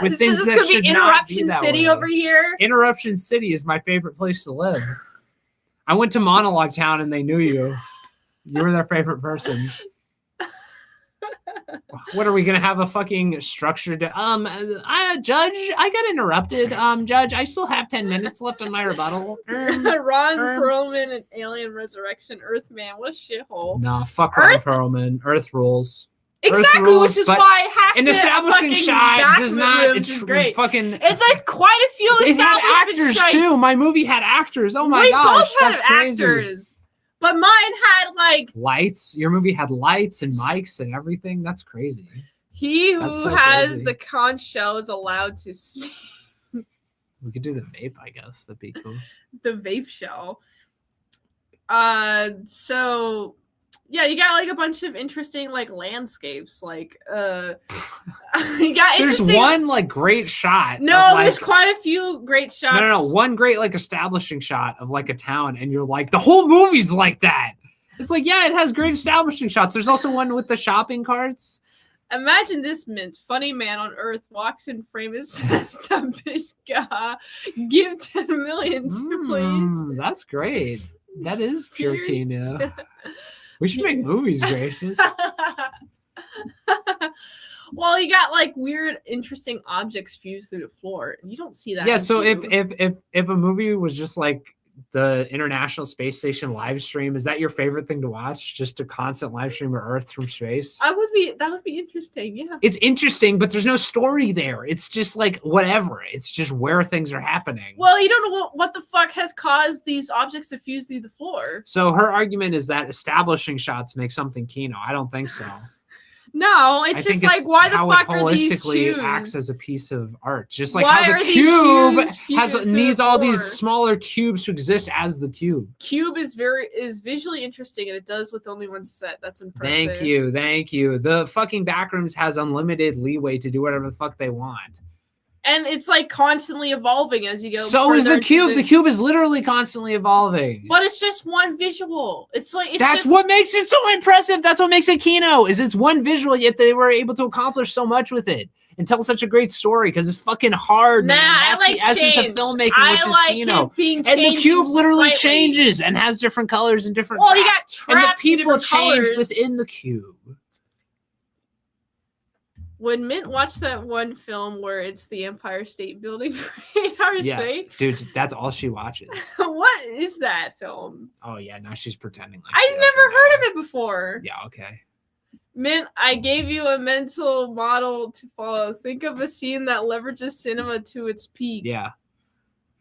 with this things is that gonna should be not be Interruption that City way. over here. Interruption City is my favorite place to live. I went to Monologue Town and they knew you. You were their favorite person. What are we gonna have a fucking structured? Judge, I got interrupted. Judge, I still have 10 minutes left on my rebuttal. Ron Perlman and Alien Resurrection, Earthman. What a shithole. No, fuck Ron Perlman. Earth rules. Exactly, rules, which is but why half An the establishing fucking shot does not. Backrooms is great. Fucking. It's like quite a few It had establishment actors shots. too. My movie had actors. Oh my we gosh, both had that's crazy. actors, but mine had like Lights. Your movie had lights and mics and everything. That's crazy. he who That's so has crazy. the conch shell is allowed to speak. We could do the vape, I guess. That'd be cool. The vape shell. So yeah, you got like a bunch of interesting like landscapes, like you got There's interesting. one like great shot. No, of, like, there's quite a few great shots. no. One great like establishing shot of like a town, and you're like, the whole movie's like that. It's like, yeah, it has great establishing shots. There's also one with the shopping carts. Imagine this, Mint. Funny man on Earth walks in frame and says to Bishka, give 10 million, please. That's great. That is pure Pure- Kino. We should make movies, gracious. Well, you got like weird, interesting objects fused through the floor. You don't see that. Yeah. in So Cube. if a movie was just like the International Space Station live stream, is that your favorite thing to watch? Just a constant live stream of Earth from space? that would be interesting. Yeah. It's interesting, but there's no story there. It's just like whatever. It's just where things are happening. Well, you don't know what the fuck has caused these objects to fuse through the floor. So her argument is that establishing shots make something Kino. I don't think so. No, I it's think just like, why the how fuck it are these holistically shoes? acts as a piece of art, just like Why how are the these cube shoes fused to needs the all these floor? smaller cubes to exist as the cube. Cube is visually interesting, and it does with only one set. That's impressive. Thank you. The fucking Backrooms has unlimited leeway to do whatever the fuck they want. And it's like constantly evolving as you go. So is further the cube. into The cube is literally constantly evolving. But it's just one visual. That's what makes it so impressive. That's what makes it Kino. Is it's one visual, yet they were able to accomplish so much with it and tell such a great story because it's fucking hard. Nah, man. That's I like the essence change. of filmmaking, which is Kino. And the cube literally changes and has different colors and different. Well, you got tracks. traps and the people change colors. within the cube. When Mint watched that one film where it's the Empire State Building for 8 hours straight, dude, that's all she watches. what is that film? Oh yeah, now she's pretending like I've never heard of it before. Yeah, okay. Mint, I gave you a mental model to follow. Think of a scene that leverages cinema to its peak. Yeah.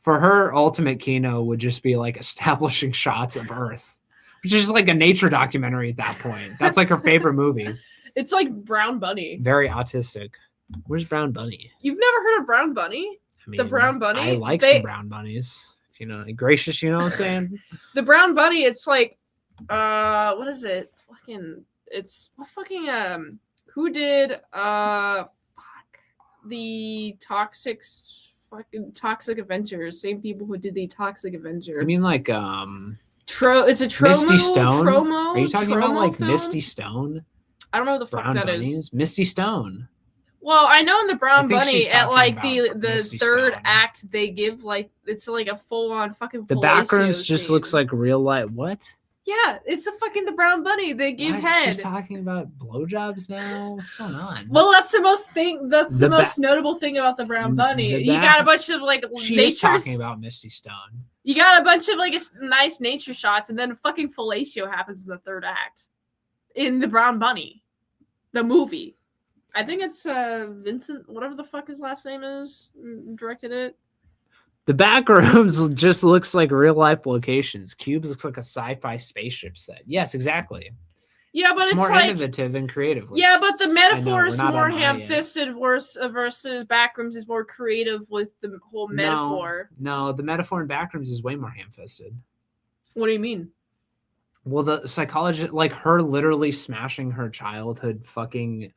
For her, ultimate Kino would just be like establishing shots of Earth, which is like a nature documentary at that point. That's like her favorite movie. It's like Brown Bunny. Very autistic. Where's Brown Bunny? You've never heard of Brown Bunny? I mean, The Brown Bunny? I like some brown bunnies. You know, gracious, you know what I'm saying? The Brown Bunny, it's like, what is it? Who did, the Toxic Avengers? Same people who did the Toxic Avenger. I mean, like, it's a Tromo. Misty Stone? Tromo, Are you talking about like film? Misty Stone? I don't know what the Brown fuck that bunnies? is. Misty Stone. Well, I know in the Brown I think Bunny she's at talking like about the Misty third Stone. act, they give like it's like a full on fucking. The fellatio Backrooms just scene. looks like real life. What? Yeah, it's a fucking the Brown Bunny. They give What? head. She's talking about blowjobs now. What's going on? Well, that's the most thing. That's the The most notable thing about the Brown Bunny. the You got a bunch of like she nature. is talking about Misty Stone. You got a bunch of like nice nature shots, and then a fucking fellatio happens in the third act. In the Brown Bunny, the movie. I think it's Vincent, whatever the fuck his last name is, directed it. The Backrooms just looks like real life locations. Cubes looks like a sci-fi spaceship set. Yes, exactly. Yeah, but it's more like innovative and creative. Yeah, but the metaphor we're is not more on high yet. ham-fisted versus Backrooms is more creative with the whole metaphor. No, the metaphor in Backrooms is way more ham-fisted. What do you mean? Well, the psychologist, like her literally smashing her childhood fucking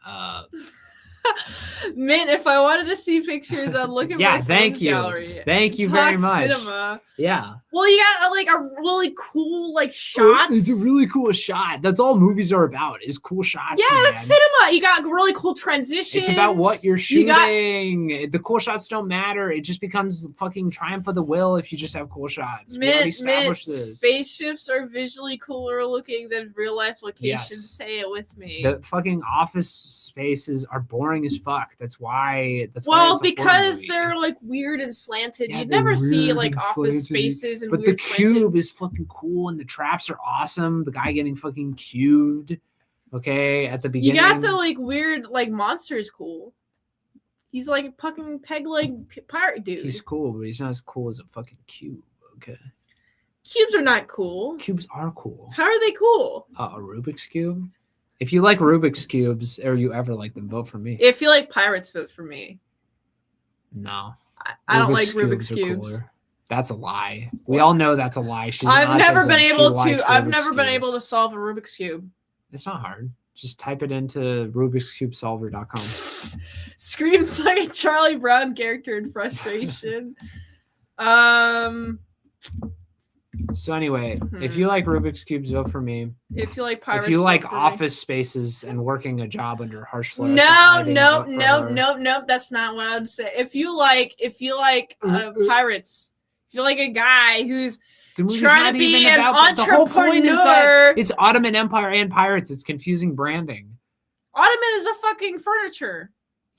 Mint, if I wanted to see pictures, I'd look at my thank phones you. gallery. Thank you very Talk much. Cinema. Yeah. Well, you got like a really cool like shots. It's a really cool shot. That's all movies are about is cool shots. Yeah, man. that's cinema. You got really cool transitions. It's about what you're You got- shooting. The cool shots don't matter. It just becomes fucking triumph of the will if you just have cool shots. We already established this. Spaceships are visually cooler looking than real life locations. Yes. Say it with me. The fucking office spaces are boring as fuck. That's why. Well, it's a horror because movie. they're like weird and slanted. Yeah, You'd they're never see weird like and office slanted. spaces and But the weird cube slanted. is fucking cool, and the traps are awesome. The guy getting fucking cubed. Okay, at the You beginning. got the like weird like monsters cool. He's like a fucking peg leg pirate dude. He's cool, but he's not as cool as a fucking cube. Okay, Cubes are not cool. cubes are cool. How are they cool? A Rubik's cube. If you like Rubik's cubes or you ever like them, vote for me. If you like pirates, vote for me. No, I don't like Rubik's are cubes. cooler. That's a lie. We all know that's a lie. She's I've never been able to. I've Rubik's never been cubes. able to solve a Rubik's cube. It's not hard. Just type it into Rubik'sCubeSolver.com. Screams like a Charlie Brown character in frustration. So anyway, if you like Rubik's cubes, vote for me. If you like pirates, If you vote like for me. office spaces and working a job under harsh fluorescent No, lighting, no, vote for no, her. no, no. That's not what I would say. If you like pirates, if you're like a guy who's The movie's trying not to be even an about that. The whole point is that entrepreneur. it's Ottoman Empire and pirates. It's confusing branding. Ottoman is a fucking furniture.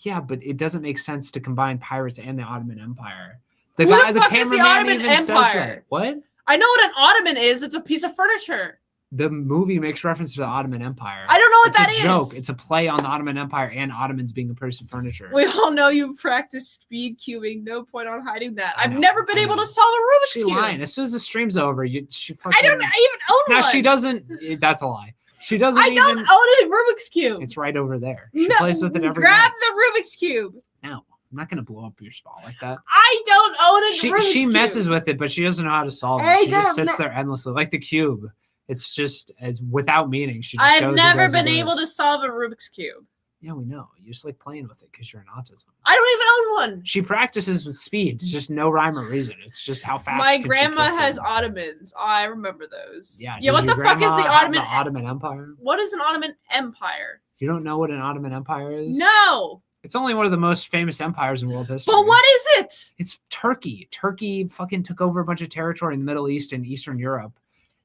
Yeah, but it doesn't make sense to combine pirates and the Ottoman Empire. The Who guy, the the fuck is the cameraman Ottoman even says Empire? that. What? I know what an ottoman is. It's a piece of furniture. The movie makes reference to the Ottoman Empire. I don't know what It's that a is. joke. It's a play on the Ottoman Empire and Ottomans being a piece of furniture. We all know you practice speed cubing. No point on hiding that. I I've know, never been I able know. to solve a Rubik's She cube. lying. As soon as the stream's over, she fucking. I don't even own Now one. she doesn't. That's a lie. She doesn't I don't even. own a Rubik's Cube. It's right over there. She No, plays with it every grab night. the Rubik's Cube. No, I'm not gonna blow up your spot like that. I don't own a Rubik's She Cube. messes with it, but she doesn't know how to solve it. I She just don't sits know. there endlessly, like the cube. It's just as without meaning. She just I've goes never and goes and been able goes. to solve a Rubik's Cube. Yeah, we know. You just like playing with it because you're an autism. I don't even own one. She practices with speed. It's just no rhyme or reason. It's just how fast. My can she grandma twist it. has Ottomans. I remember those. Yeah. Yeah. does What your the fuck is grandma the have Ottoman? The Ottoman Empire. What is an Ottoman Empire? You don't know what an Ottoman Empire is? No. It's only one of the most famous empires in world history. But what is it? It's Turkey. Turkey fucking took over a bunch of territory in the Middle East and Eastern Europe.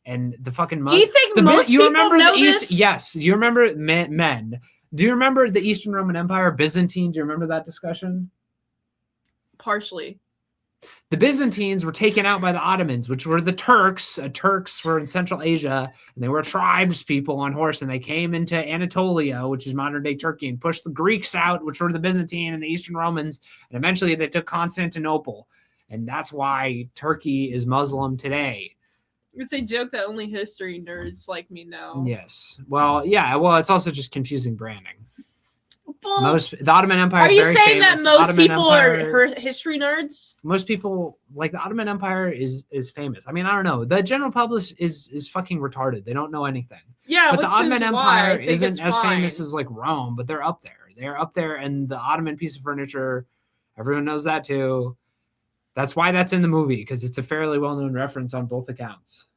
And the fucking Do you think most people know this? Yes. Do you remember men? Do you remember the Eastern Roman Empire, Byzantine? Do you remember that discussion? Partially. The Byzantines were taken out by the Ottomans, which were the Turks. Turks were in Central Asia, and they were tribes people on horse, and they came into Anatolia, which is modern-day Turkey, and pushed the Greeks out, which were the Byzantine and the Eastern Romans, and eventually they took Constantinople, and that's why Turkey is Muslim today. It's a joke that only history nerds like me know. Yes. Well, yeah. Well, it's also just confusing branding. Well, The Ottoman Empire. are is you very saying famous. that most Ottoman people Empire, are history nerds? Most people like the Ottoman Empire is famous. I mean, I don't know. The general public is fucking retarded. They don't know anything. Yeah, But the which Ottoman is why I Empire think isn't it's as fine. famous as like Rome, but they're up there. They're up there, and the Ottoman piece of furniture, everyone knows that too. That's why that's in the movie, because it's a fairly well-known reference on both accounts.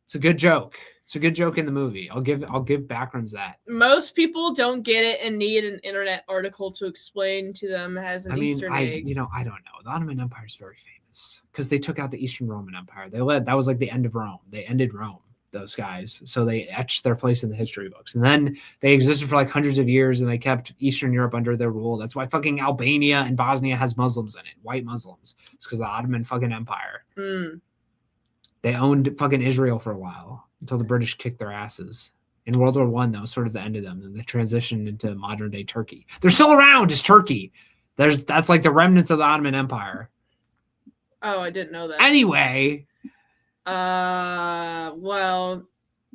It's a good joke. It's a good joke in the movie. I'll give Backrooms that. Most people don't get it and need an internet article to explain to them as an Easter egg. I don't know. The Ottoman Empire is very famous because they took out the Eastern Roman Empire. That was like the end of Rome. They ended Rome, those guys. So they etched their place in the history books. And then they existed for like hundreds of years, and they kept Eastern Europe under their rule. That's why fucking Albania and Bosnia has Muslims in it, white Muslims. It's because of the Ottoman fucking Empire. They owned fucking Israel for a while until the British kicked their asses. In World War I, that was sort of the end of them. And they transitioned into modern day Turkey. They're still around as Turkey. That's like the remnants of the Ottoman Empire. Oh, I didn't know that. Anyway. Well,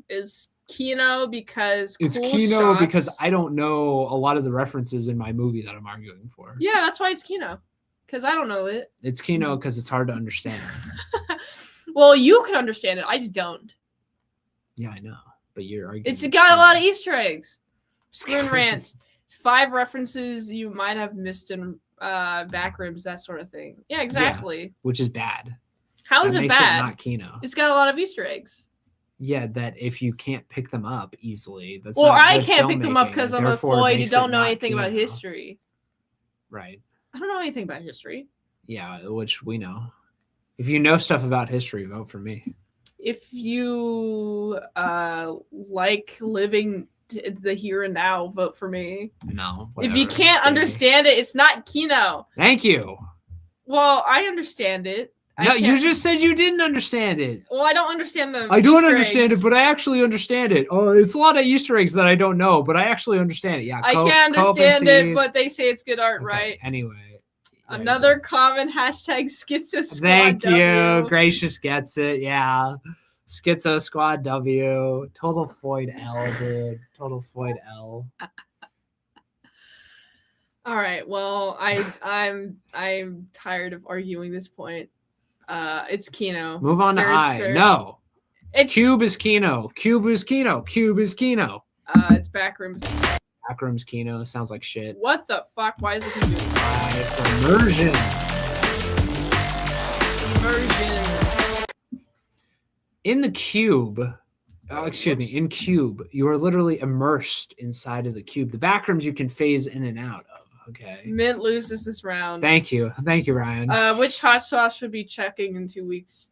it's Kino because It's cool Kino shots. because I don't know a lot of the references in my movie that I'm arguing for. Yeah, that's why it's Kino. Because I don't know it. It's Kino because it's hard to understand. Well, you can understand it. I just don't. Yeah, I know. But you're arguing. It's got a lot of Easter eggs. Spoon rant. It's 5 references you might have missed in Backrooms, that sort of thing. Yeah, exactly. Which is bad. How is That it makes bad? not Kino. It's got a lot of Easter eggs. Yeah, that if you can't pick them up easily, that's Well, not I good can't pick them up filmmaking, because and I'm a therefore Floyd. You makes don't it know not anything about Kino. history. Right. I don't know anything about history. Yeah, which we know. If you know stuff about history, vote for me. If you like living the here and now, vote for me. No. If you whatever. can't understand it, it's not Kino. Thank you. Well, I understand it. No, you just said you didn't understand it. Well, I don't understand the. I don't Easter understand eggs. it, but I actually understand it. Oh, it's a lot of Easter eggs that I don't know, but I actually understand it. Yeah, I Cope- can't Cope and understand it, Steve. but they say it's good art, Okay, right? Anyway. yeah, Another common hashtag Schizo Squad Thank you. W. Gracious gets it. Yeah. Schizo Squad W. Total Floyd L, dude. Total Floyd L. All right. Well, I'm tired of arguing this point. It's Kino. Move on to Fair is I. fair. No. It's Cube is Kino. Cube is Kino. Cube is Kino. it's Backrooms. Backrooms Kino. Sounds like shit. What the fuck? Why is it doing Immersion. immersion? In the cube, in Cube, you are literally immersed inside of the cube. The Backrooms you can phase in and out of. Okay. Mint loses this round. Thank you, Ryan. Which hot sauce should be chugging in 2 weeks?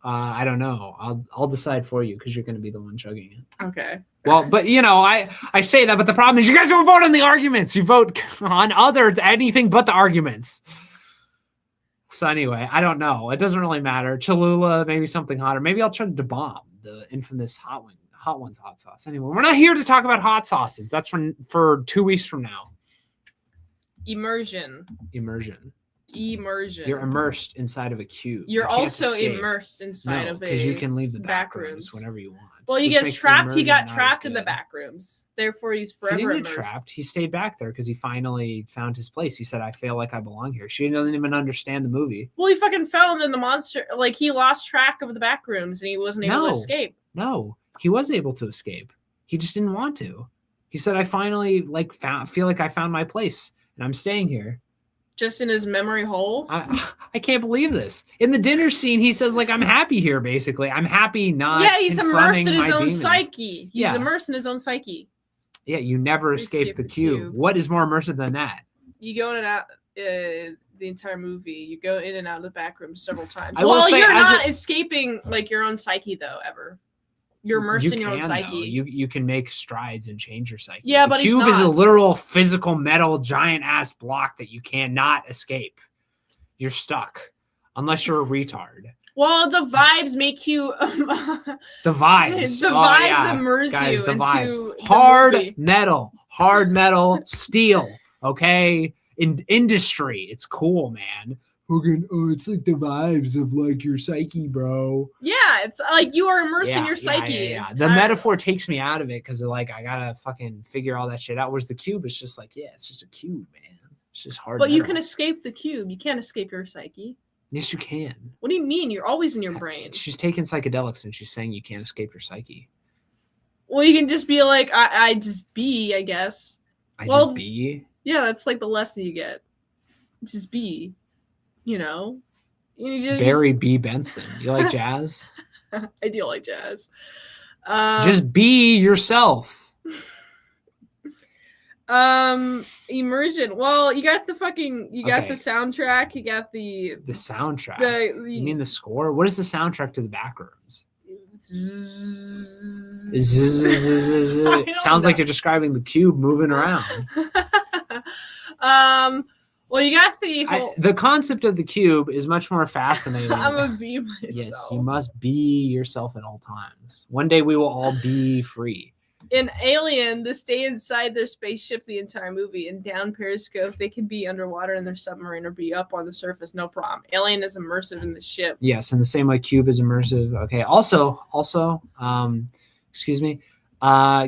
I don't know. I'll decide for you because you're going to be the one chugging it. Okay. Well, but I say that, but the problem is you guys don't vote on the arguments. You vote on anything but the arguments. So anyway, I don't know. It doesn't really matter. Cholula, maybe something hotter. Maybe I'll chug the bomb, the infamous hot ones hot sauce. Anyway, we're not here to talk about hot sauces. That's for 2 weeks from now. Immersion. Immersion. You're immersed inside of a cube. You're You can't also escape. immersed inside of a because you can leave the back backrooms rooms whenever you want. Well, he which gets makes the trapped. He immersion got not trapped as in the good. back rooms. Therefore, he's He forever didn't get immersed. trapped. He stayed back there because he finally found his place. He said, "I feel like I belong here." She doesn't even understand the movie. Well, he fucking fell into the monster. Like, he lost track of the back rooms and he wasn't able to No. escape. No, he was able to escape. He just didn't want to. He said, "I finally feel like I found my place, and I'm staying here." Just in his memory hole. I can't believe this. In the dinner scene, he says, "Like I'm happy here." Basically, I'm happy not. Yeah, he's immersed in his confronting my own demons. psyche. He's Yeah. immersed in his own psyche. Yeah, you never escape the cube. What is more immersive than that? You go in and out the entire movie. You go in and out of the back room several times. I will say, you're as not escaping like your own psyche though ever. You're immersed in your own though. psyche. You can make strides and change your psyche. Yeah, the but he's cube is a not. literal physical metal giant ass block that you cannot escape. You're stuck unless you're a retard. Well, the vibes make you. The vibes. The Oh, vibes yeah. immerse Guys, you the into vibes. the Hard movie. metal, steel. Okay, in industry, it's cool, man. It's like the vibes of like your psyche, bro. Yeah, it's like you are immersed in your psyche. Yeah. The metaphor takes me out of it because like I gotta fucking figure all that shit out. Whereas the cube is just like, yeah, it's just a cube, man. It's just hard. But you metal. can escape the cube. You can't escape your psyche. Yes, you can. What do you mean? You're always in your brain. She's taking psychedelics and she's saying you can't escape your psyche. Well, you can just be like, I just be, I guess. Just be. Yeah, that's like the lesson you get. Just be. You know? Barry B. Benson. You like jazz? I do like jazz. Just be yourself. Immersion. Well, you got the soundtrack. You got the soundtrack. You mean the score? What is the soundtrack to the Backrooms? It sounds like you're describing the cube moving around. Well, you got the concept of the cube is much more fascinating. I'm gonna be myself. Yes, you must be yourself at all times. One day we will all be free. In Alien, they stay inside their spaceship the entire movie, and down Periscope, they can be underwater in their submarine or be up on the surface, no problem. Alien is immersive in the ship. Yes, in the same way Cube is immersive. Okay. Also, excuse me.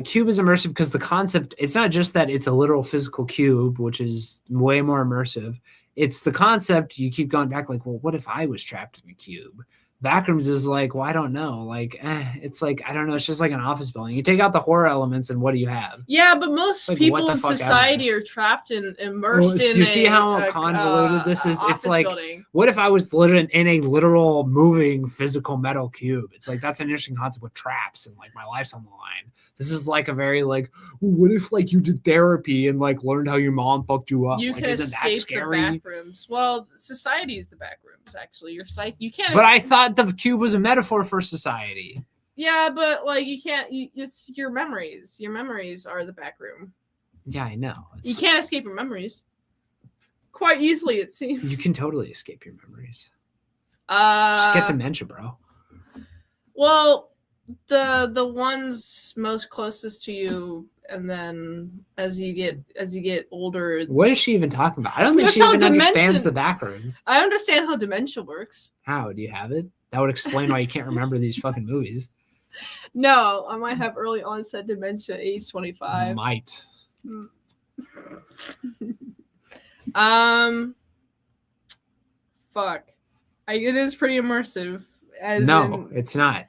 Cube is immersive because the concept, it's not just that it's a literal physical cube, which is way more immersive. It's the concept you keep going back like, well, what if I was trapped in a cube? Backrooms is like, well, I don't know. Like, it's like, I don't know. It's just like an office building. You take out the horror elements and what do you have? Yeah, but most like, people in society are trapped and immersed in you see how convoluted this is? It's like, building. What if I was literally in a literal moving physical metal cube? It's like, that's an interesting concept with traps and like my life's on the line. This is like a very like, well, what if like you did therapy and like learned how your mom fucked you up? You like, can isn't escape that scary? the back rooms. Well, society is the back rooms, actually. Your psyche, you can't. But I thought the cube was a metaphor for society. Yeah, but like you can't. It's your memories. Your memories are the back room. Yeah, I know. You can't escape your memories. Quite easily, it seems. You can totally escape your memories. Just get dementia, bro. Well, the ones most closest to you, and then as you get older. What is she even talking about? I don't think she even understands the Backrooms. I understand how dementia works. How do you have it? That would explain why you can't remember these fucking movies. No, I might have early onset dementia, age 25. Might. Fuck. It is pretty immersive. It's not. It's not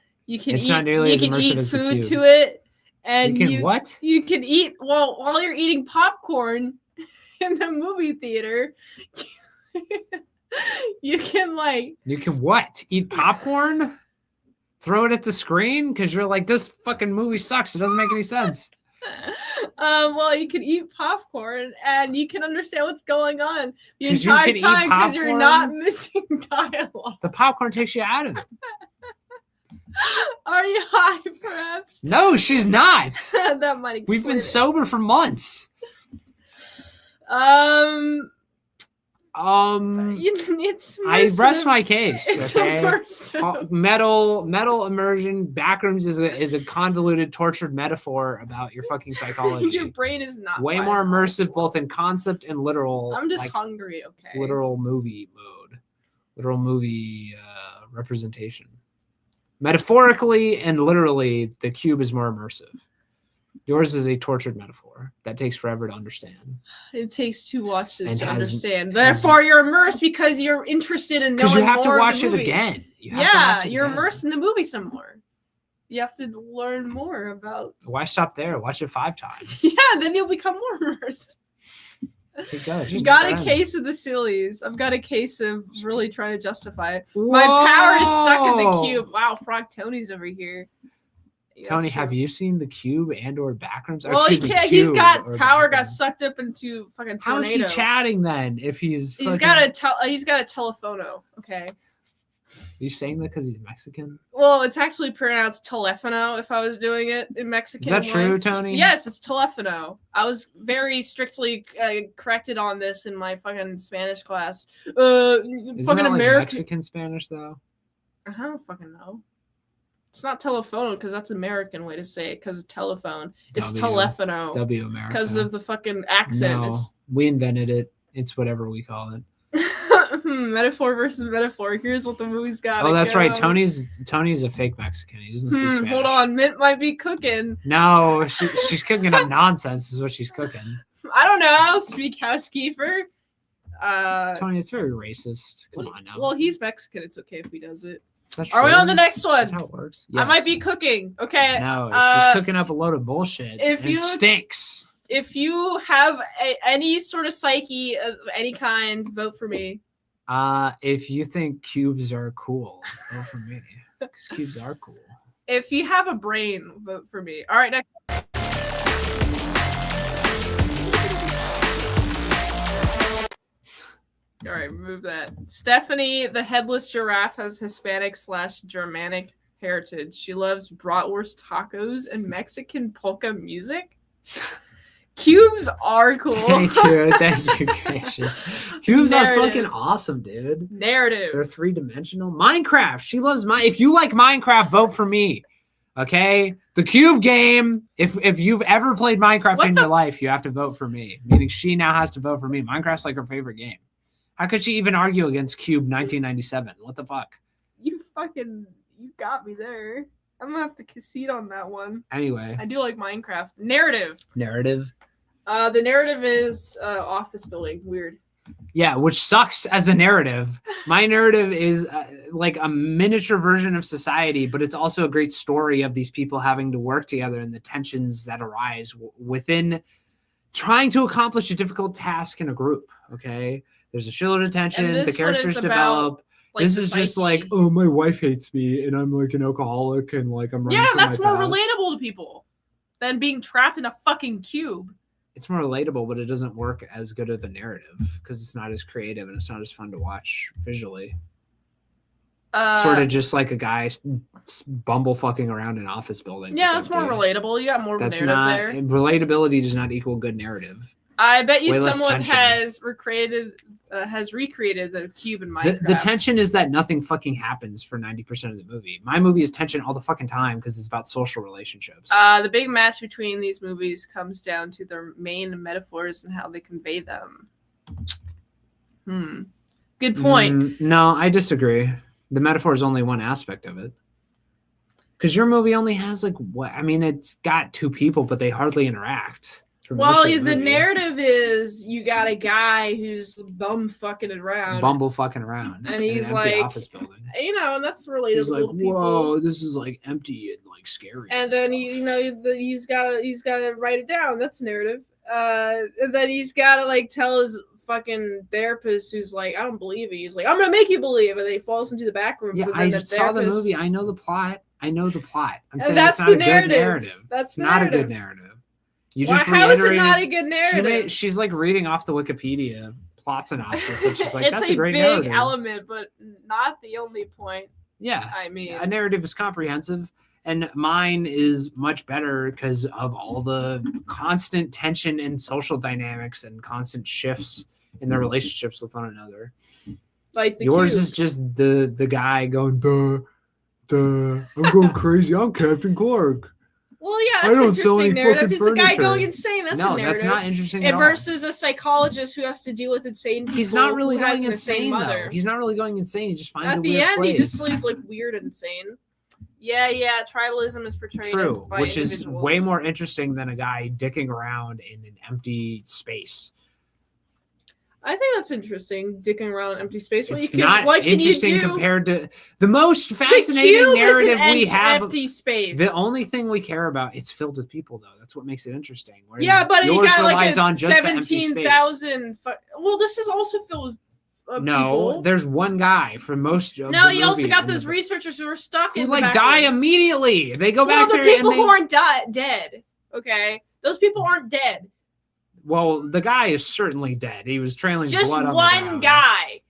nearly as immersive as the cube. You can eat food to it, and you can what? You can eat while you're eating popcorn in the movie theater. You can what? Eat popcorn? Throw it at the screen because you're like, this fucking movie sucks. It doesn't make any sense. Well, you can eat popcorn and you can understand what's going on the entire time because you're not missing dialogue. The popcorn takes you out of it. Are you high, perhaps? No, she's not. That might explain. We've been sober for months. It's I rest immersive. my case. It's Okay. immersive. Metal immersion. Backrooms is a convoluted, tortured metaphor about your fucking psychology. Your brain is not way firing more all immersive, slow. both in concept and literal. I'm just like, hungry. Okay. literal movie mode, literal movie representation. Metaphorically and literally, the cube is more immersive. Yours is a tortured metaphor that takes forever to understand. It takes 2 watches And to has- understand. Therefore, you're immersed because you're interested in knowing Because you have to more of watch the it movie. again. You have to watch it You're again. immersed in the movie some more. You have to learn more about. Why stop there? Watch it 5 times. Yeah, then you'll become more immersed. There you go. Just Got a friends. case of the sillies. I've got a case of really trying to justify it. My power is stuck in the Whoa! cube. Wow, Frog Tony's over here. Yeah, Tony, that's have true. you seen the cube and or Backrooms? Or Well, he excuse me, can't. He's Cube got or power. Got Backrooms? sucked up into fucking How is tornado. he chatting then? If he's He's fucking- got a he's got a telephono. Okay. Are you saying that because he's Mexican? Well, it's actually pronounced telefono. If I was doing it in Mexican. Is that way. true, Tony? Yes, it's telefono. I was very strictly corrected on this in my fucking Spanish class. Isn't Fucking that like American. Mexican Spanish though? I don't fucking know. It's not telefono because that's American way to say it because of telephone. It's W. telefono W America. because of the fucking accent. No, we invented it. It's whatever we call it. Metaphor versus metaphor. Here's what the movie's got. Oh, that's right. Tony's a fake Mexican. He doesn't speak Spanish. Hold on. Mint might be cooking. No, she's cooking up nonsense. Is what she's cooking. I don't know. I don't speak housekeeper. Tony, it's very racist. Come on now. Well, he's Mexican. It's okay if he does it. Is that Are we true? on the next Is that one? how it works? I might Yes. be cooking. Okay. No, uh, she's cooking up a load of bullshit. if and you- it stinks. If you have any sort of psyche of any kind, vote for me. If you think cubes are cool, vote for me. Because cubes are cool. If you have a brain, vote for me. All right, next. All right, remove that. Stephanie, the headless giraffe, has Hispanic/Germanic heritage. She loves bratwurst tacos and Mexican polka music. Cubes are cool. Thank you, gracious. Cubes are fucking awesome, dude. Narrative. They're 3-dimensional. Minecraft. She loves If you like Minecraft, vote for me. Okay, the cube game. If you've ever played Minecraft What in the- your life, you have to vote for me. Meaning she now has to vote for me. Minecraft's like her favorite game. How could she even argue against Cube 1997? What the fuck? You got me there. I'm gonna have to concede on that one. Anyway, I do like Minecraft. Narrative. narrative. The narrative is office building. Weird. Yeah, which sucks as a narrative. My narrative is like a miniature version of society, but it's also a great story of these people having to work together and the tensions that arise within trying to accomplish a difficult task in a group. Okay, there's a shitload of tension. And The this one is characters about, develop. Like, This the is just psyche. like, oh, my wife hates me, and I'm like an alcoholic, and like I'm running Yeah, from that's my more past. relatable to people than being trapped in a fucking cube. It's more relatable, but it doesn't work as good of a narrative because it's not as creative and it's not as fun to watch visually. Sort of just like a guy bumble fucking around an office building. Yeah, It's that's more empty. relatable. You got more of a That's narrative not there. relatability does not equal good narrative. I bet you way less someone tension. has recreated the cube in Minecraft. The tension is that nothing fucking happens for 90% of the movie. My movie is tension all the fucking time because it's about social relationships. The big match between these movies comes down to their main metaphors and how they convey them. Good point. No, I disagree. The metaphor is only one aspect of it. Because your movie only has like what? I mean, it's got 2 people, but they hardly interact. for most Well, of the movie. narrative is you got a guy who's bum fucking around. Bumble fucking around, And in he's an empty like- office building. You know, and that's relatable He's like, to people. whoa, this is like empty and like scary. And then he's got to write it down. That's narrative. And then he's got to like tell his fucking therapist, who's like, I don't believe it. He's like, I'm gonna make you believe, and then he falls into the back rooms. yeah, and then I the saw the therapist- movie. I know the plot. I'm And saying that's it's not the a narrative. good narrative. That's It's the not a narrative. good narrative. You Why, just how is it reiterated. not a good narrative? She's like reading off the Wikipedia plot synopsis, and she's like, it's "That's a a great big narrative." element, but not the only point. Yeah, I mean, a narrative is comprehensive, and mine is much better because of all the constant tension and social dynamics and constant shifts in their relationships with one another. Like the Yours cube. is just the guy going, duh, I'm going crazy. I'm Captain Clark. Well, yeah, I that's don't sell interesting any narrative. fucking It's a guy furniture. going insane. That's a No, narrative. that's not interesting And at all. versus a psychologist who has to deal with insane people. He's not really who has going an insane, mother. though. He's not really going insane. He just finds At a the weird end, place. he just plays like weird and insane. Yeah. Tribalism is portrayed as True, by which is individuals. way more interesting than a guy dicking around in an empty space. I think that's interesting, dicking around empty space. It's not what can interesting you do? compared to the most The fascinating cube narrative is an we have. empty space. The only thing we care about, it's filled with people, though. That's what makes it interesting. Whereas yeah, but you yours got like relies on just the empty space. 17,000. Well, this is also filled with No, people. there's one guy for most of No, the you also movie, got and those researchers who are stuck who in like the die Backrooms. immediately. They go Well, back the there people and they. who aren't dead. Okay, those people aren't dead. Well, the guy is certainly dead. He was trailing Just blood on the one ground. guy.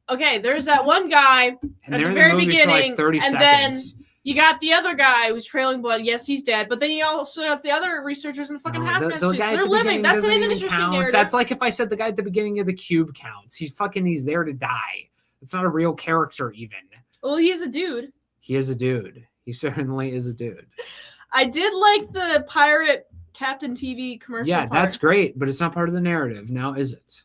Okay, there's that one guy And at they're the in very movie beginning, for like 30 and seconds. then you got the other guy who's trailing blood. Yes, he's dead. But then you also got the other researchers in fucking hazmat the suits. guy at They're the living. beginning That's doesn't an even interesting count. narrative. That's like if I said the guy at the beginning of the Cube counts. He's there to die. It's not a real character even. Well, he's a dude. He is a dude. He certainly is a dude. I did like the pirate Captain TV commercial. Yeah, part. that's great, but it's not part of the narrative. Now is it?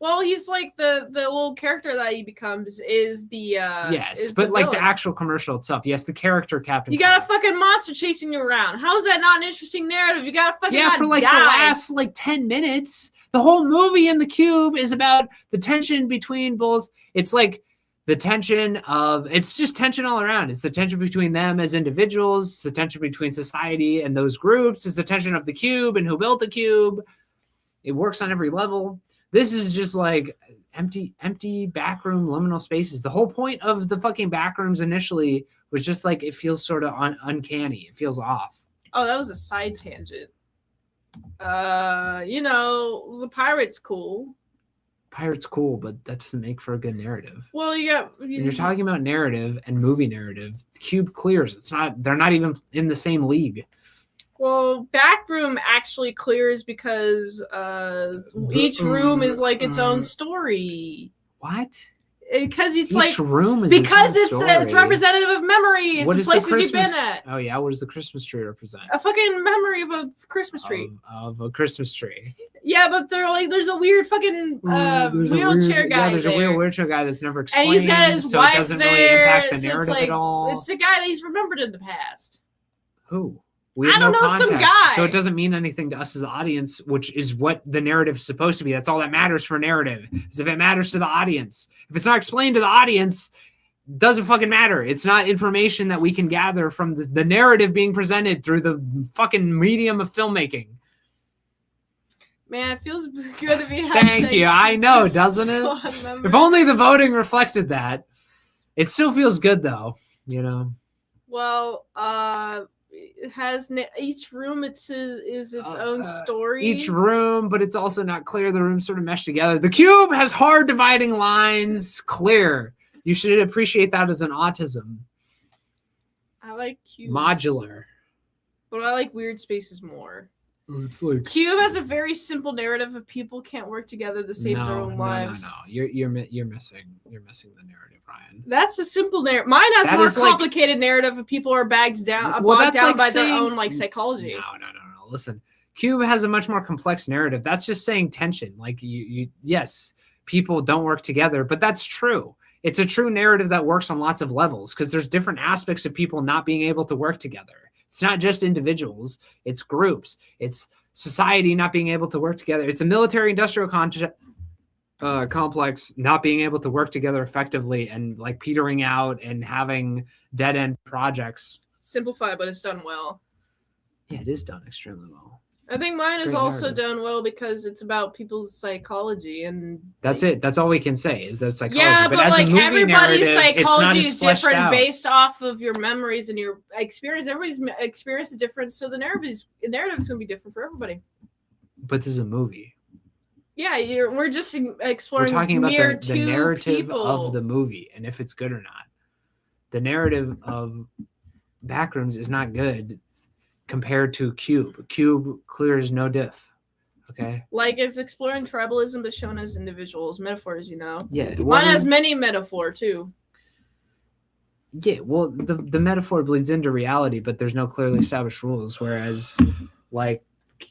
Well, he's like the little character that he becomes is the Yes, is but like villain. the actual commercial itself. Yes, the character Captain. You got a Kirk. fucking monster chasing you around. How is that not an interesting narrative? You got to fucking Yeah, for like die. the last like 10 minutes. The whole movie in the Cube is about the tension between both. It's like the tension of, it's just tension all around. It's the tension between them as individuals. It's the tension between society and those groups. It's the tension of the Cube and who built the Cube. It works on every level. This is just like empty backroom liminal spaces. The whole point of the fucking Backrooms initially was just like, it feels sort of uncanny. It feels off. Oh, that was a side tangent. The pirate's cool. Pirate's cool, but that doesn't make for a good narrative. Well, When you're talking about narrative and movie narrative, Cube clears. They're not even in the same league. Well, Backroom actually clears because each room is like its own story. What? Because it's Each like room is because its own it's story. representative of memories What and is the places you've been Christmas? at. Oh yeah, what does the Christmas tree represent? A fucking memory of a Christmas tree. Of a Christmas tree. Yeah, but they're like, there's a weird fucking wheelchair guy. Yeah, there's there. a weird wheelchair guy that's never And explained. he's got his so wife it doesn't there. really impact the so narrative it's like, at all. It's a guy that he's remembered in the past. Who? We I have don't no know, some context, guy. so it doesn't mean anything to us as the audience, which is what the narrative's supposed to be. That's all that matters for narrative, is if it matters to the audience. If it's not explained to the audience, it doesn't fucking matter. It's not information that we can gather from the narrative being presented through the fucking medium of filmmaking. Man, it feels good to be. Thank you. I know, doesn't it? If only the voting reflected that. It still feels good, though, you know? Well, it has each room is its own story. Each room, but it's also not clear. The rooms sort of mesh together. The Cube has hard dividing lines. Clear. You should appreciate that as an autism. I like cubes. Modular. But I like weird spaces more. It's like Cube has a very simple narrative of people can't work together to save their own lives. No. You're missing the narrative, Ryan. That's a simple narrative. Mine has That more is like- complicated narrative of people are bogged down, Well, bogged that's down like by saying- their own like psychology. No. Listen, Cube has a much more complex narrative. That's just saying tension. Like yes, people don't work together, but that's true. It's a true narrative that works on lots of levels because there's different aspects of people not being able to work together. It's not just individuals, it's groups, it's society not being able to work together. It's a military-industrial complex not being able to work together effectively and like petering out and having dead-end projects. Simplified, but it's done well. Yeah, it is done extremely well. I think mine It's is a great also narrative. done well because it's about people's psychology and That's it. That's all we can say is that psychology. yeah, but as a like movie everybody's narrative, it's not psychology as is fleshed different out. based off of your memories and your experience. Everybody's experience is different, so the narrative is going to be different for everybody. But this is a movie. Yeah, we're just We're exploring. talking about mere the two narrative people. of the movie and if it's good or not. The narrative of Backrooms is not good compared to Cube. Cube clears no diff. Okay. Like it's exploring tribalism but shown as individuals, metaphors, Yeah. Mine has many metaphor too. Yeah, well, the metaphor bleeds into reality, but there's no clearly established rules. Whereas, like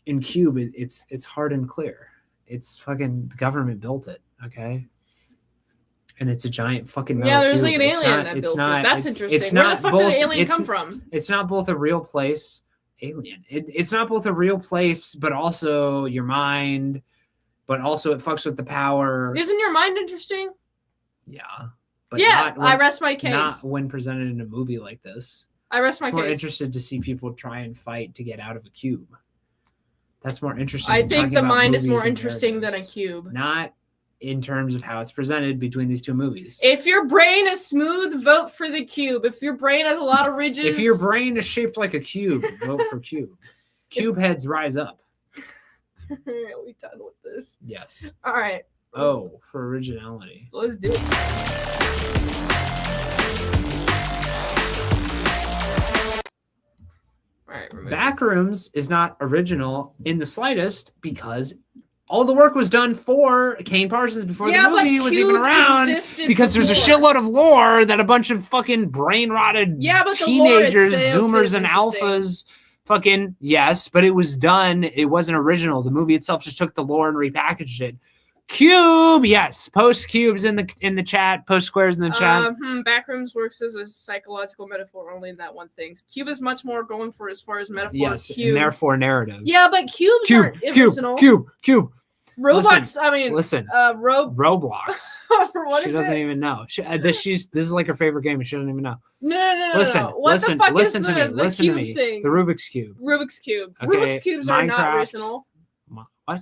in Cube, it's hard and clear. It's fucking the government built it, okay? And it's a giant fucking metal Yeah, there's cube. like an alien that built it. That's interesting. Where the fuck did the alien come from? It's not both a real place, alien. It's not both a real place, but also your mind. But also it fucks with the power. Isn't your mind interesting? Yeah. But yeah, I rest my case. Not when presented in a movie like this. I rest my case. I'm more interested to see people try and fight to get out of a cube. That's more interesting. I think the mind is more interesting than a cube. Not in terms of how it's presented between these two movies. If your brain is smooth, vote for the cube. If your brain has a lot of ridges... If your brain is shaped like a cube, vote for cube. Cube heads rise up. Are we done with this? Yes. All right. Oh, for originality. Let's do it. All right, Backrooms is not original in the slightest because all the work was done for Kane Parsons before the movie was even around. Because there's a shitload of lore that a bunch of fucking brain rotted teenagers, Zoomers, and alphas. Fucking yes, but it was done. It wasn't original. The movie itself just took the lore and repackaged it. Cube, yes. Post cubes in the chat. Post squares in the chat. Backrooms works as a psychological metaphor only in that one thing. Cube is much more going for as far as metaphor. Yes, cube. And therefore narrative. Yeah, but cubes aren't original. Cube. Roblox. Listen. Roblox. What she doesn't even know. This is like her favorite game. And she doesn't even know. No. Listen. What the fuck listen is to me. the Listen cube to me. thing? The Rubik's Cube. Rubik's Cube. Okay, Rubik's Cubes are not original. What?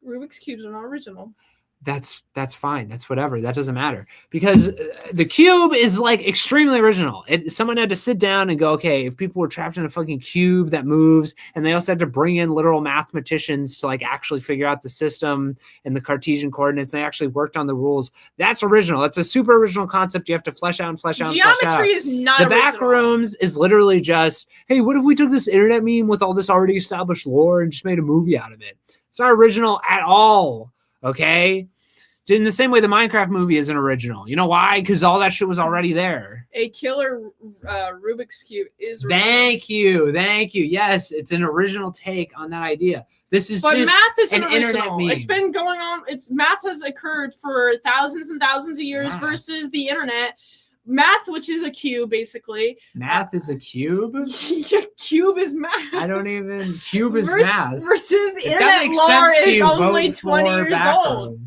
Rubik's Cubes are not original. That's fine. That's whatever. That doesn't matter because the cube is like extremely original. Someone had to sit down and go, okay, if people were trapped in a fucking cube that moves, and they also had to bring in literal mathematicians to like actually figure out the system and the Cartesian coordinates. They actually worked on the rules. That's original. That's a super original concept. You have to flesh out and flesh out. Geometry is not the original. Backrooms is literally just, hey, what if we took this internet meme with all this already established lore and just made a movie out of it? It's not original at all. Okay, in the same way the Minecraft movie isn't original. You know why? Because all that shit was already there. A killer Rubik's Cube is original. Thank you. Yes, it's an original take on that idea. This is but just math isn't an original. internet meme. It's been going on. Math has occurred for thousands and thousands of years versus the internet. Math, which is a cube, basically. Math is a cube? Cube is math. Cube is math. Versus the internet lore is only 20 years old.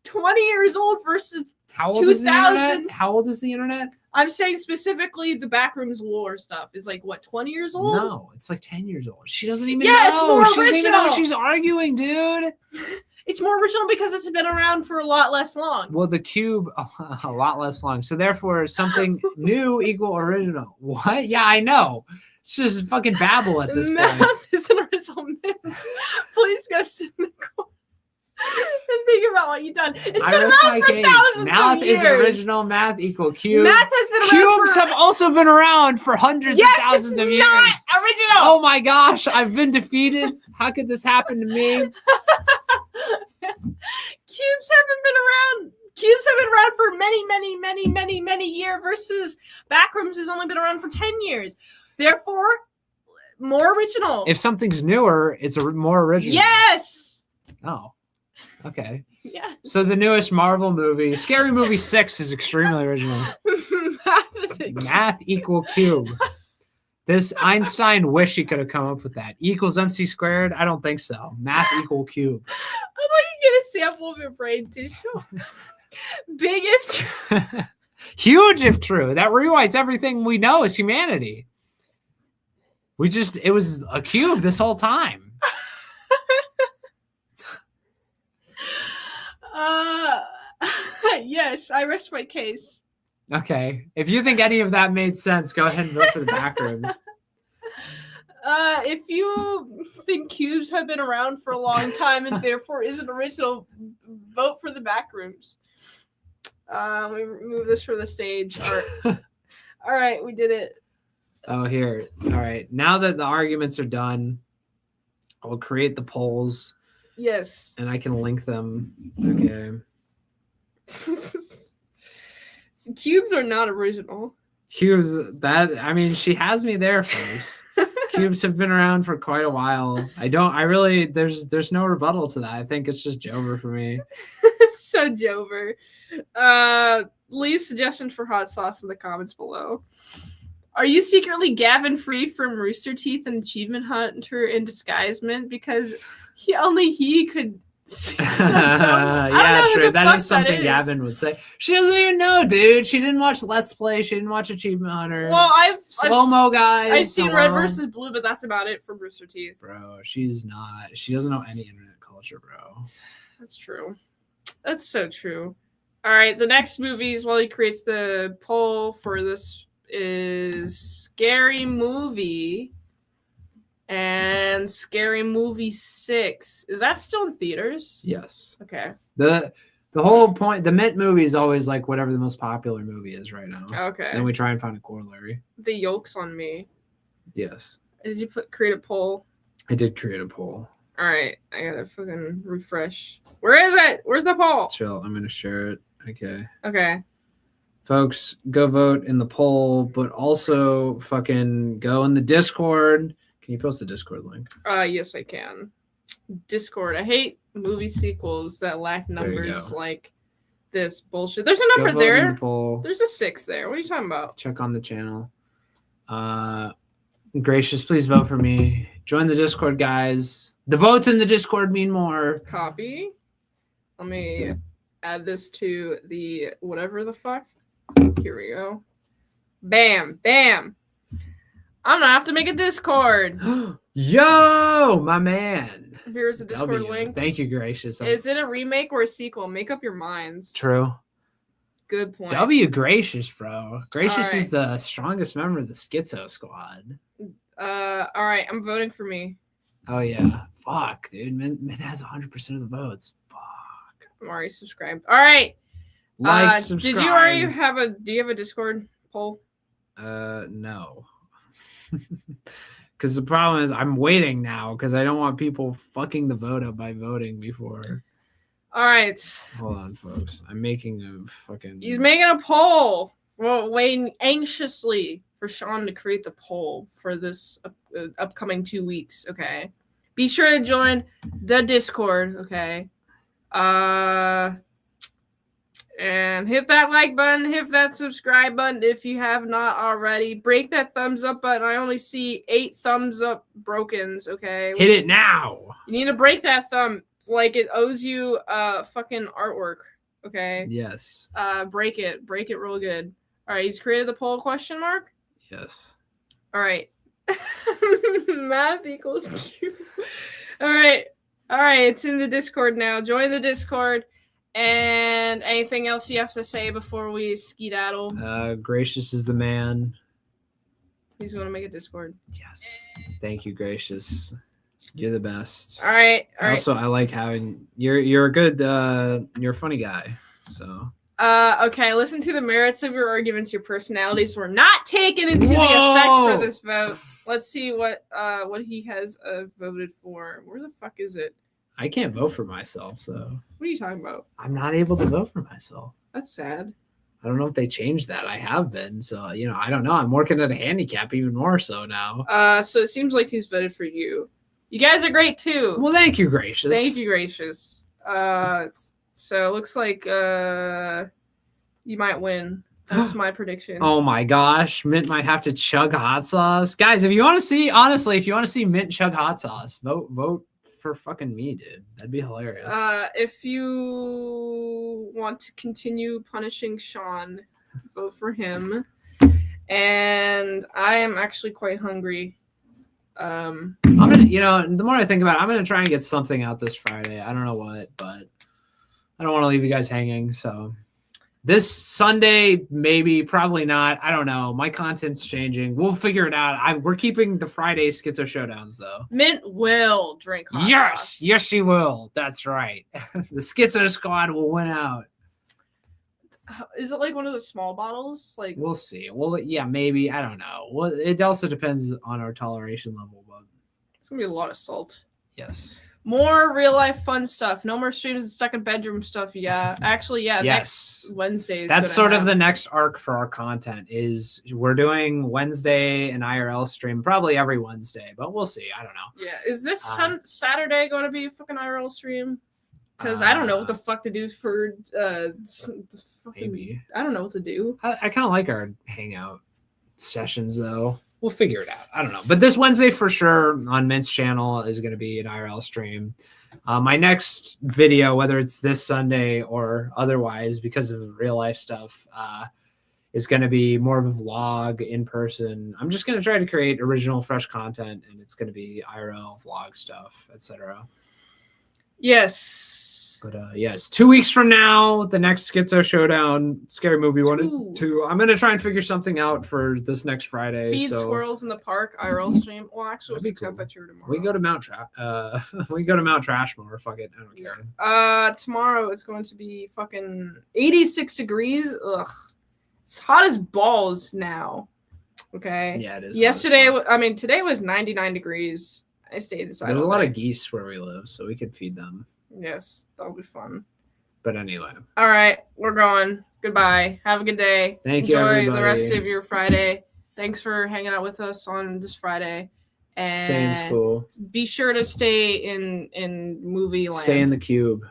20 years old versus 2000. How old is the internet? I'm saying specifically the Backrooms lore stuff is like, what, 20 years old? No, it's like 10 years old. She doesn't even know. It's more she doesn't even know what she's arguing, dude. It's more original because it's been around for a lot less long. Well, the cube, a lot less long. So therefore, something new equal original. What? Yeah, I know. It's just fucking babble at this point. Math is an original myth. Please go sit in the corner and think about what you've done. It's been around for thousands Math of years. is original. Math equal cube. Math has been around. Cubes have also been around for hundreds of thousands of years. Not original. Oh my gosh, I've been defeated. How could this happen to me? Cubes haven't been around. Cubes have been around for many years versus Backrooms has only been around for 10 years. Therefore, more original. If something's newer, it's more original. Yes. Oh, okay. Yeah. So the newest Marvel movie, Scary Movie 6, is extremely original. Math equal cube. This Einstein wish he could have come up with that. Equals MC squared? I don't think so. Math equal cube. I'm looking at a sample of your brain tissue. Big if true. Huge if true. That rewrites everything we know as humanity. It was a cube this whole time. Yes, I rest my case. Okay. If you think any of that made sense, go ahead and vote for the Backrooms. If you think cubes have been around for a long time and therefore isn't original, vote for the Backrooms. We remove this from the stage. All right, we did it. Oh, here. All right. Now that the arguments are done, I will create the polls. Yes. And I can link them. Okay. Cubes are not original. Cubes, she has me there first. Cubes have been around for quite a while. There's no rebuttal to that. I think it's just Jover for me. So Jover. Leave suggestions for hot sauce in the comments below. Are you secretly Gavin Free from Rooster Teeth and Achievement Hunter in disguisement? Because only he could speak so dumb. Yeah, true. That is something Gavin would say. She doesn't even know, dude. She didn't watch Let's Play. She didn't watch Achievement Hunter. Well, Slow-mo guys. I've seen Red versus Blue, but that's about it from Rooster Teeth. Bro, she's not. She doesn't know any internet culture, bro. That's true. That's so true. All right, the next movies while he creates the poll for this is Scary Movie and Scary Movie 6. Is that still in theaters? Yes. Okay. The whole point, the Mint movie is always like whatever the most popular movie is right now. Okay. And we try and find a corollary. The Yolk's on me. Yes. Did you create a poll? I did create a poll. All right, I gotta fucking refresh. Where is it? Where's the poll? Chill. I'm gonna share it. Okay. Okay. Folks, go vote in the poll, but also fucking go in the Discord. Can you post the Discord link? Yes, I can. Discord. I hate movie sequels that lack numbers like this bullshit. There's a number there. There's a 6 there. What are you talking about? Check on the channel. Gracious, please vote for me. Join the Discord, guys. The votes in the Discord mean more. Copy. Let me add this to the whatever the fuck. Here we go. Bam. Bam. I'm gonna have to make a Discord. Yo, my man. Here's the Discord link. Thank you, Gracious. Is it a remake or a sequel? Make up your minds. True. Good point. Gracious, bro. Gracious is the strongest member of the Schizo squad. All right, I'm voting for me. Oh yeah. Fuck, dude. Mint has 100% of the votes. Fuck. I'm already subscribed. All right. Subscribe. Did you already have do you have a Discord poll? No. Because the problem is I'm waiting now because I don't want people fucking the vote up by voting before. All right. Hold on, folks. I'm making a fucking... He's making a poll. Well, waiting anxiously for Sean to create the poll for this upcoming 2 weeks, okay? Be sure to join the Discord, okay? And hit that like button, hit that subscribe button if you have not already. Break that thumbs up button. I only see 8 thumbs up brokens, okay? Hit it now. You need to break that thumb like it owes you fucking artwork, okay? Yes. Break it real good. All right, he's created the poll question mark? Yes. All right. Math equals Q. All right, it's in the Discord now. Join the Discord. And anything else you have to say before we skedaddle? Gracious is the man. He's going to make a Discord. Yes. Thank you, Gracious. You're the best. All right. Also, I like having you're a good you're a funny guy. So okay, listen to the merits of your arguments. Your personalities were not taken into the effects for this vote. Let's see what he has voted for. Where the fuck is it? I can't vote for myself, so. What are you talking about? I'm not able to vote for myself. That's sad. I don't know if they changed that. I have been, so I don't know. I'm working at a handicap even more so now. So it seems like he's voted for you. You guys are great too. Well, thank you, Gracious. Thank you, Gracious. So it looks like you might win. That's my prediction. Oh my gosh, Mint might have to chug hot sauce, guys. If you want to see Mint chug hot sauce, vote for fucking me, dude. That'd be hilarious. If you want to continue punishing Sean, vote for him. And I am actually quite hungry. I'm gonna, the more I think about it, I'm gonna try and get something out this Friday. I don't know what, but I don't want to leave you guys hanging. So this Sunday, maybe, probably not. I don't know. My content's changing. We'll figure it out. We're keeping the Friday Schizo Showdowns, though. Mint will drink hot sauce. Yes, she will. That's right. The Schizo Squad will win out. Is it like one of the small bottles? Like we'll see. Well, yeah, maybe. I don't know. Well, it also depends on our toleration level, but it's gonna be a lot of salt. Yes. More real life fun stuff. No more streams and stuck in bedroom stuff. Yeah, actually, yeah. Yes. Next Wednesday. That's sort of the next arc for our content. Is we're doing Wednesday an IRL stream, probably every Wednesday, but we'll see. I don't know. Yeah, is this Saturday going to be a fucking IRL stream? Because I don't know what the fuck to do for maybe. I don't know what to do. I kind of like our hangout sessions though. We'll figure it out. I don't know. But this Wednesday for sure on Mint's channel is going to be an IRL stream. My next video, whether it's this Sunday or otherwise, because of real life stuff, is going to be more of a vlog in person. I'm just going to try to create original, fresh content, and it's going to be IRL vlog stuff, etc. Yes. But yes, 2 weeks from now, the next Schizo Showdown, Scary Movie 1 and 2. I'm gonna try and figure something out for this next Friday. Feed squirrels in the park IRL stream. Well, actually, it's cool. temperature tomorrow. We go to Mount Trashmore. Fuck it, I don't care. Tomorrow it's going to be fucking 86 degrees. Ugh, it's hot as balls now. Okay. Yeah, it is. Yesterday, today was 99 degrees. I stayed inside. There's a lot of geese where we live, so we could feed them. Yes, that'll be fun. But anyway. All right, we're going. Goodbye. Have a good day. Thank you, everybody. Enjoy the rest of your Friday. Thanks for hanging out with us on this Friday. And stay in school. Be sure to stay in movie land. Stay in the cube.